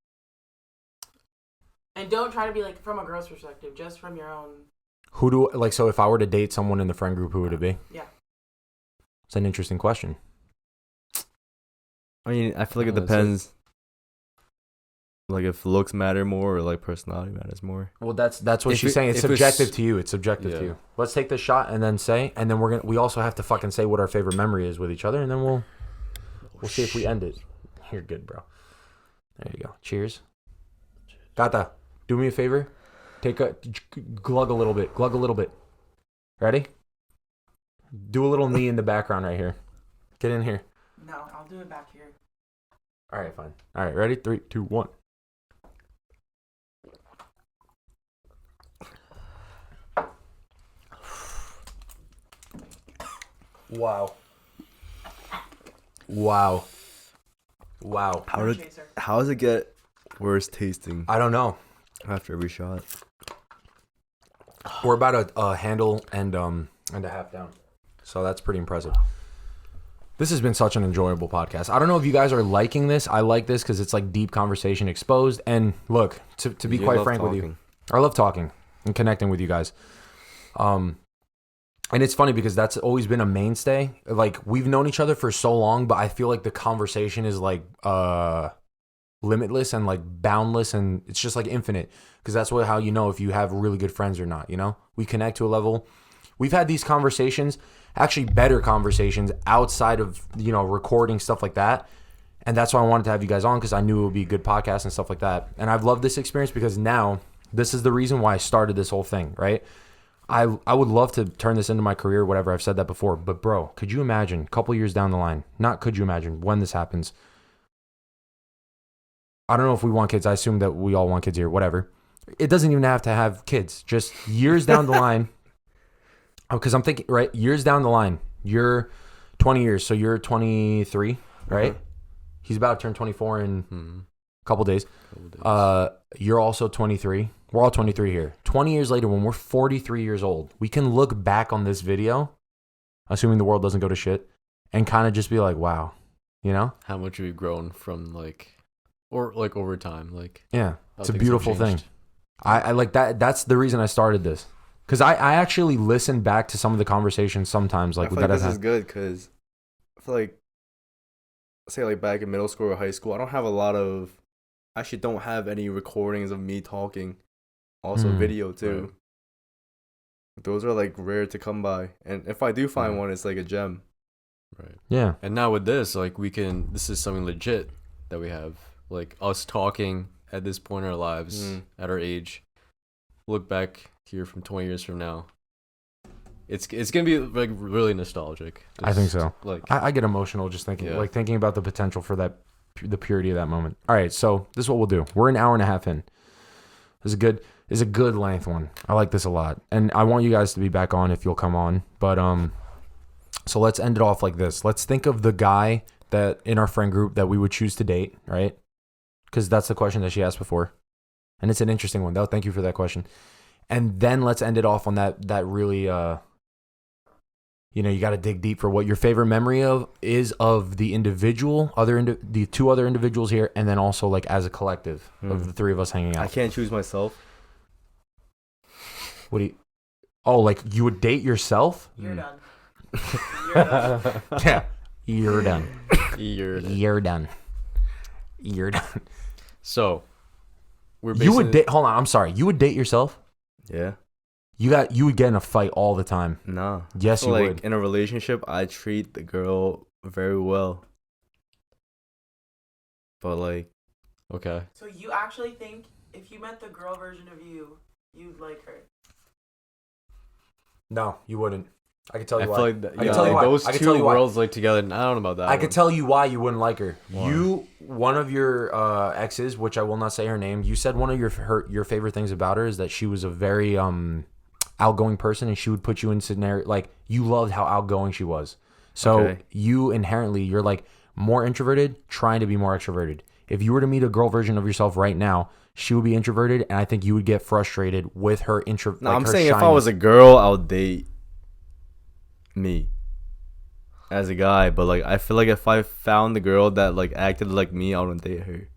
[SPEAKER 4] And don't try to be like from a girl's perspective, just from your own.
[SPEAKER 1] So if I were to date someone in the friend group, who would it be?
[SPEAKER 4] Yeah.
[SPEAKER 1] It's an interesting question.
[SPEAKER 2] I mean, I feel like it depends. Like if looks matter more or like personality matters more.
[SPEAKER 1] Well, that's what she's saying. It's subjective to you. It's subjective to you. Let's take this shot and then say, and then we also have to fucking say what our favorite memory is with each other, and then we'll see if we end it. You're good, bro. There you go. Cheers. Gata, do me a favor. Glug a little bit. Ready? Do a little knee in the background right here. Get in here.
[SPEAKER 4] No, I'll do it back here.
[SPEAKER 1] All right, fine. All right, ready? 3, 2, 1. Wow.
[SPEAKER 2] How does it get worse tasting?
[SPEAKER 1] I don't know.
[SPEAKER 2] After every shot.
[SPEAKER 1] We're about a handle and a half down. So that's pretty impressive. This has been such an enjoyable podcast. I don't know if you guys are liking this. I like this because it's like deep conversation exposed. And look, to be quite frank with you, I love talking and connecting with you guys. And it's funny because that's always been a mainstay. Like we've known each other for so long, but I feel like the conversation is like limitless and like boundless, and it's just like infinite because that's how you know if you have really good friends or not. We connect to a level. We've had these conversations, actually better conversations outside of recording stuff like that, and that's why I wanted to have you guys on because I knew it would be a good podcast and stuff like that. And I've loved this experience because now this is the reason why I started this whole thing, right? I would love to turn this into my career, whatever. I've said that before. But, bro, could you imagine a couple years down the line? Not could you imagine when this happens. I don't know if we want kids. I assume that we all want kids here, whatever. It doesn't even have to have kids. Just years down the line. Because I'm thinking, right, years down the line. You're 20 years, so you're 23, right? Mm-hmm. He's about to turn 24 in a couple days. You're also 23. We're all 23 here. 20 years later, when we're 43 years old, we can look back on this video, assuming the world doesn't go to shit, and kind of just be like, wow,
[SPEAKER 3] How much we've grown from over time.
[SPEAKER 1] Yeah, it's a beautiful thing. I like that. That's the reason I started this. Because I actually listen back to some of the conversations sometimes.
[SPEAKER 2] I feel like this is good because I feel like, say like back in middle school or high school, I actually don't have any recordings of me talking. Also video too. Right. Those are like rare to come by. And if I do find one, it's like a gem.
[SPEAKER 3] Right.
[SPEAKER 1] Yeah.
[SPEAKER 3] And now with this, this is something legit that we have. like us talking at this point in our lives, at our age, look back here from 20 years from now. It's gonna be like really nostalgic.
[SPEAKER 1] I think so.
[SPEAKER 3] Like
[SPEAKER 1] I get emotional just thinking about the potential for the purity of that moment. All right, so this is what we'll do. We're an hour and a half in. This is a good length one. I like this a lot, and I want you guys to be back on if you'll come on. But so let's end it off like this. Let's think of the guy that in our friend group that we would choose to date, right? Because that's the question that she asked before, and it's an interesting one though. Thank you for that question. And then let's end it off on that really you got to dig deep for what your favorite memory is of the individual, the two other individuals here, and then also like as a collective of the three of us hanging out.
[SPEAKER 2] I can't choose myself.
[SPEAKER 1] What do you? Oh, like you would date yourself?
[SPEAKER 4] You're done. You're done.
[SPEAKER 1] Yeah, you're done.
[SPEAKER 3] you're done.
[SPEAKER 1] You're done.
[SPEAKER 3] So
[SPEAKER 1] you would date. Hold on, I'm sorry. You would date yourself?
[SPEAKER 2] Yeah.
[SPEAKER 1] You would get in a fight all the time.
[SPEAKER 2] Nah.
[SPEAKER 1] Yes, you would.
[SPEAKER 2] Like in a relationship, I treat the girl very well. But like,
[SPEAKER 3] okay.
[SPEAKER 4] So you actually think if you met the girl version of you, you'd like her?
[SPEAKER 1] No, you wouldn't. I could tell you why.
[SPEAKER 3] I feel like those two worlds like together. I don't know about that.
[SPEAKER 1] I could tell you why you wouldn't like her. Why? One of your exes, which I will not say her name, you said one of your favorite things about her is that she was a very outgoing person, and she would put you in scenario like you loved how outgoing she was. So you inherently, you're like more introverted, trying to be more extroverted. If you were to meet a girl version of yourself right now, she would be introverted, and I think you would get frustrated with her intro.
[SPEAKER 2] No, I'm saying shyness. If I was a girl, I would date me as a guy, but like I feel like if I found the girl that like acted like me, I wouldn't date her,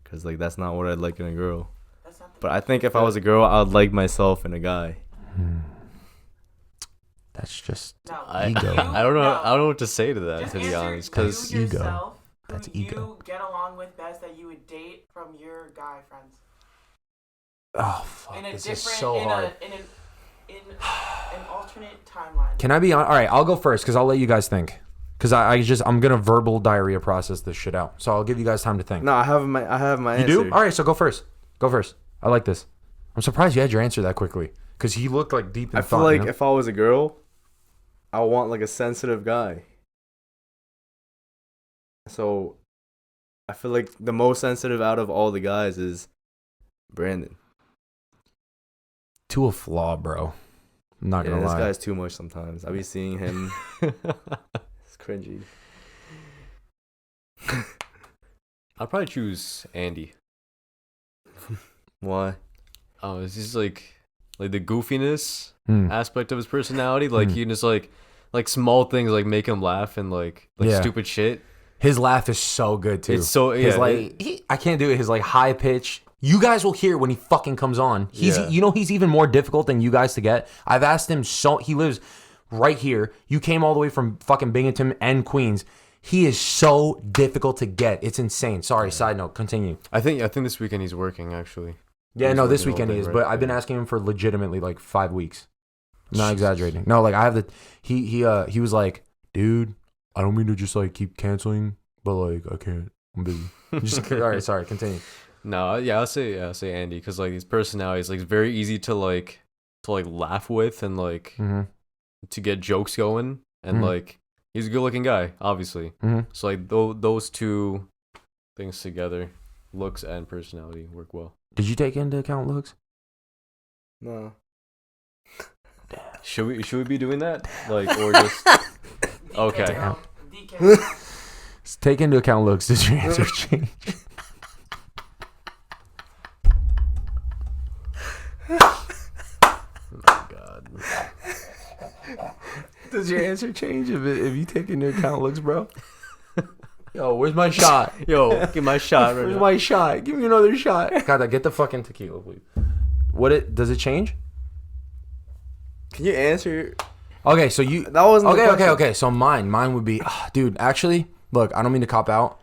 [SPEAKER 2] because like that's not what I'd like in a girl. But I think if I was a girl, I'd like myself in a guy.
[SPEAKER 1] That's just
[SPEAKER 3] ego. I don't know what to say to that, to be honest, because
[SPEAKER 1] ego. That's ego.
[SPEAKER 4] You get along with best that you would date from your guy friends.
[SPEAKER 1] Oh fuck! This is so hard.
[SPEAKER 4] In an alternate timeline.
[SPEAKER 1] Can I be on? All right, I'll go first because I'll let you guys think. Because I'm gonna verbal diarrhea process this shit out. So I'll give you guys time to think.
[SPEAKER 2] No, I have my answer.
[SPEAKER 1] You do? All right, so go first. I like this. I'm surprised you had your answer that quickly because he looked like deep in thought.
[SPEAKER 2] I feel like if I was a girl, I want like a sensitive guy. So I feel like the most sensitive out of all the guys is Brandon.
[SPEAKER 1] To a flaw, bro. I'm not gonna lie.
[SPEAKER 2] This guy's too much sometimes. I be seeing him. It's cringy.
[SPEAKER 3] I'd probably choose Andy.
[SPEAKER 2] Why?
[SPEAKER 3] Oh, it's just like the goofiness aspect of his personality. Like he just like small things like make him laugh and like stupid shit.
[SPEAKER 1] His laugh is so good too.
[SPEAKER 3] It's so
[SPEAKER 1] I can't do it. His like high pitch. You guys will hear it when he fucking comes on. He's even more difficult than you guys to get. I've asked him he lives right here. You came all the way from fucking Binghamton and Queens. He is so difficult to get. It's insane. Sorry, side note, continue.
[SPEAKER 3] I think this weekend he's working actually.
[SPEAKER 1] Yeah, no, this weekend he is, but I've been asking him for legitimately like 5 weeks. I'm not exaggerating. No, like I have he was like, dude, I don't mean to just like keep canceling, but like I can't. I'm busy. Just all right, sorry, continue.
[SPEAKER 3] No, yeah, I'll say Andy because like his personality is like very easy to laugh with and like to get jokes going and like he's a good looking guy, obviously. So like those two things together, looks and personality, work well.
[SPEAKER 1] Did you take into account looks?
[SPEAKER 2] No.
[SPEAKER 3] Should we be doing that? Like or just okay.
[SPEAKER 1] Take into account looks. Does your answer change?
[SPEAKER 3] God.
[SPEAKER 1] Does your answer change if you take into account looks, bro? Yo, where's my shot?
[SPEAKER 3] Yo, give my shot.
[SPEAKER 1] Where's my shot? Give me another shot. God, get the fucking tequila, please. Does it change?
[SPEAKER 2] Can you answer?
[SPEAKER 1] Okay, so you.
[SPEAKER 2] That wasn't
[SPEAKER 1] okay. So mine would be, dude. Actually, look, I don't mean to cop out.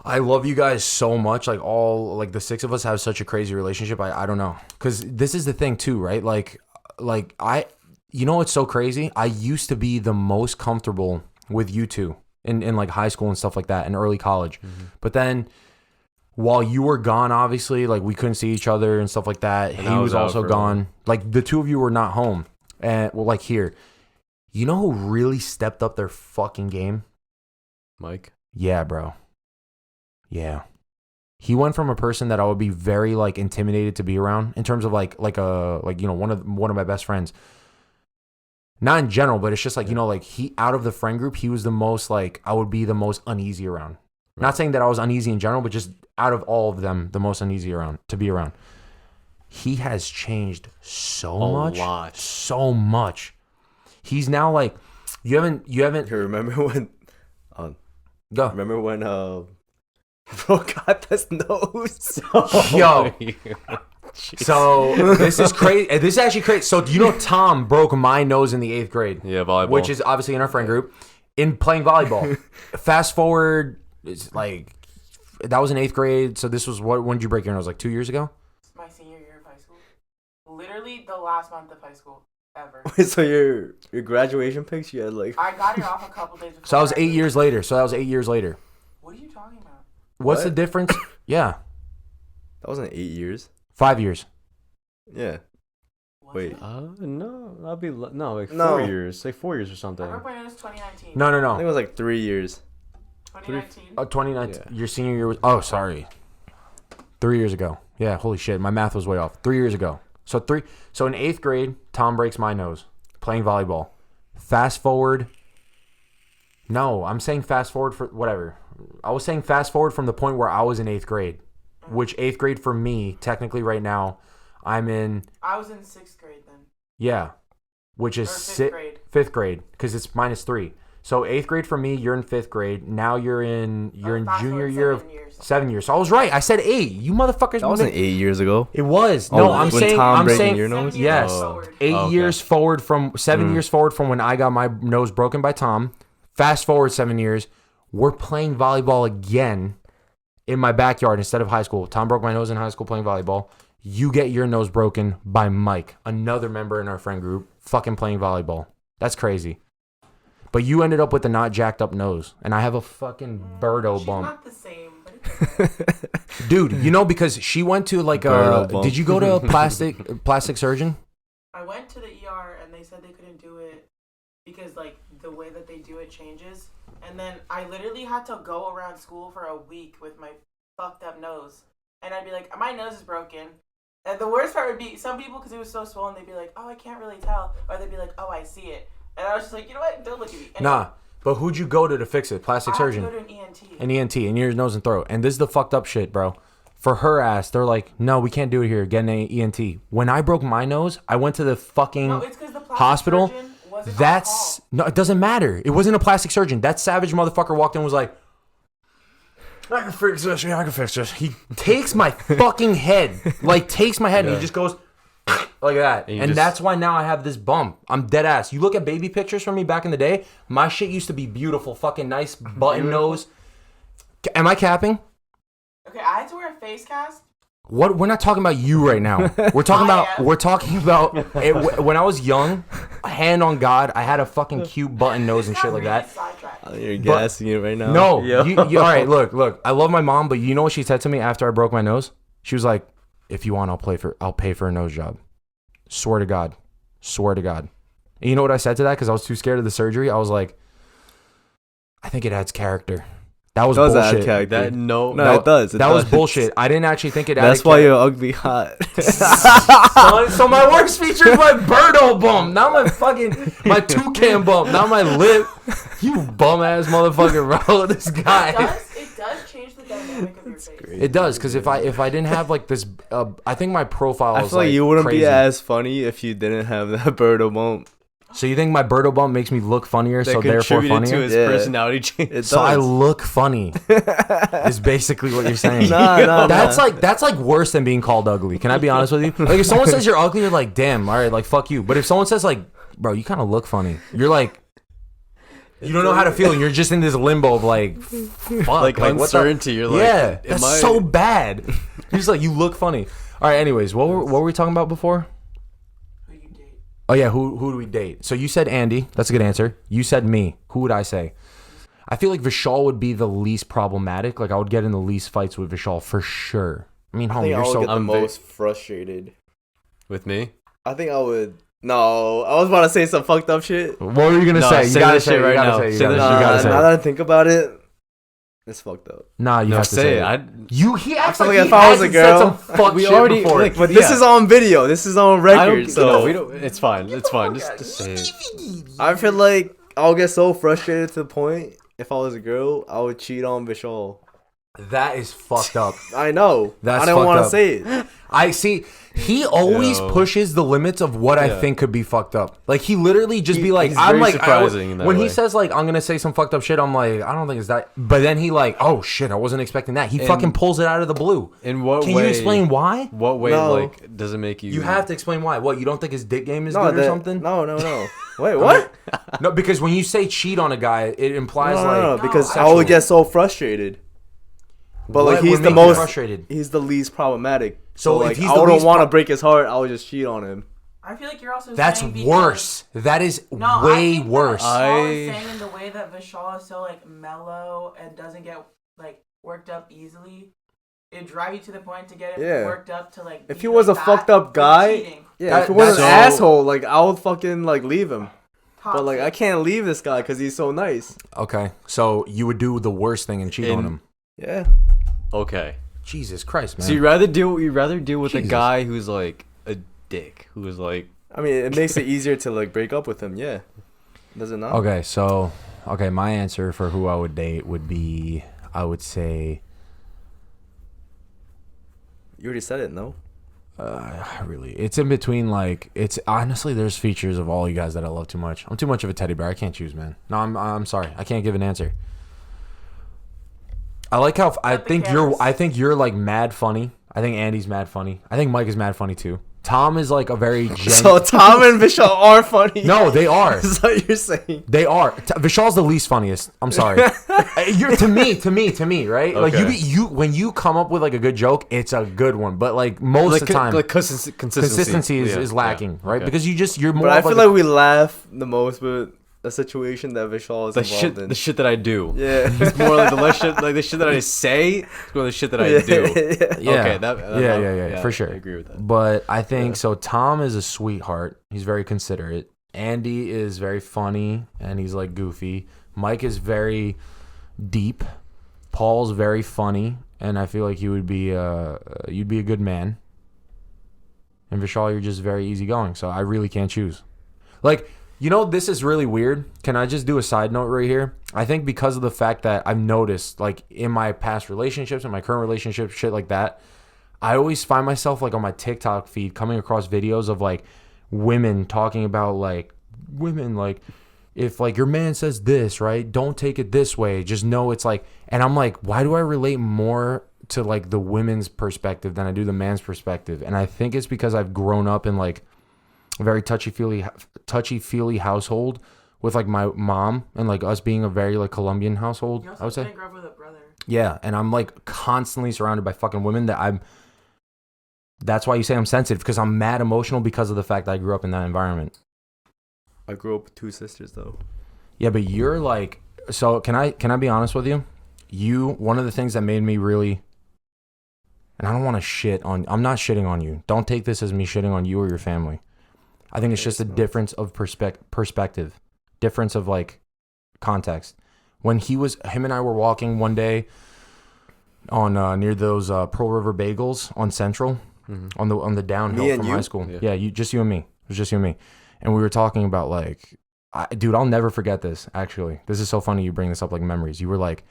[SPEAKER 1] I love you guys so much. Like the 6 of us have such a crazy relationship. I don't know, because this is the thing too, right? Like you know what's so crazy? I used to be the most comfortable with you two in like high school and stuff like that, and early college. But then while you were gone, obviously, like we couldn't see each other and stuff like that.
[SPEAKER 3] And
[SPEAKER 1] he
[SPEAKER 3] I
[SPEAKER 1] was
[SPEAKER 3] was out
[SPEAKER 1] also
[SPEAKER 3] for a
[SPEAKER 1] gone. Like the two of you were not home. And well, like here, you know who really stepped up their fucking game?
[SPEAKER 3] Mike.
[SPEAKER 1] Yeah, bro. Yeah. He went from a person that I would be very like intimidated to be around in terms of like you know one of my best friends. Not in general, but it's just like, you know, like he out of the friend group, he was the most like I would be the most uneasy around. Right. Not saying that I was uneasy in general, but just out of all of them, the most uneasy around to be around. He has changed so much. So much. He's now like you haven't
[SPEAKER 2] remember when
[SPEAKER 1] go.
[SPEAKER 2] Remember when bro got this nose?
[SPEAKER 1] Yo. So this is crazy. This is actually crazy. So you know Tom broke my nose in the 8th grade.
[SPEAKER 3] Yeah, volleyball.
[SPEAKER 1] Which is obviously in our friend group. In playing volleyball. Fast forward, it's like that was in 8th grade. So this was when did you break your nose? Like 2 years ago?
[SPEAKER 4] My senior year of high school. Literally the last month of high school ever.
[SPEAKER 2] Wait, so your graduation pics, you had like
[SPEAKER 4] I got it off a couple days before.
[SPEAKER 1] So that was 8 years later.
[SPEAKER 4] What are you talking about?
[SPEAKER 1] What's the difference? Yeah.
[SPEAKER 2] That wasn't 8 years.
[SPEAKER 1] 5 years.
[SPEAKER 2] Yeah.
[SPEAKER 4] Was
[SPEAKER 2] Wait.
[SPEAKER 4] it?
[SPEAKER 3] No, that'll be like
[SPEAKER 2] No.
[SPEAKER 3] 4 years. Like 4 years or something.
[SPEAKER 4] I broke my nose 2019.
[SPEAKER 1] No.
[SPEAKER 2] I think it was like 3 years.
[SPEAKER 4] 2019.
[SPEAKER 1] 2019.
[SPEAKER 3] Yeah.
[SPEAKER 1] Your senior year was. Oh, sorry. 3 years ago. Yeah. Holy shit. My math was way off. 3 years ago. So in 8th grade, Tom breaks my nose playing volleyball. Fast forward. No, I'm saying fast forward for whatever. I was saying fast forward from the point where I was in 8th grade, which 8th grade for me, technically right now, I'm in.
[SPEAKER 4] I was in 6th grade then.
[SPEAKER 1] Yeah, which is
[SPEAKER 4] 5th grade.
[SPEAKER 1] 5th grade because it's -3. So 8th grade for me, you're in 5th grade. Now you're in junior year of 7 years. So I was right. I said 8. You motherfuckers.
[SPEAKER 2] That wasn't 8 years ago.
[SPEAKER 1] It was. No, I'm
[SPEAKER 2] when
[SPEAKER 1] saying.
[SPEAKER 2] Tom
[SPEAKER 1] I'm
[SPEAKER 2] breaking
[SPEAKER 1] saying.
[SPEAKER 2] your nose?
[SPEAKER 1] Yes.
[SPEAKER 3] Oh.
[SPEAKER 1] 8
[SPEAKER 3] Okay.
[SPEAKER 1] years forward from 7 years forward from when I got my nose broken by Tom. Fast forward 7 years, we're playing volleyball again in my backyard instead of high school. Tom broke my nose in high school playing volleyball. You get your nose broken by Mike, another member in our friend group, fucking playing volleyball. That's crazy. But you ended up with a not jacked up nose, and I have a fucking Birdo
[SPEAKER 4] She's
[SPEAKER 1] bump.
[SPEAKER 4] not the same, but it's okay.
[SPEAKER 1] Dude, you know, because she went to like
[SPEAKER 2] Birdo bump.
[SPEAKER 1] did you go to a plastic surgeon?
[SPEAKER 4] I went to the ER and they said they couldn't do it because like the way that they do it changes. And then I literally had to go around school for a week with my fucked up nose. And I'd be like, my nose is broken. And the worst part would be some people, because it was so swollen, they'd be like, oh, I can't really tell. Or they'd be like, oh, I see it. And I was just like, you know what? Don't look at me. Anyway,
[SPEAKER 1] Nah, but who'd you go to fix it? Plastic surgeon.
[SPEAKER 4] I had to go to an ENT.
[SPEAKER 1] An ENT, in ears, nose, and throat. And this is the fucked up shit, bro. For her ass, they're like, no, we can't do it here. Get an ENT. When I broke my nose, I went to the fucking
[SPEAKER 4] No, it's 'cause the plastic
[SPEAKER 1] hospital.
[SPEAKER 4] surgeon wasn't on
[SPEAKER 1] That's
[SPEAKER 4] call.
[SPEAKER 1] no, it doesn't matter. It wasn't a plastic surgeon. That savage motherfucker walked in and was like, I can fix this. Yeah, I can fix this. He takes my fucking head, like takes my head, and he just goes like that. And that's why now I have this bump. I'm dead ass. You look at baby pictures from me back in the day. My shit used to be beautiful, fucking nice button nose. Am I capping?
[SPEAKER 4] Okay, I had to wear a face cast.
[SPEAKER 1] What? We're not talking about you right now. We're talking about it, when I was young. Hand on God, I had a fucking cute button nose and shit like that.
[SPEAKER 2] You're gassing it right now.
[SPEAKER 1] No, you all right? Look. I love my mom, but you know what she said to me after I broke my nose? She was like, "If you want, I'll pay for a nose job." Swear to God. And you know what I said to that? Because I was too scared of the surgery. I was like, I think it adds character. That was bullshit.
[SPEAKER 2] It does.
[SPEAKER 1] That was bullshit. I didn't actually think it added
[SPEAKER 2] That's why you're ugly hot.
[SPEAKER 1] So my worst feature is my Birdo bump, not my toucan bump, not my lip. You bum ass motherfucker, bro. This guy.
[SPEAKER 4] It does change the dynamic of your face.
[SPEAKER 1] It does, because if I didn't have like this, I think my profile.
[SPEAKER 2] I
[SPEAKER 1] was
[SPEAKER 2] feel like you wouldn't
[SPEAKER 1] crazy.
[SPEAKER 2] be as funny if you didn't have that Birdo bump.
[SPEAKER 1] So you think my Birdo bump makes me look funnier,
[SPEAKER 3] That
[SPEAKER 1] so therefore
[SPEAKER 3] contributed
[SPEAKER 1] funnier?
[SPEAKER 3] to his personality change.
[SPEAKER 2] It does.
[SPEAKER 1] So I look funny. Is basically what you're saying.
[SPEAKER 2] Nah.
[SPEAKER 1] That's like worse than being called ugly. Can I be honest with you? Like if someone says you're ugly, you're like, damn, all right, like fuck you. But if someone says like, bro, you kind of look funny, you're like, you don't know how to feel. You're just in this limbo of like, fuck,
[SPEAKER 3] like uncertainty. You're like,
[SPEAKER 1] yeah, that's so bad. You're just like, you look funny. All right, anyways, what were we talking about before?
[SPEAKER 4] Who you date?
[SPEAKER 1] Oh yeah, who do we date? So you said Andy. That's a good answer. You said me. Who would I say? I feel like Vishal would be the least problematic. Like I would get in the least fights with Vishal for sure. I mean, homie, you're so.
[SPEAKER 2] Get the most frustrated.
[SPEAKER 3] With me?
[SPEAKER 2] I think I would. No, I was about to say some fucked up shit.
[SPEAKER 1] What were you gonna say? You gotta say it right now.
[SPEAKER 2] Now that I think about it, it's fucked up.
[SPEAKER 1] Nah, you have to say it.
[SPEAKER 2] He acts like if I was a girl.
[SPEAKER 1] We already,
[SPEAKER 2] like, but this is on video. This is on record. So
[SPEAKER 3] we don't. It's fine. It's fine. Just say it.
[SPEAKER 2] I feel like I'll get so frustrated to the point. If I was a girl, I would cheat on Vishal.
[SPEAKER 1] That is fucked up.
[SPEAKER 2] I know.
[SPEAKER 1] That's
[SPEAKER 2] I don't want to say it.
[SPEAKER 1] I see. He always pushes the limits of what I think could be fucked up. Like he literally just be like, I'm like, when he says like, I'm gonna say some fucked up shit, I'm like, I don't think it's that. But then he like, oh shit, I wasn't expecting that. He fucking pulls it out of the blue.
[SPEAKER 3] In what way?
[SPEAKER 1] Can you explain why?
[SPEAKER 3] What way?
[SPEAKER 2] No.
[SPEAKER 3] Like, does it make you?
[SPEAKER 1] You have to explain why. What, you don't think his dick game is good or something?
[SPEAKER 2] No. Wait, what?
[SPEAKER 1] No, because when you say cheat on a guy, it implies
[SPEAKER 2] no, because I would get so frustrated. But like he's the most frustrated. He's the least problematic. So like I don't want to break his heart. I would just cheat on him.
[SPEAKER 4] I feel like you're also.
[SPEAKER 1] That's worse. That is way worse.
[SPEAKER 4] I was saying in the way that Vishal is so like mellow and doesn't get like worked up easily. It drive you to the point to get him worked up to like.
[SPEAKER 2] If he was a fucked up guy, if he was an asshole, like I would fucking like leave him. But like I can't leave this guy because he's so nice.
[SPEAKER 1] Okay, so you would do the worst thing and cheat on him.
[SPEAKER 2] Yeah.
[SPEAKER 3] Okay.
[SPEAKER 1] Jesus Christ, man.
[SPEAKER 3] So you'd rather deal with a guy who's like a dick, who is like.
[SPEAKER 2] I mean, it makes it easier to like break up with him. Yeah. Does it not?
[SPEAKER 1] Okay, so my answer for who I would date would be, I would say.
[SPEAKER 2] You already said it, no?
[SPEAKER 1] Really, it's in between. Like, it's honestly, there's features of all you guys that I love too much. I'm too much of a teddy bear. I can't choose, man. No, I'm sorry. I can't give an answer. I like how I think you're like mad funny. I think Andy's mad funny. I think Mike is mad funny too. Tom is like a very
[SPEAKER 2] so Tom and Vishal are funny.
[SPEAKER 1] No, they are.
[SPEAKER 2] Is what you're saying?
[SPEAKER 1] They are. Vishal's the least funniest. I'm sorry. You're to me, right? Okay. Like you when you come up with like a good joke, it's a good one. But like most of the time,
[SPEAKER 3] like consistency
[SPEAKER 1] is lacking, right?
[SPEAKER 3] Okay.
[SPEAKER 1] Because you're more.
[SPEAKER 2] But I feel like we laugh the most with a situation that Vishal is involved in.
[SPEAKER 3] The shit that I do.
[SPEAKER 2] Yeah.
[SPEAKER 3] It's more like the shit that I say. It's more the shit that I do.
[SPEAKER 1] Yeah.
[SPEAKER 3] Okay.
[SPEAKER 1] Yeah, for sure.
[SPEAKER 3] I agree with that.
[SPEAKER 1] But I think so. Tom is a sweetheart. He's very considerate. Andy is very funny and he's like goofy. Mike is very deep. Paul's very funny, and I feel like you would be you'd be a good man. And Vishal, you're just very easygoing. So I really can't choose. Like. You know, this is really weird. Can I just do a side note right here? I think because of the fact that I've noticed, like, in my past relationships and my current relationship, shit like that, I always find myself, like, on my TikTok feed coming across videos of, like, women talking about, like, women, like, if, like, your man says this, right, don't take it this way. Just know it's, like, and I'm like, why do I relate more to, like, the women's perspective than I do the man's perspective? And I think it's because I've grown up in, like, a very touchy-feely household with like my mom and like us being a very like Colombian household.
[SPEAKER 4] You
[SPEAKER 1] I would say.
[SPEAKER 4] Grew up with a brother.
[SPEAKER 1] Yeah, and I'm like constantly surrounded by fucking women that's why you say I'm sensitive, because I'm mad emotional because of the fact that I grew up in that environment.
[SPEAKER 2] I grew up with 2 sisters though.
[SPEAKER 1] Yeah, but you're like, so can I be honest with you? One of the things that made me really, and I don't want to I'm not shitting on you. Don't take this as me shitting on you or your family. I think it's just a difference of perspective, difference of like context. When him and I were walking one day on near those Pearl River Bagels on Central, on the downhill from high school. Yeah, you and me. It was just you and me, and we were talking about like, dude, I'll never forget this. Actually, this is so funny you bring this up like memories. You were like,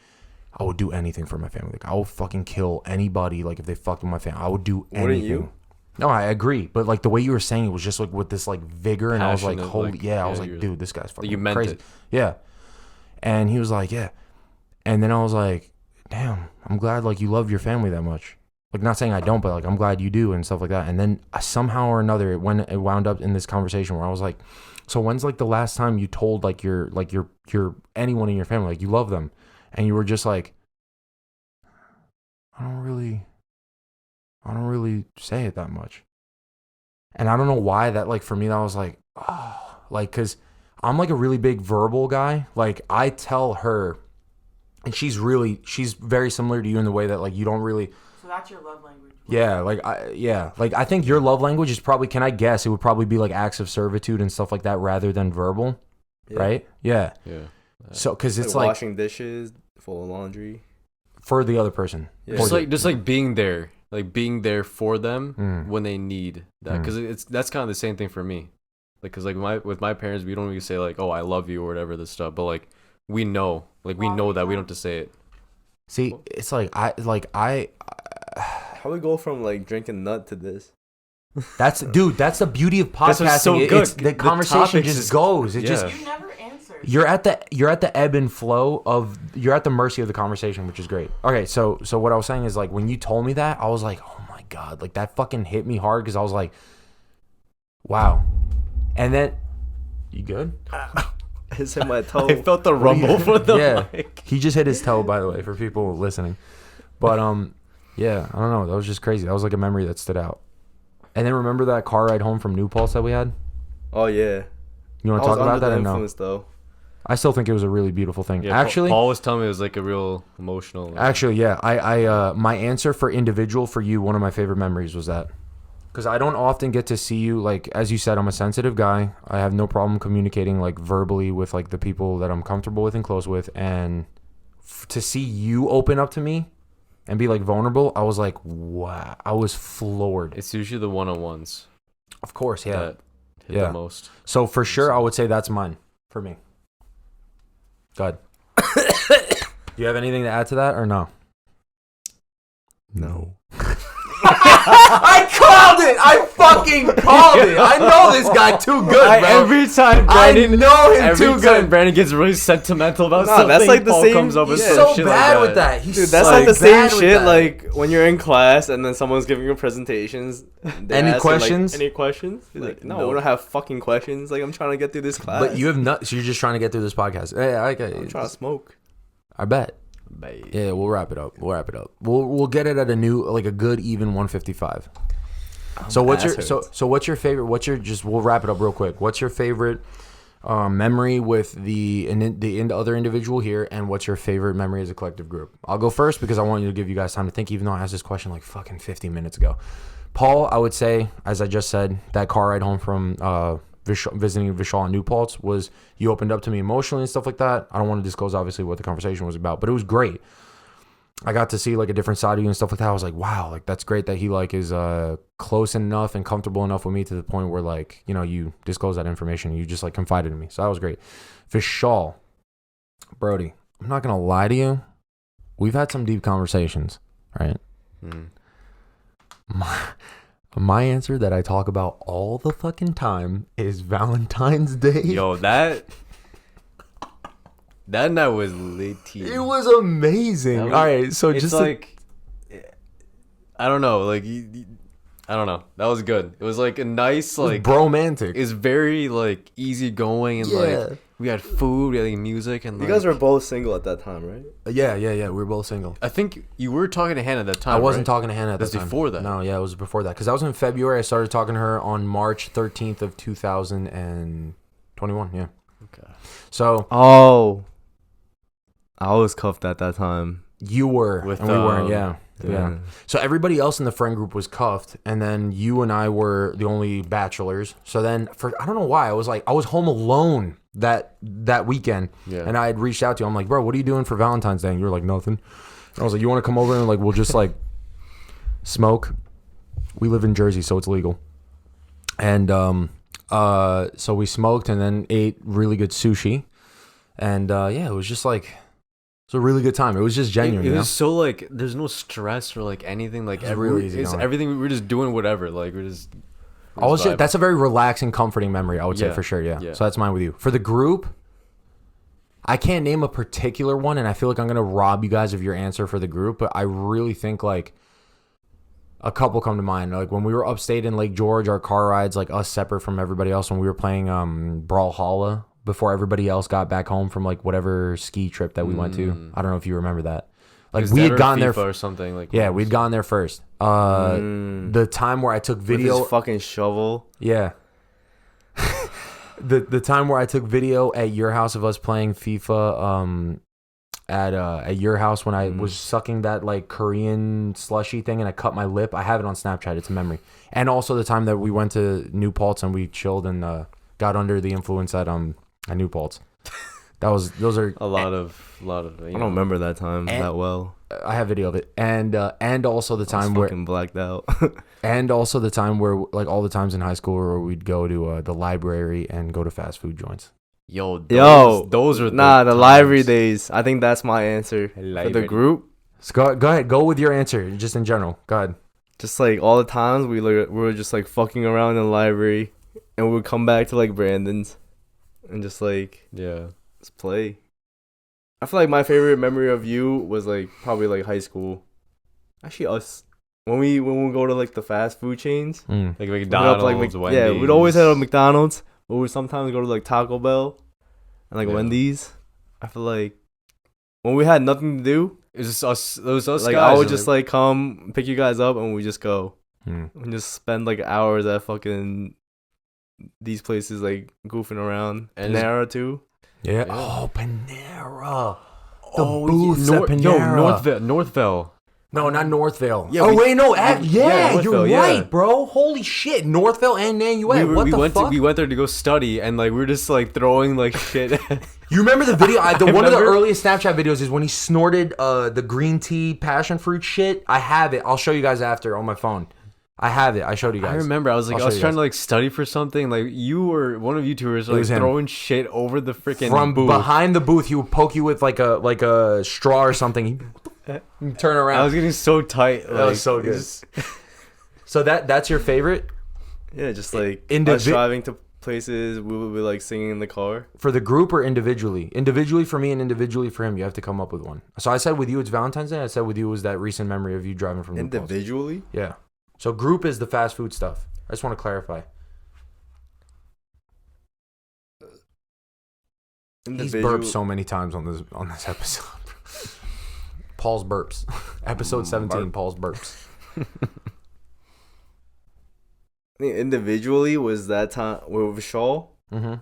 [SPEAKER 1] I would do anything for my family. Like I will fucking kill anybody. Like if they fucked with my family, I would do anything.
[SPEAKER 2] Wouldn't you?
[SPEAKER 1] No, I agree, but like the way you were saying it was just like with this like vigor, and
[SPEAKER 3] passionate,
[SPEAKER 1] I was like, holy, like, I was like, dude, this guy's fucking
[SPEAKER 3] you meant
[SPEAKER 1] crazy.
[SPEAKER 3] It.
[SPEAKER 1] Yeah, and he was like, yeah, and then I was like, damn, I'm glad like you love your family that much. Like not saying I don't, but like I'm glad you do and stuff like that. And then somehow or another, it wound up in this conversation where I was like, so when's like the last time you told like your anyone in your family like you love them, and you were just like, I don't really say it that much. And I don't know why that, like, for me, that was like, oh, like, because I'm like a really big verbal guy. Like, I tell her And she's very similar to you in the way that like you don't really.
[SPEAKER 4] So that's your love language.
[SPEAKER 1] Yeah, like I think your love language is probably, can I guess, it would probably be like acts of servitude and stuff like that rather than verbal, right? Yeah. So because it's like
[SPEAKER 2] washing dishes, full of laundry
[SPEAKER 1] for the other person.
[SPEAKER 3] Yeah. Just like being there, for them when they need that. Because that's kind of the same thing for me. Like, cause like with my parents, we don't really say like, oh, I love you or whatever this stuff, but like we know that we don't have to say it.
[SPEAKER 1] See, it's like
[SPEAKER 2] how we go from like drinking nut to this?
[SPEAKER 1] That's the beauty of podcasting.
[SPEAKER 3] So good.
[SPEAKER 1] The conversation just goes. It just
[SPEAKER 4] you never answer.
[SPEAKER 1] You're at the ebb and flow you're at the mercy of the conversation, which is great. Okay, so what I was saying is like when you told me that, I was like, oh my god, like that fucking hit me hard because I was like, wow. And then, you good?
[SPEAKER 2] It's hit my toe.
[SPEAKER 3] I felt the rumble for the mic.
[SPEAKER 1] He just hit his toe, by the way, for people listening. But yeah, I don't know. That was just crazy. That was like a memory that stood out. And then remember that car ride home from New Paltz that we had?
[SPEAKER 2] Oh yeah.
[SPEAKER 1] You want to talk about that or no?
[SPEAKER 2] Though.
[SPEAKER 1] I still think it was a really beautiful thing.
[SPEAKER 3] Yeah,
[SPEAKER 1] actually,
[SPEAKER 3] Paul was telling me it was like a real emotional.
[SPEAKER 1] Actually, yeah. I my answer for individual for you, one of my favorite memories was that. Because I don't often get to see you, like, as you said, I'm a sensitive guy. I have no problem communicating, like, verbally with, like, the people that I'm comfortable with and close with. And to see you open up to me and be, like, vulnerable, I was like, wow. I was floored.
[SPEAKER 3] It's usually the one-on-ones.
[SPEAKER 1] Of course, yeah.
[SPEAKER 3] That hit the most.
[SPEAKER 1] So, for sure, I would say that's mine for me. Go ahead. Do you have anything to add to that or no?
[SPEAKER 2] No.
[SPEAKER 1] I called it! I fucking called it! I know this guy too good, bro.
[SPEAKER 3] Every time Brandon,
[SPEAKER 1] I know him too good.
[SPEAKER 3] Brandon gets really sentimental about something.
[SPEAKER 2] That's like the
[SPEAKER 3] Paul
[SPEAKER 2] same.
[SPEAKER 3] Comes up with
[SPEAKER 1] He's
[SPEAKER 3] some
[SPEAKER 1] so
[SPEAKER 3] shit
[SPEAKER 1] bad
[SPEAKER 3] like
[SPEAKER 1] with that.
[SPEAKER 2] Dude, that's like the
[SPEAKER 1] bad
[SPEAKER 2] same
[SPEAKER 1] with
[SPEAKER 2] shit.
[SPEAKER 1] that.
[SPEAKER 2] Like when you're in class and then someone's giving you presentations.
[SPEAKER 1] Any questions?
[SPEAKER 2] Any questions? He's like, no, we don't have fucking questions. Like I'm trying to get through this class.
[SPEAKER 1] But you have not. So you're just trying to get through this podcast. Hey,
[SPEAKER 2] I'm trying to smoke.
[SPEAKER 1] I bet. Yeah, we'll wrap it up. We'll get it at a new, like a good even 155. So what's your favorite? We'll wrap it up real quick. What's your favorite memory with the other individual here, and what's your favorite memory as a collective group? I'll go first because I want you to give you guys time to think. Even though I asked this question like fucking 50 minutes ago, Paul, I would say, as I just said, that car ride home from visiting Vishal and New Paltz was, you opened up to me emotionally and stuff like that. I don't want to disclose obviously what the conversation was about, but it was great. I got to see like a different side of you and stuff like that. I was like, wow, like that's great that he like is close enough and comfortable enough with me to the point where like, you know, you disclose that information and you just like confided in me. So that was great. Vishal, Brody, I'm not gonna lie to you. We've had some deep conversations, right? My answer that I talk about all the fucking time is Valentine's Day.
[SPEAKER 3] Yo, that night was lit.
[SPEAKER 1] It was amazing. All right, so
[SPEAKER 3] it's
[SPEAKER 1] just
[SPEAKER 3] like, I don't know, like I don't know. That was good. It was like a nice like
[SPEAKER 1] bromantic.
[SPEAKER 3] It's very like easygoing and like we had food, we had like, music, and
[SPEAKER 2] you guys were both single at that time, right?
[SPEAKER 1] Yeah. We were both single.
[SPEAKER 3] I think you were talking to Hannah at that time.
[SPEAKER 1] I wasn't talking to Hannah at that time.
[SPEAKER 3] That's before that.
[SPEAKER 1] No, yeah, it was before that because that was in February. I started talking to her on March 13th of 2021. Yeah.
[SPEAKER 3] Okay.
[SPEAKER 1] So.
[SPEAKER 2] Oh. I was cuffed at that time.
[SPEAKER 1] You were,
[SPEAKER 3] with,
[SPEAKER 1] and we weren't. Yeah. So everybody else in the friend group was cuffed, and then you and I were the only bachelors. So then, I don't know why, I was home alone that weekend, and I had reached out to you. I'm like, bro, what are you doing for Valentine's Day? And you were like, nothing. And I was like, you want to come over and like we'll just like smoke? We live in Jersey, so it's legal. And so we smoked and then ate really good sushi, and it was just like. It's a really good time. It was just genuine.
[SPEAKER 3] It was so like there's no stress or like anything. Like
[SPEAKER 1] really easy.
[SPEAKER 3] It's everything. We were just doing whatever. Like we're just.
[SPEAKER 1] That's a very relaxing, comforting memory. I would say for sure. Yeah. So that's mine with you. For the group, I can't name a particular one, and I feel like I'm gonna rob you guys of your answer for the group. But I really think like a couple come to mind. Like when we were upstate in Lake George, our car rides, like us separate from everybody else, when we were playing Brawlhalla. Before everybody else got back home from like whatever ski trip that we went to. I don't know if you remember that. Like we had gone there
[SPEAKER 3] or something like.
[SPEAKER 1] Yeah, we'd gone there first. The time where I took video.
[SPEAKER 2] With his fucking shovel.
[SPEAKER 1] Yeah. the time where I took video at your house of us playing FIFA at your house when I was sucking that like Korean slushy thing and I cut my lip. I have it on Snapchat. It's a memory. And also the time that we went to New Paltz and we chilled and got under the influence at New Paltz. Those are
[SPEAKER 3] a lot of.
[SPEAKER 2] I don't remember that time that well.
[SPEAKER 1] I have video of it, and also the time where
[SPEAKER 2] fucking blacked out,
[SPEAKER 1] and also the time where like all the times in high school where we'd go to the library and go to fast food joints.
[SPEAKER 3] Those are
[SPEAKER 2] the library days. I think that's my answer for the group.
[SPEAKER 1] So go ahead, go with your answer, just in general. Go ahead.
[SPEAKER 2] Just like all the times we were just like fucking around in the library, and we would come back to like Brandon's, and just like just play. I feel like my favorite memory of you was like probably like high school. Actually, us when we go to like the fast food chains,
[SPEAKER 3] like McDonald's, Wendy's.
[SPEAKER 2] Yeah, we'd always head to McDonald's, but we'd sometimes go to like Taco Bell and like Wendy's. I feel like when we had nothing to do,
[SPEAKER 3] it was just us. Those us
[SPEAKER 2] like
[SPEAKER 3] guys.
[SPEAKER 2] I would just like come pick you guys up and we just go and just spend like hours at fucking these places like goofing around. And Panera too.
[SPEAKER 1] Yeah. Oh, Panera. The booths at Panera.
[SPEAKER 3] Yo, Northville.
[SPEAKER 1] No, not Northville.
[SPEAKER 3] Yeah,
[SPEAKER 1] You're right, bro. Holy shit. Northville and Nanuet. What the fuck?
[SPEAKER 3] We went there to go study, and like we were just like throwing like shit.
[SPEAKER 1] You remember the video? One of the earliest Snapchat videos is when he snorted the green tea passion fruit shit. I have it. I'll show you guys after on my phone. I have it. I showed you guys.
[SPEAKER 3] I remember. I was trying to like study for something. Like one of you two was like throwing shit over the freaking booth.
[SPEAKER 1] Behind the booth. He would poke you with like a straw or something. He'd turn around.
[SPEAKER 3] I was getting so tight.
[SPEAKER 1] That was so good. So that's your favorite?
[SPEAKER 2] Yeah, just like us driving to places. We would be like singing in the car.
[SPEAKER 1] For the group or individually? Individually for me and individually for him. You have to come up with one. So I said with you it's Valentine's Day. I said with you was that recent memory of you driving from
[SPEAKER 2] individually.
[SPEAKER 1] Yeah. So group is the fast food stuff. I just want to clarify. He's burped so many times on this episode. Paul's burps. Episode 17, Paul's burps.
[SPEAKER 2] I think individually was that time with Vishal. When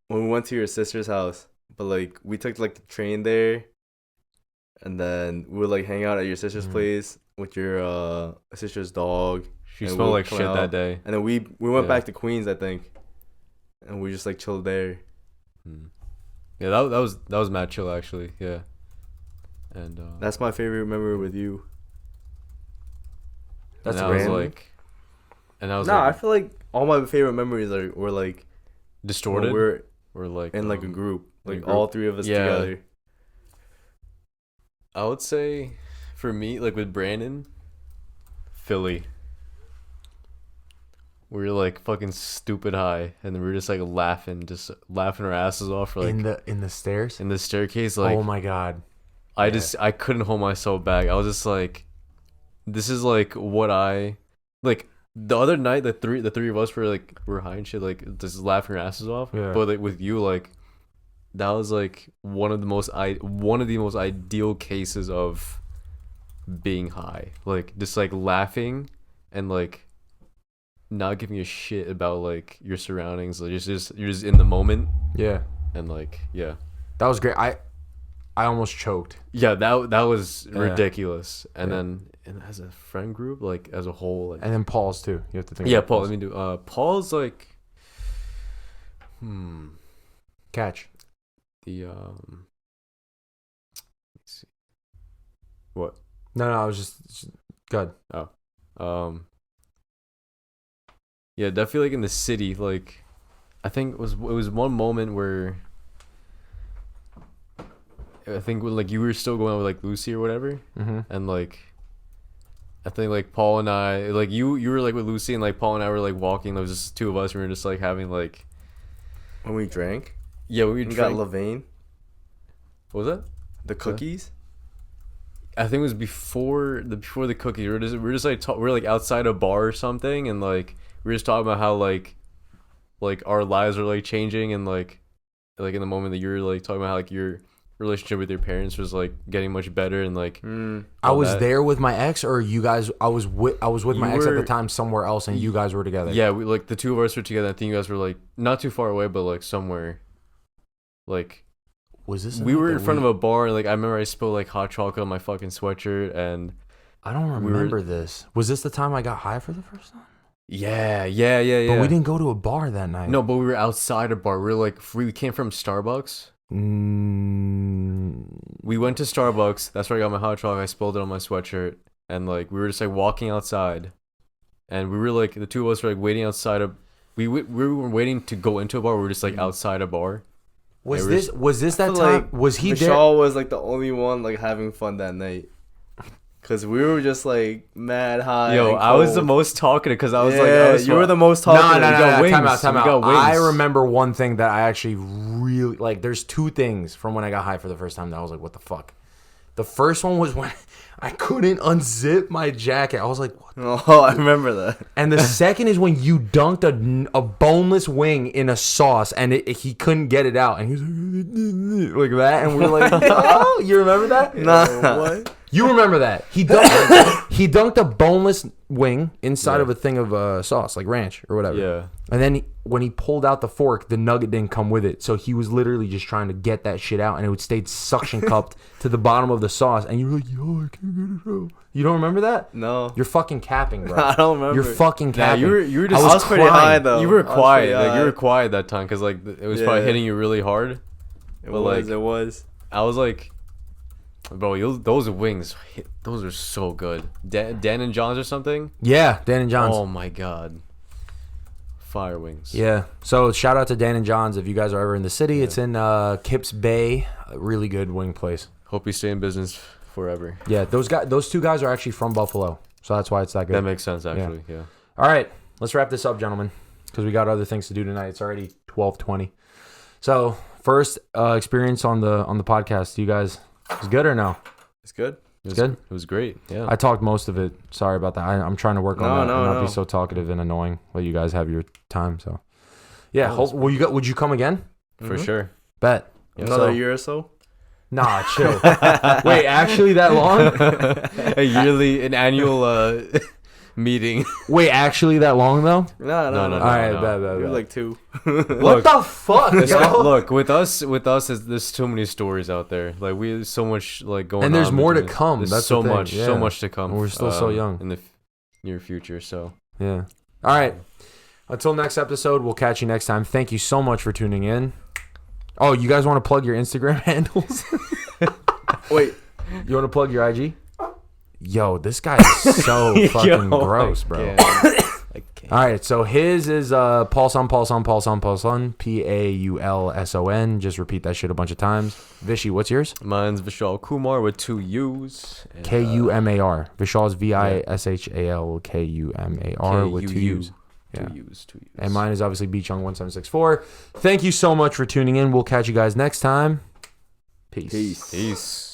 [SPEAKER 2] we went to your sister's house. But like we took like the train there. And then we would like hang out at your sister's place with your sister's dog.
[SPEAKER 3] She smelled like shit that day.
[SPEAKER 2] And then we went back to Queens, I think. And we just like chilled there.
[SPEAKER 3] Yeah, that was mad chill actually. Yeah. And
[SPEAKER 2] that's my favorite memory with you.
[SPEAKER 1] That's
[SPEAKER 2] random. I feel like all my favorite memories were like
[SPEAKER 3] distorted.
[SPEAKER 2] We're like in like a group, like all three of us together.
[SPEAKER 3] I would say, for me, like with Brandon, Philly. We were like fucking stupid high, and then we were just like laughing our asses off for like
[SPEAKER 1] in the stairs,
[SPEAKER 3] in the staircase. Like,
[SPEAKER 1] oh my god,
[SPEAKER 3] I couldn't hold myself back. I was just like, this is like what I like. The other night, the three of us were high and shit, like just laughing our asses off.
[SPEAKER 1] Yeah.
[SPEAKER 3] But like with you, like that was like one of the most ideal cases of being high. Like just like laughing and like not giving a shit about like your surroundings. Like you're just in the moment.
[SPEAKER 1] Yeah.
[SPEAKER 3] And like that
[SPEAKER 1] was great. I almost choked.
[SPEAKER 3] Yeah, that was ridiculous. And then as a friend group, like as a whole, like,
[SPEAKER 1] and then Paul's too. You have to think.
[SPEAKER 3] Yeah, Paul. Let me do. Paul's like,
[SPEAKER 1] catch
[SPEAKER 3] the Let's see. What?
[SPEAKER 1] No, I was just good.
[SPEAKER 3] Oh, yeah, definitely like in the city. Like, I think it was one moment where I think when like you were still going out with like Lucy or whatever, and like I think like Paul and I, like you were like with Lucy and like Paul and I were like walking. There was just two of us. And we were just like having like
[SPEAKER 2] when we drank.
[SPEAKER 3] Yeah, we
[SPEAKER 2] got Levain.
[SPEAKER 3] What was that?
[SPEAKER 2] The cookies.
[SPEAKER 3] I think it was before the cookies. We were just like we were like outside a bar or something, and like we were just talking about how like our lives are like changing, and like in the moment that you're like talking about how like your relationship with your parents was like getting much better, and like
[SPEAKER 1] I was there with my ex, or you guys. I was with my ex at the time somewhere else, and you guys were together.
[SPEAKER 3] Yeah, we like the two of us were together. I think you guys were like not too far away, but like somewhere, like
[SPEAKER 1] Was this?
[SPEAKER 3] We were in front of a bar, and like I remember I spilled like hot chocolate on my fucking sweatshirt, and
[SPEAKER 1] I don't remember this. Was this the time I got high for the first time?
[SPEAKER 3] Yeah.
[SPEAKER 1] But we didn't go to a bar that night.
[SPEAKER 3] No, but we were outside a bar. We were like free. We came from Starbucks. We went to Starbucks. That's where I got my hot chocolate. I spilled it on my sweatshirt, and like we were just like walking outside, and we were like the two of us were like waiting outside of. We were waiting to go into a bar. We were just like outside a bar.
[SPEAKER 1] Was this that time?
[SPEAKER 2] Like
[SPEAKER 1] was he there?
[SPEAKER 2] Vishal was like the only one like having fun that night. Cause we were just like mad high.
[SPEAKER 3] Yo, I was the most talkative because I was like,
[SPEAKER 2] you were the most talkative.
[SPEAKER 1] No. Time out. I remember one thing that I actually really like. There's two things from when I got high for the first time that I was like, what the fuck? The first one was when I couldn't unzip my jacket. I was like, what?
[SPEAKER 2] Oh, I remember that.
[SPEAKER 1] And the second is when you dunked a boneless wing in a sauce and he couldn't get it out. And he was like that. And we were like, oh, you remember that?
[SPEAKER 2] Nah. What?
[SPEAKER 1] You remember that. He dunked a boneless wing inside of a thing of sauce, like ranch or whatever.
[SPEAKER 3] Yeah.
[SPEAKER 1] And then when he pulled out the fork, the nugget didn't come with it. So he was literally just trying to get that shit out, and it would stay suction cupped to the bottom of the sauce. And you were like, yo, I can't get it out. You don't remember that?
[SPEAKER 2] No.
[SPEAKER 1] You're fucking capping, bro.
[SPEAKER 2] I don't remember.
[SPEAKER 1] You're fucking capping.
[SPEAKER 3] you were just.
[SPEAKER 2] I was pretty high though.
[SPEAKER 3] You were quiet. Like you were quiet that time because like it was probably
[SPEAKER 2] Yeah.
[SPEAKER 3] hitting you really hard.
[SPEAKER 2] It was.
[SPEAKER 3] I was like, bro, those wings, those are so good. Dan and John's or something?
[SPEAKER 1] Yeah, Dan and John's.
[SPEAKER 3] Oh my god. Fire wings.
[SPEAKER 1] Yeah. So shout out to Dan and John's if you guys are ever in the city. Yeah. It's in Kips Bay. A really good wing place.
[SPEAKER 3] Hope you stay in business forever.
[SPEAKER 1] Yeah, those two guys are actually from Buffalo. So that's why it's that good.
[SPEAKER 3] That makes sense actually, yeah.
[SPEAKER 1] All right. Let's wrap this up, gentlemen, because we got other things to do tonight. It's already 12:20. So, first experience on the podcast. You guys, was good or no?
[SPEAKER 2] It's good.
[SPEAKER 1] It's good.
[SPEAKER 3] It was great. Yeah.
[SPEAKER 1] I talked most of it. Sorry about that. I'm trying to work on that and not be
[SPEAKER 2] No.
[SPEAKER 1] so talkative and annoying. Let you guys have your time. So, yeah. Would you come again?
[SPEAKER 3] For sure.
[SPEAKER 1] Bet.
[SPEAKER 2] Another year or so.
[SPEAKER 1] Nah, chill. Wait, actually that long?
[SPEAKER 3] An annual meeting.
[SPEAKER 1] Wait, actually that long though?
[SPEAKER 2] No.
[SPEAKER 1] All right, bet.
[SPEAKER 2] You're like 2.
[SPEAKER 1] What the fuck? Yo?
[SPEAKER 3] Look, with us, there's too many stories out there. Like we have so much like going on.
[SPEAKER 1] And there's more to
[SPEAKER 3] between us.
[SPEAKER 1] come.
[SPEAKER 3] There's
[SPEAKER 1] That's
[SPEAKER 3] so
[SPEAKER 1] the thing.
[SPEAKER 3] much,
[SPEAKER 1] Yeah.
[SPEAKER 3] so much to come.
[SPEAKER 1] We're still so young
[SPEAKER 3] in the near future. So
[SPEAKER 1] yeah. All right. Until next episode, we'll catch you next time. Thank you so much for tuning in. Oh, you guys want to plug your Instagram handles?
[SPEAKER 2] Wait,
[SPEAKER 1] you want to plug your IG? Yo, this guy is so fucking gross, bro. All right, so his is Paulson, Paulson, Paulson. Just repeat that shit a bunch of times. Vishy, what's yours?
[SPEAKER 3] mine's Vishal Kumar with 2 U's. And,
[SPEAKER 1] Kumar. Vishal's Vishalkumar with 2 U's. Yeah.
[SPEAKER 3] 2 U's.
[SPEAKER 1] And mine is obviously Beachung1764. Thank you so much for tuning in. We'll catch you guys next time. Peace.
[SPEAKER 3] Peace.